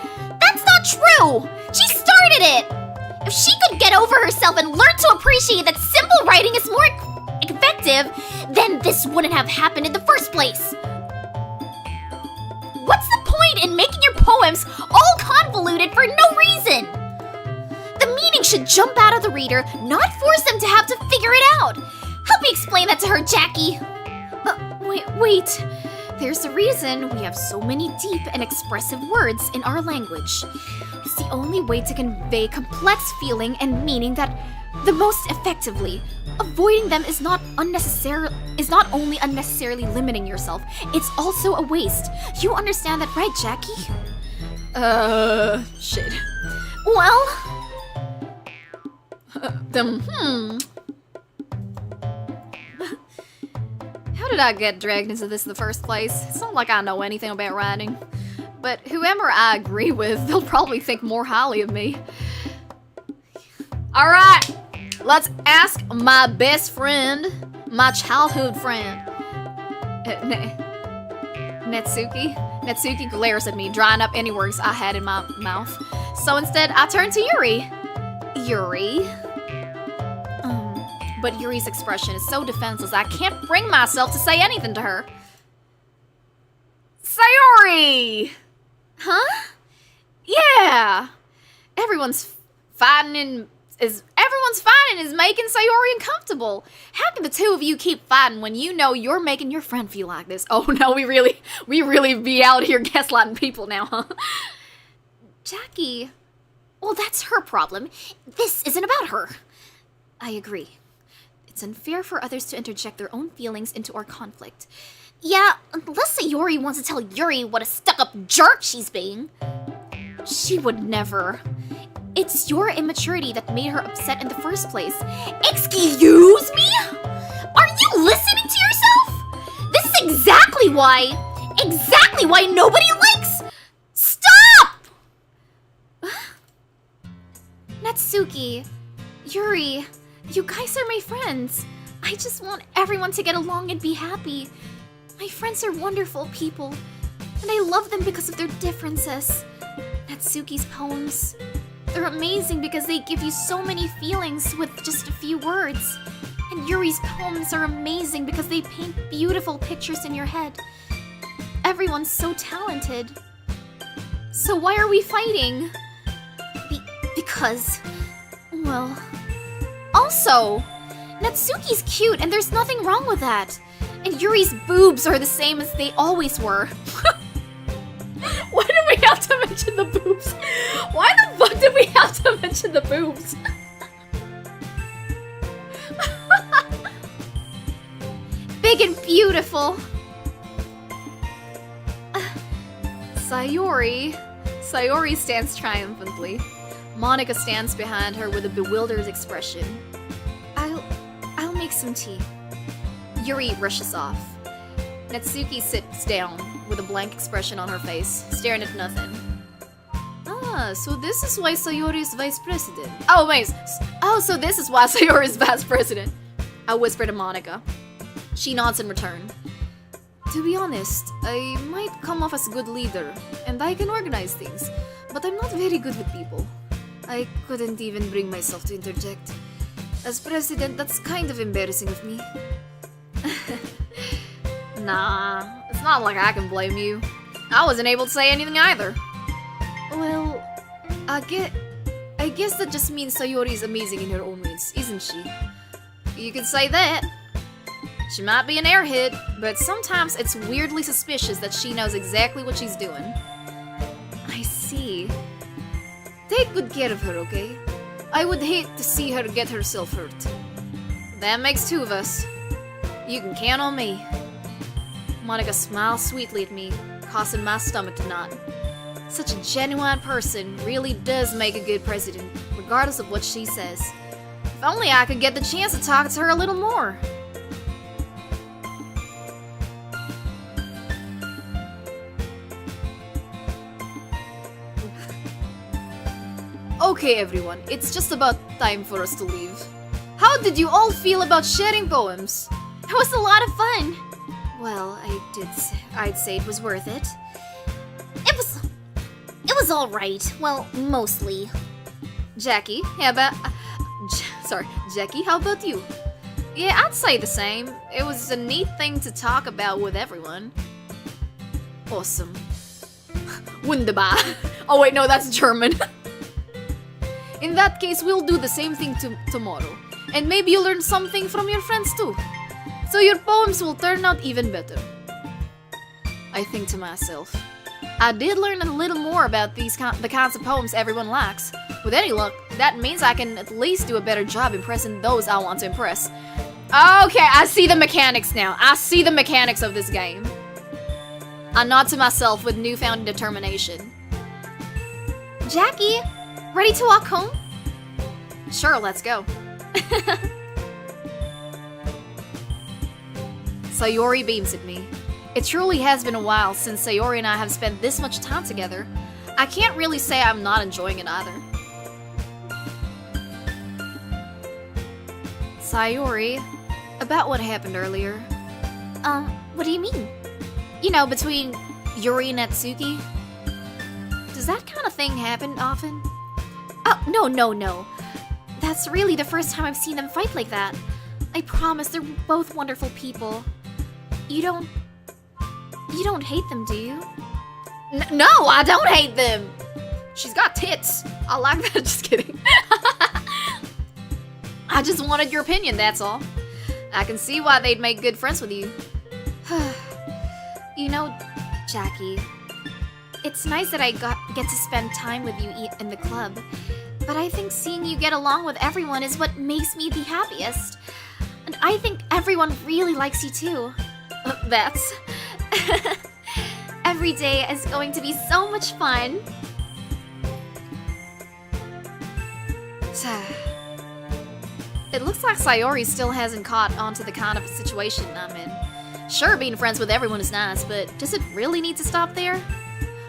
That's not true! She started it! If she could get over herself and learn to appreciate that simple writing is more effective, then this wouldn't have happened in the first place. What's the point in making your poems all convoluted for no reason? The meaning should jump out of the reader, not force them to have to figure it out. Help me explain that to her, Jacki. Wait. There's a reason we have so many deep and expressive words in our language. It's the only way to convey complex feeling and meaning that the most effectively. Avoiding them is not only unnecessarily limiting yourself, it's also a waste. You understand that, right, Jacki? Shit. Well... How did I get dragged into this in the first place? It's not like I know anything about writing. But whoever I agree with, they'll probably think more highly of me. Alright, let's ask my best friend, my childhood friend. Netsuki? Netsuki glares at me, drying up any words I had in my mouth. So instead, I turn to Yuri. Yuri? But Yuri's expression is so defenseless, I can't bring myself to say anything to her. Sayori! Huh? Yeah! Everyone's fighting is making Sayori uncomfortable. How can the two of you keep fighting when you know you're making your friend feel like this? Oh no, we really be out here gaslighting people now, huh? Jacki, well, that's her problem. This isn't about her. I agree. It's unfair for others to interject their own feelings into our conflict. Yeah, unless Sayori wants to tell Yuri what a stuck-up jerk she's being. She would never. It's your immaturity that made her upset in the first place. Excuse me? Are you listening to yourself? This is exactly why nobody likes... Stop! Natsuki, Yuri, you guys are my friends. I just want everyone to get along and be happy. My friends are wonderful people, and I love them because of their differences. Natsuki's poems, they're amazing because they give you so many feelings with just a few words. And Yuri's poems are amazing because they paint beautiful pictures in your head. Everyone's so talented. So why are we fighting? Because... well... Also, Natsuki's cute and there's nothing wrong with that. And Yuri's boobs are the same as they always were. Why do we have to mention the boobs? Why the fuck did we have to mention the boobs? Big and beautiful. Sayori stands triumphantly. Monica stands behind her with a bewildered expression. I'll make some tea. Yuri rushes off. Natsuki sits down with a blank expression on her face, staring at nothing. Ah, so this is why Sayori is vice president. Oh, wait. Oh, so this is why Sayori is vice president. I whisper to Monica. She nods in return. To be honest, I might come off as a good leader, and I can organize things, but I'm not very good with people. I couldn't even bring myself to interject. As president, that's kind of embarrassing of me. Nah, it's not like I can blame you. I wasn't able to say anything either. Well, I guess that just means Sayori is amazing in her own ways, isn't she? You could say that. She might be an airhead, but sometimes it's weirdly suspicious that she knows exactly what she's doing. I see. Take good care of her, okay? I would hate to see her get herself hurt. That makes two of us. You can count on me. Monica smiles sweetly at me, causing my stomach to knot. Such a genuine person really does make a good president, regardless of what she says. If only I could get the chance to talk to her a little more. Okay, everyone, it's just about time for us to leave. How did you all feel about sharing poems? It was a lot of fun. Well, I'd say it was worth it. was alright. Well, mostly. Jackie, how about... Jackie, how about you? Yeah, I'd say the same. It was a neat thing to talk about with everyone. Awesome. Wunderbar. Oh wait, no, that's German. In that case, we'll do the same thing tomorrow. And maybe you'll learn something from your friends too. So your poems will turn out even better. I think to myself, I did learn a little more about the kinds of poems everyone likes. With any luck, that means I can at least do a better job impressing those I want to impress. Okay, I see the mechanics now. I see the mechanics of this game. I nod to myself with newfound determination. Jackie, ready to walk home? Sure, let's go. Sayori beams at me. It truly has been a while since Sayori and I have spent this much time together. I can't really say I'm not enjoying it either. Sayori, about what happened earlier. What do you mean? You know, between Yuri and Natsuki. Does that kind of thing happen often? Oh, no. That's really the first time I've seen them fight like that. I promise they're both wonderful people. You don't hate them, do you? No, I don't hate them! She's got tits. I like that, just kidding. I just wanted your opinion, that's all. I can see why they'd make good friends with you. You know, Jackie, it's nice that I get to spend time with you in the club, but I think seeing you get along with everyone is what makes me the happiest. And I think everyone really likes you too. That's... Every day is going to be so much fun. It looks like Sayori still hasn't caught on to the kind of situation I'm in. Sure, being friends with everyone is nice, but does it really need to stop there?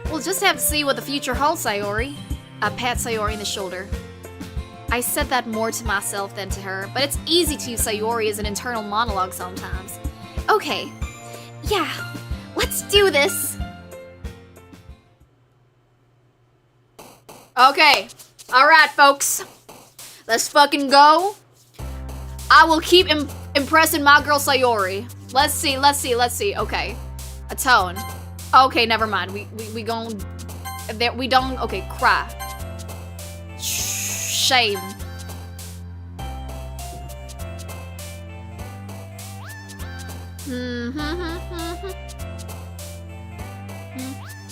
We'll just have to see what the future holds, Sayori. I pat Sayori in the shoulder. I said that more to myself than to her, but it's easy to use Sayori as an internal monologue sometimes. Okay. Yeah, let's do this. Okay. Alright, folks. Let's fucking go. I will keep impressing my girl Sayori. Let's see. Okay. A tone. Okay, never mind. We gon' we don't. Okay, cry. Shame.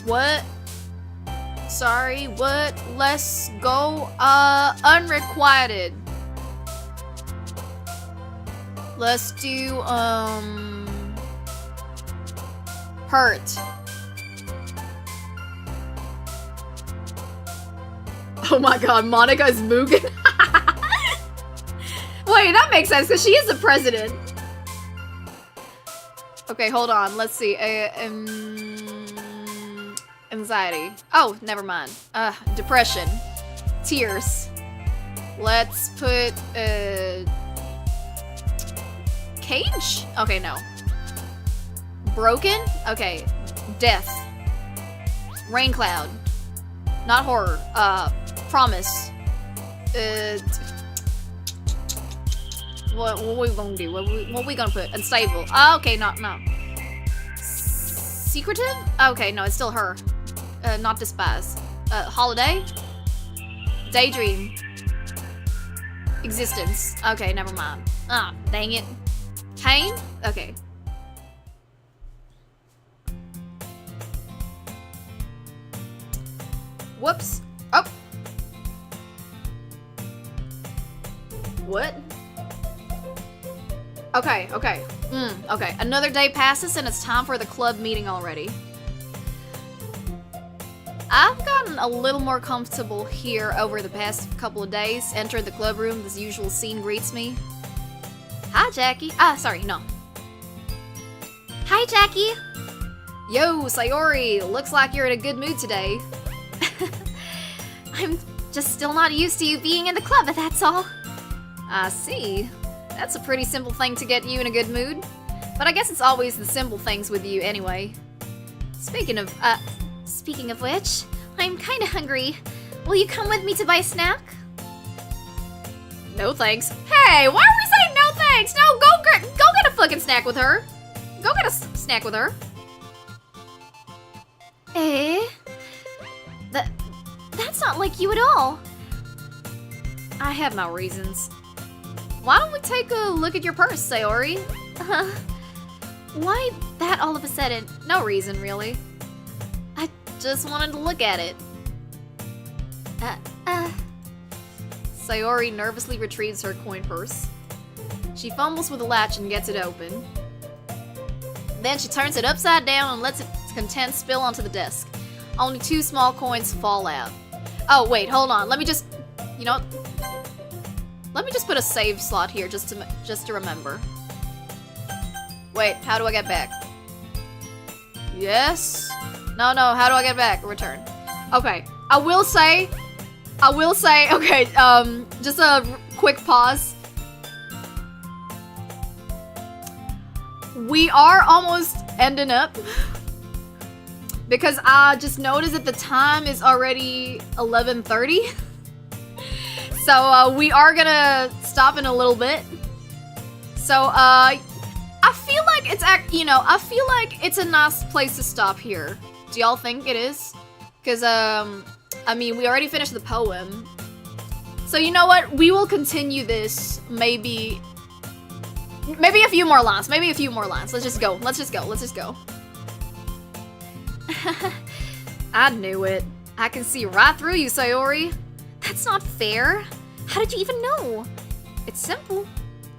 What? Sorry, what? Let's go, unrequited. Let's do, hurt. Oh my god, Monica is Mugen? Wait, that makes sense, because she is the president. Okay, hold on, let's see, anxiety. Oh, never mind. Depression. Tears. Let's put, cage? Okay, no. Broken? Okay. Death. Rain cloud. Not horror. Promise. What we gonna do? What we gonna put? Unstable. Okay, no. Secretive? Okay, no, it's still her. Not despise. Holiday? Daydream. Existence. Okay, never mind. Ah, dang it. Pain? Okay. Whoops. Oh. What? Okay. Okay. Another day passes and it's time for the club meeting already. I've gotten a little more comfortable here over the past couple of days. Enter the club room, the usual scene greets me. Hi, Jackie. Sorry, no. Hi, Jackie. Yo, Sayori. Looks like you're in a good mood today. I'm just still not used to you being in the club, but that's all. I see. That's a pretty simple thing to get you in a good mood. But I guess it's always the simple things with you anyway. Speaking of Speaking of which, I'm kinda hungry. Will you come with me to buy a snack? No thanks. Hey, why are we saying no thanks? No, go get a fucking snack with her. Go get a snack with her. Eh? That's not like you at all. I have my reasons. Why don't we take a look at your purse, Sayori? Why that all of a sudden? No reason, really. I just wanted to look at it. Sayori nervously retrieves her coin purse. She fumbles with the latch and gets it open. Then she turns it upside down and lets its contents spill onto the desk. Only 2 small coins fall out. Oh, wait, hold on. Let me just... You know what? Let me just put a save slot here just to remember. Wait, how do I get back? Yes? No, how do I get back? Return. Okay, I will say, okay, just a quick pause. We are almost ending up. Because I just noticed that the time is already 11:30. So, we are gonna stop in a little bit. So, I feel like I feel like it's a nice place to stop here. Do y'all think it is? Because, I mean, we already finished the poem. So, you know what? We will continue this maybe a few more lines. Let's just go. I knew it. I can see right through you, Sayori. That's not fair. How did you even know? It's simple.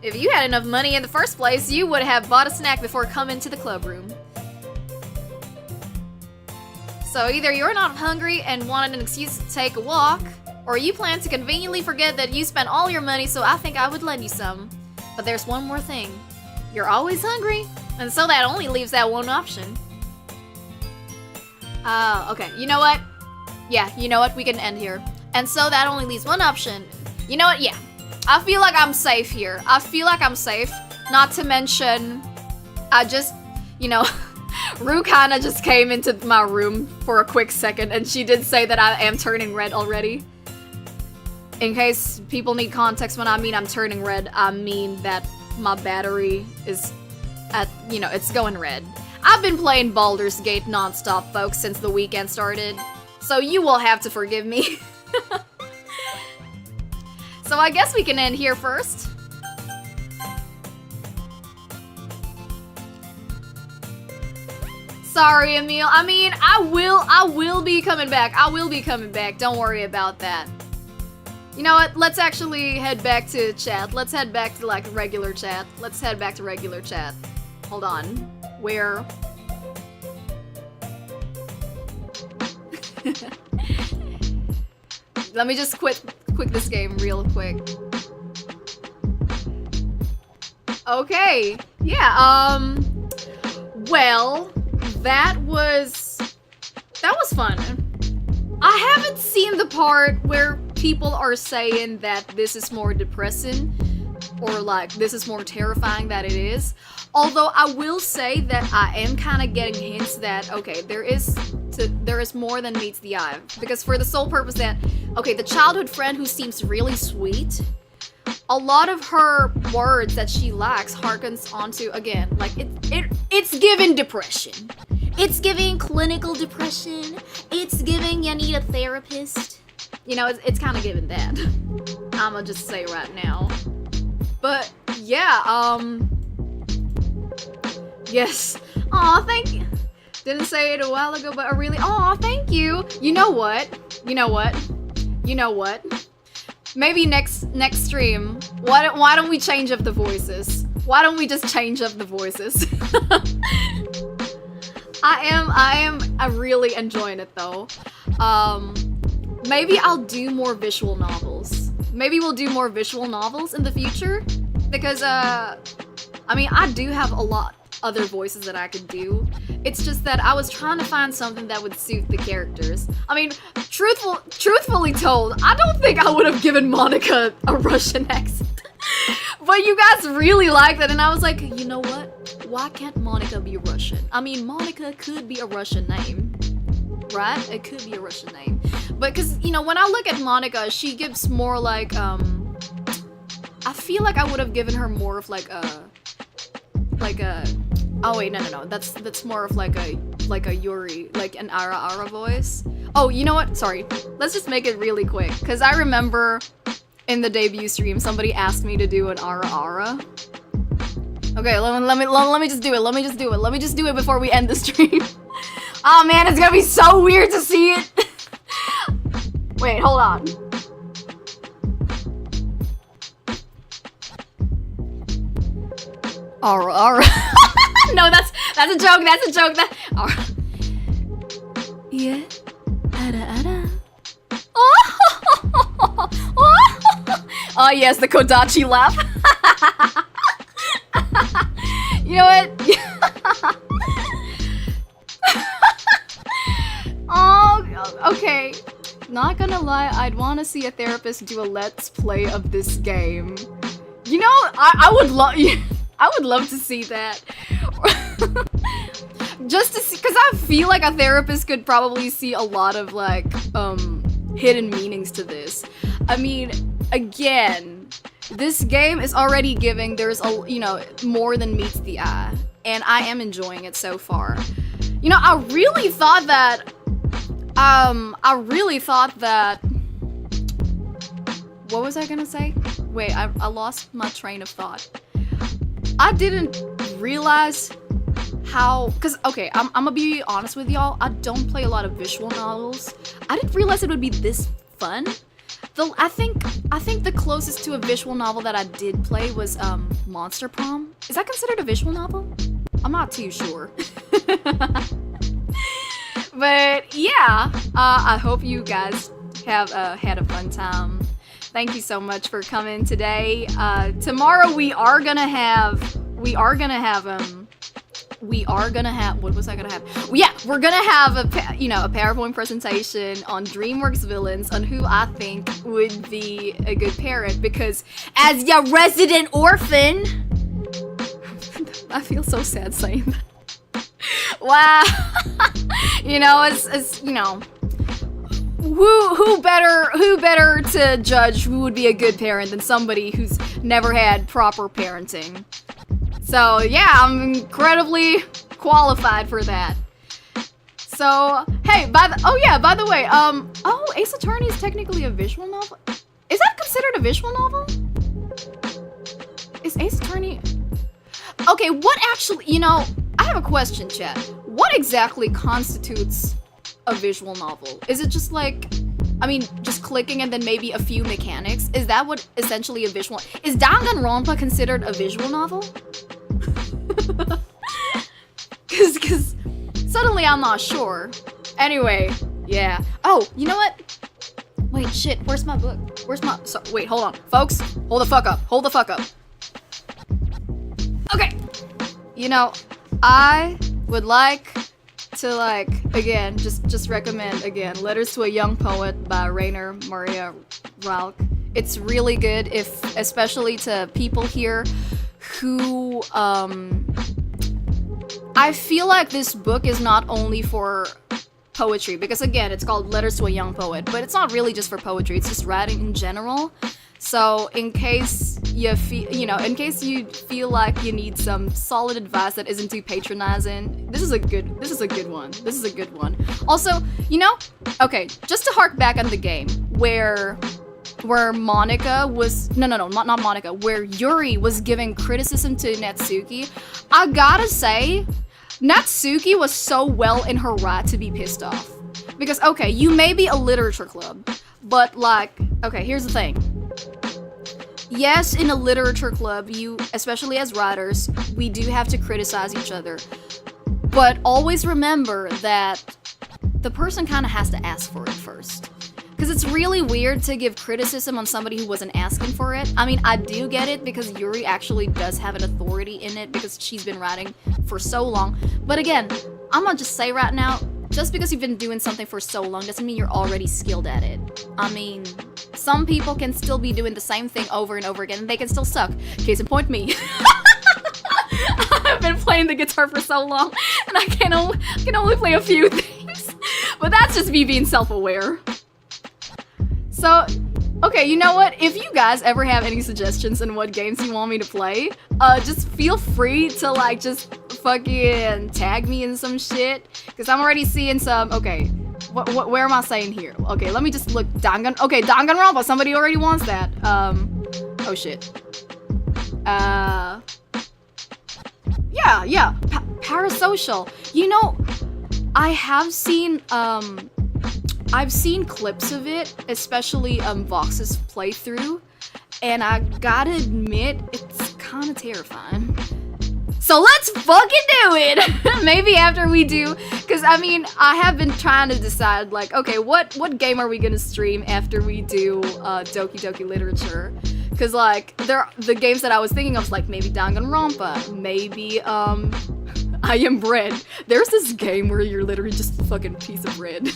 If you had enough money in the first place, you would have bought a snack before coming to the club room. So either you're not hungry and wanted an excuse to take a walk, or you plan to conveniently forget that you spent all your money, so I think I would lend you some. But there's one more thing. You're always hungry, and so that only leaves that one option. Okay, you know what? Yeah, you know what? We can end here. And so that only leaves one option. You know what? Yeah. I feel like I'm safe here. Not to mention, I just, Rue kinda just came into my room for a quick second, and she did say that I am turning red already. In case people need context, when I mean I'm turning red, I mean that my battery is it's going red. I've been playing Baldur's Gate nonstop, folks, since the weekend started, so you will have to forgive me. So I guess we can end here first. Sorry, Emil. I mean, I will be coming back. Don't worry about that. You know what? Let's actually head back to chat. Let's head back to, regular chat. Hold on. Where? Let me just quit this game real quick. Okay. Yeah, well, that was fun. I haven't seen the part where people are saying that this is more depressing, or this is more terrifying than it is. Although I will say that I am kind of getting hints that, okay, there is more than meets the eye. Because for the sole purpose that, okay, the childhood friend who seems really sweet, a lot of her words that she lacks harkens onto, again, it's giving depression. It's giving clinical depression. It's giving you need a therapist. It's kind of giving that. I'ma just say right now. But, yeah, yes. Aw, thank you. Didn't say it a while ago, but I really, thank you. You know what? Maybe next stream, why don't we change up the voices? Why don't we just change up the voices? I'm really enjoying it though. Maybe I'll do more visual novels. Maybe we'll do more visual novels in the future, because I mean, I do have a lot other voices that I could do. It's just that I was trying to find something that would suit the characters. I mean, truthfully told, I don't think I would have given Monica a Russian accent. But you guys really liked it, and I was like, you know what? Why can't Monica be Russian? I mean, Monica could be a Russian name. right? It could be a Russian name. But because, you know, when I look at Monica, she gives more like, I feel like I would have given her more of like a, oh wait, no. That's more of like a Yuri, like an Ara voice. Oh, you know what? Sorry. Let's just make it really quick. Because I remember in the debut stream, somebody asked me to do an Ara. Okay, let me just do it. Let me just do it before we end the stream. Oh man, it's gonna be so weird to see it. Wait, hold on. Ara. No, that's a joke. That's a joke. Ara. Yeah. Ara. Oh yes, the Kodachi laugh. You know what? Oh, okay. Not gonna lie, I'd want to see a therapist do a let's play of this game. You know, I would love to see that. Just to see, because I feel like a therapist could probably see a lot of like hidden meanings to this. I mean, again, this game is already giving there's a, you know, more than meets the eye, and I am enjoying it so far. You know, I really thought that what was I gonna say? Wait, I lost my train of thought. I didn't realize how, because okay, I'm gonna be honest with y'all, I don't play a lot of visual novels. I didn't realize it would be this fun. I think the closest to a visual novel that I did play was Monster Prom. Is that considered a visual novel? I'm not too sure. But yeah, I hope you guys have had a fun time. Thank you so much for coming today. Tomorrow we are gonna have, what was I gonna have? Yeah, we're gonna have a PowerPoint presentation on DreamWorks villains, on who I think would be a good parent, because as your resident orphan, I feel so sad saying that. Wow. You know, it's you know, who better to judge who would be a good parent than somebody who's never had proper parenting. So yeah, I'm incredibly qualified for that. So hey, by the way, oh, Ace Attorney is technically a visual novel. Is that considered a visual novel? Is Ace Attorney? Okay, what actually? You know, I have a question, chat. What exactly constitutes a visual novel? Is it just like, I mean, just clicking and then maybe a few mechanics? Is that what essentially a visual? Is Danganronpa considered a visual novel? Cause suddenly I'm not sure. Anyway, yeah. Oh, you know what? Wait, shit. Where's my book? Wait, hold on, folks. Hold the fuck up. Okay. You know, I would like to again just recommend again Letters to a Young Poet by Rainer Maria Rilke. It's really good, especially to people here who I feel like this book is not only for poetry, because again it's called Letters to a Young Poet, but it's not really just for poetry, it's just writing in general. So in case you feel like you need some solid advice that isn't too patronizing, this is a good one. Also, you know, okay, just to hark back on the game where Monica was not Monica, where Yuri was giving criticism to Natsuki, I gotta say, Natsuki was so well in her right to be pissed off. Because okay, you may be a literature club, but like, okay, here's the thing. Yes, in a literature club, especially as writers, we do have to criticize each other. But always remember that the person kind of has to ask for it first. Because it's really weird to give criticism on somebody who wasn't asking for it. I mean, I do get it because Yuri actually does have an authority in it because she's been writing for so long. But again, I'm gonna just say right now, just because you've been doing something for so long doesn't mean you're already skilled at it. I mean, some people can still be doing the same thing over and over again and they can still suck. Case in point, me. I've been playing the guitar for so long and I can only play a few things. But that's just me being self-aware. So, okay, you know what? If you guys ever have any suggestions on what games you want me to play, just feel free to like just fucking tag me in some shit. Cause I'm already seeing some. Okay, where am I saying here? Okay, let me just look. Okay, Danganronpa. Somebody already wants that. Oh shit. Yeah. Parasocial. You know, I have seen I've seen clips of it, especially Vox's playthrough, and I gotta admit, it's kind of terrifying. So let's fucking do it! Maybe after we do, because I mean, I have been trying to decide, like, okay, what game are we gonna stream after we do Doki Doki Literature? Because, like, the games that I was thinking of was, like, maybe Danganronpa, maybe, I Am Bread. There's this game where you're literally just a fucking piece of bread.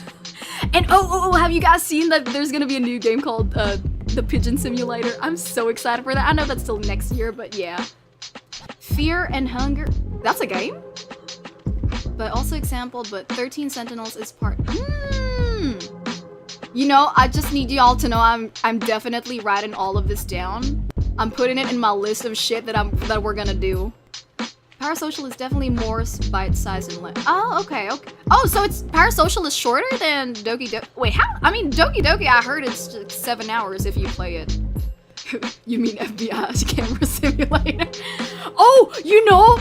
And oh, have you guys seen that there's gonna be a new game called The Pigeon Simulator? I'm so excited for that. I know that's still next year, but yeah. Fear and Hunger. That's a game? But also example, but 13 Sentinels is part. You know, I just need y'all to know I'm definitely writing all of this down. I'm putting it in my list of shit that we're gonna do. Parasocial is definitely more bite-sized and less. Oh, okay. Oh, so it's Parasocial is shorter than Doki Doki. Wait, how? I mean, Doki Doki, I heard it's just 7 hours if you play it. You mean FBI camera simulator? Oh, you know,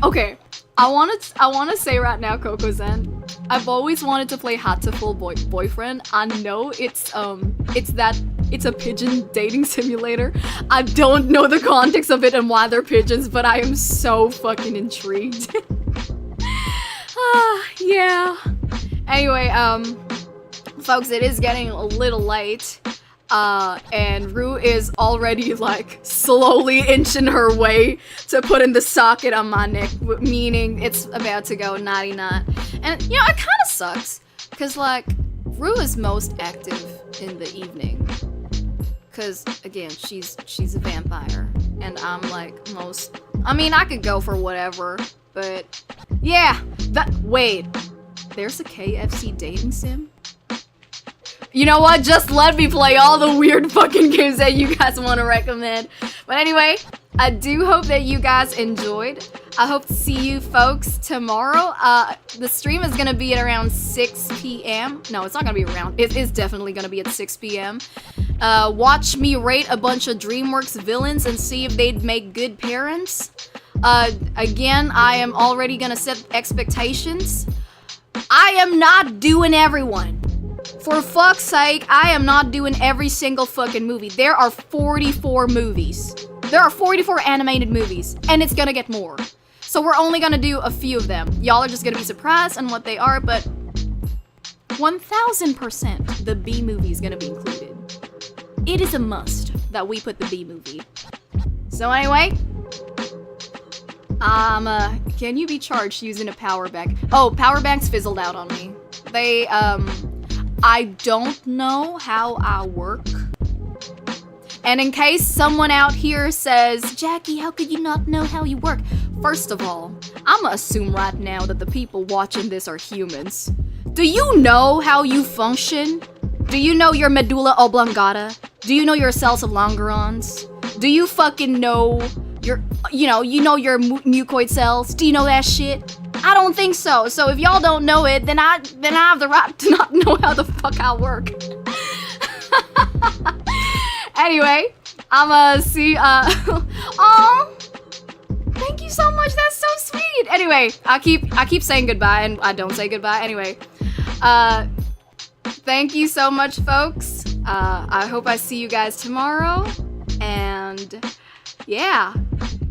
okay. I wanna say right now, Coco Zen. I've always wanted to play Hot to Full Boyfriend. I know it's a pigeon dating simulator. I don't know the context of it and why they're pigeons, but I am so fucking intrigued. Yeah. Anyway, folks, it is getting a little late. And Rue is already like slowly inching her way to put in the socket on my neck, meaning it's about to go nighty-night. And you know, it kind of sucks, cause like Rue is most active in the evening, cause again she's a vampire, and I'm like most. I mean, I could go for whatever, but yeah. Wait, there's a KFC dating sim. You know what? Just let me play all the weird fucking games that you guys want to recommend. But anyway, I do hope that you guys enjoyed. I hope to see you folks tomorrow. The stream is going to be at around 6 p.m. No, it's not going to be around. It is definitely going to be at 6 p.m. Watch me rate a bunch of DreamWorks villains and see if they'd make good parents. Again, I am already going to set expectations. I am not doing everyone. For fuck's sake, I am not doing every single fucking movie. There are 44 movies. There are 44 animated movies, and it's gonna get more. So we're only gonna do a few of them. Y'all are just gonna be surprised on what they are, but 1000% the B movie is gonna be included. It is a must that we put the B movie. So anyway, can you be charged using a power bank? Oh, power banks fizzled out on me. They, I don't know how I work. And in case someone out here says, Jackie, how could you not know how you work? First of all, I'ma assume right now that the people watching this are humans. Do you know how you function? Do you know your medulla oblongata? Do you know your cells of Langerhans? Do you fucking know your, you know your mucoid cells? Do you know that shit? I don't think so. So if y'all don't know it, then I have the right to not know how the fuck I work. Anyway, I'ma see. Oh, thank you so much. That's so sweet. Anyway, I keep saying goodbye and I don't say goodbye. Anyway, thank you so much, folks. I hope I see you guys tomorrow. And yeah,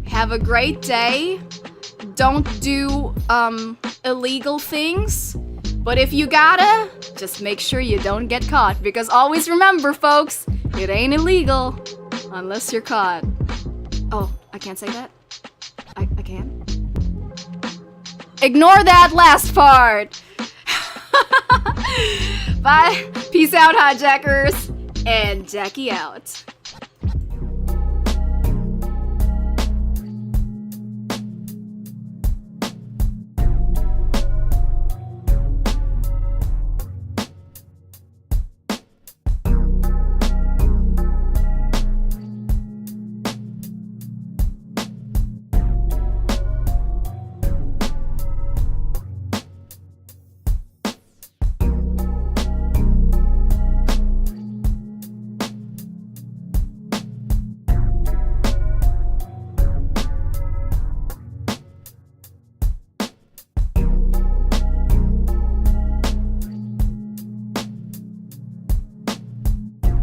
have a great day. Don't do illegal things, but if you gotta, just make sure you don't get caught, because always remember, folks, it ain't illegal unless you're caught. Oh, I can't say that? I can? Ignore that last part! Bye, peace out, hijackers, and Jackie out.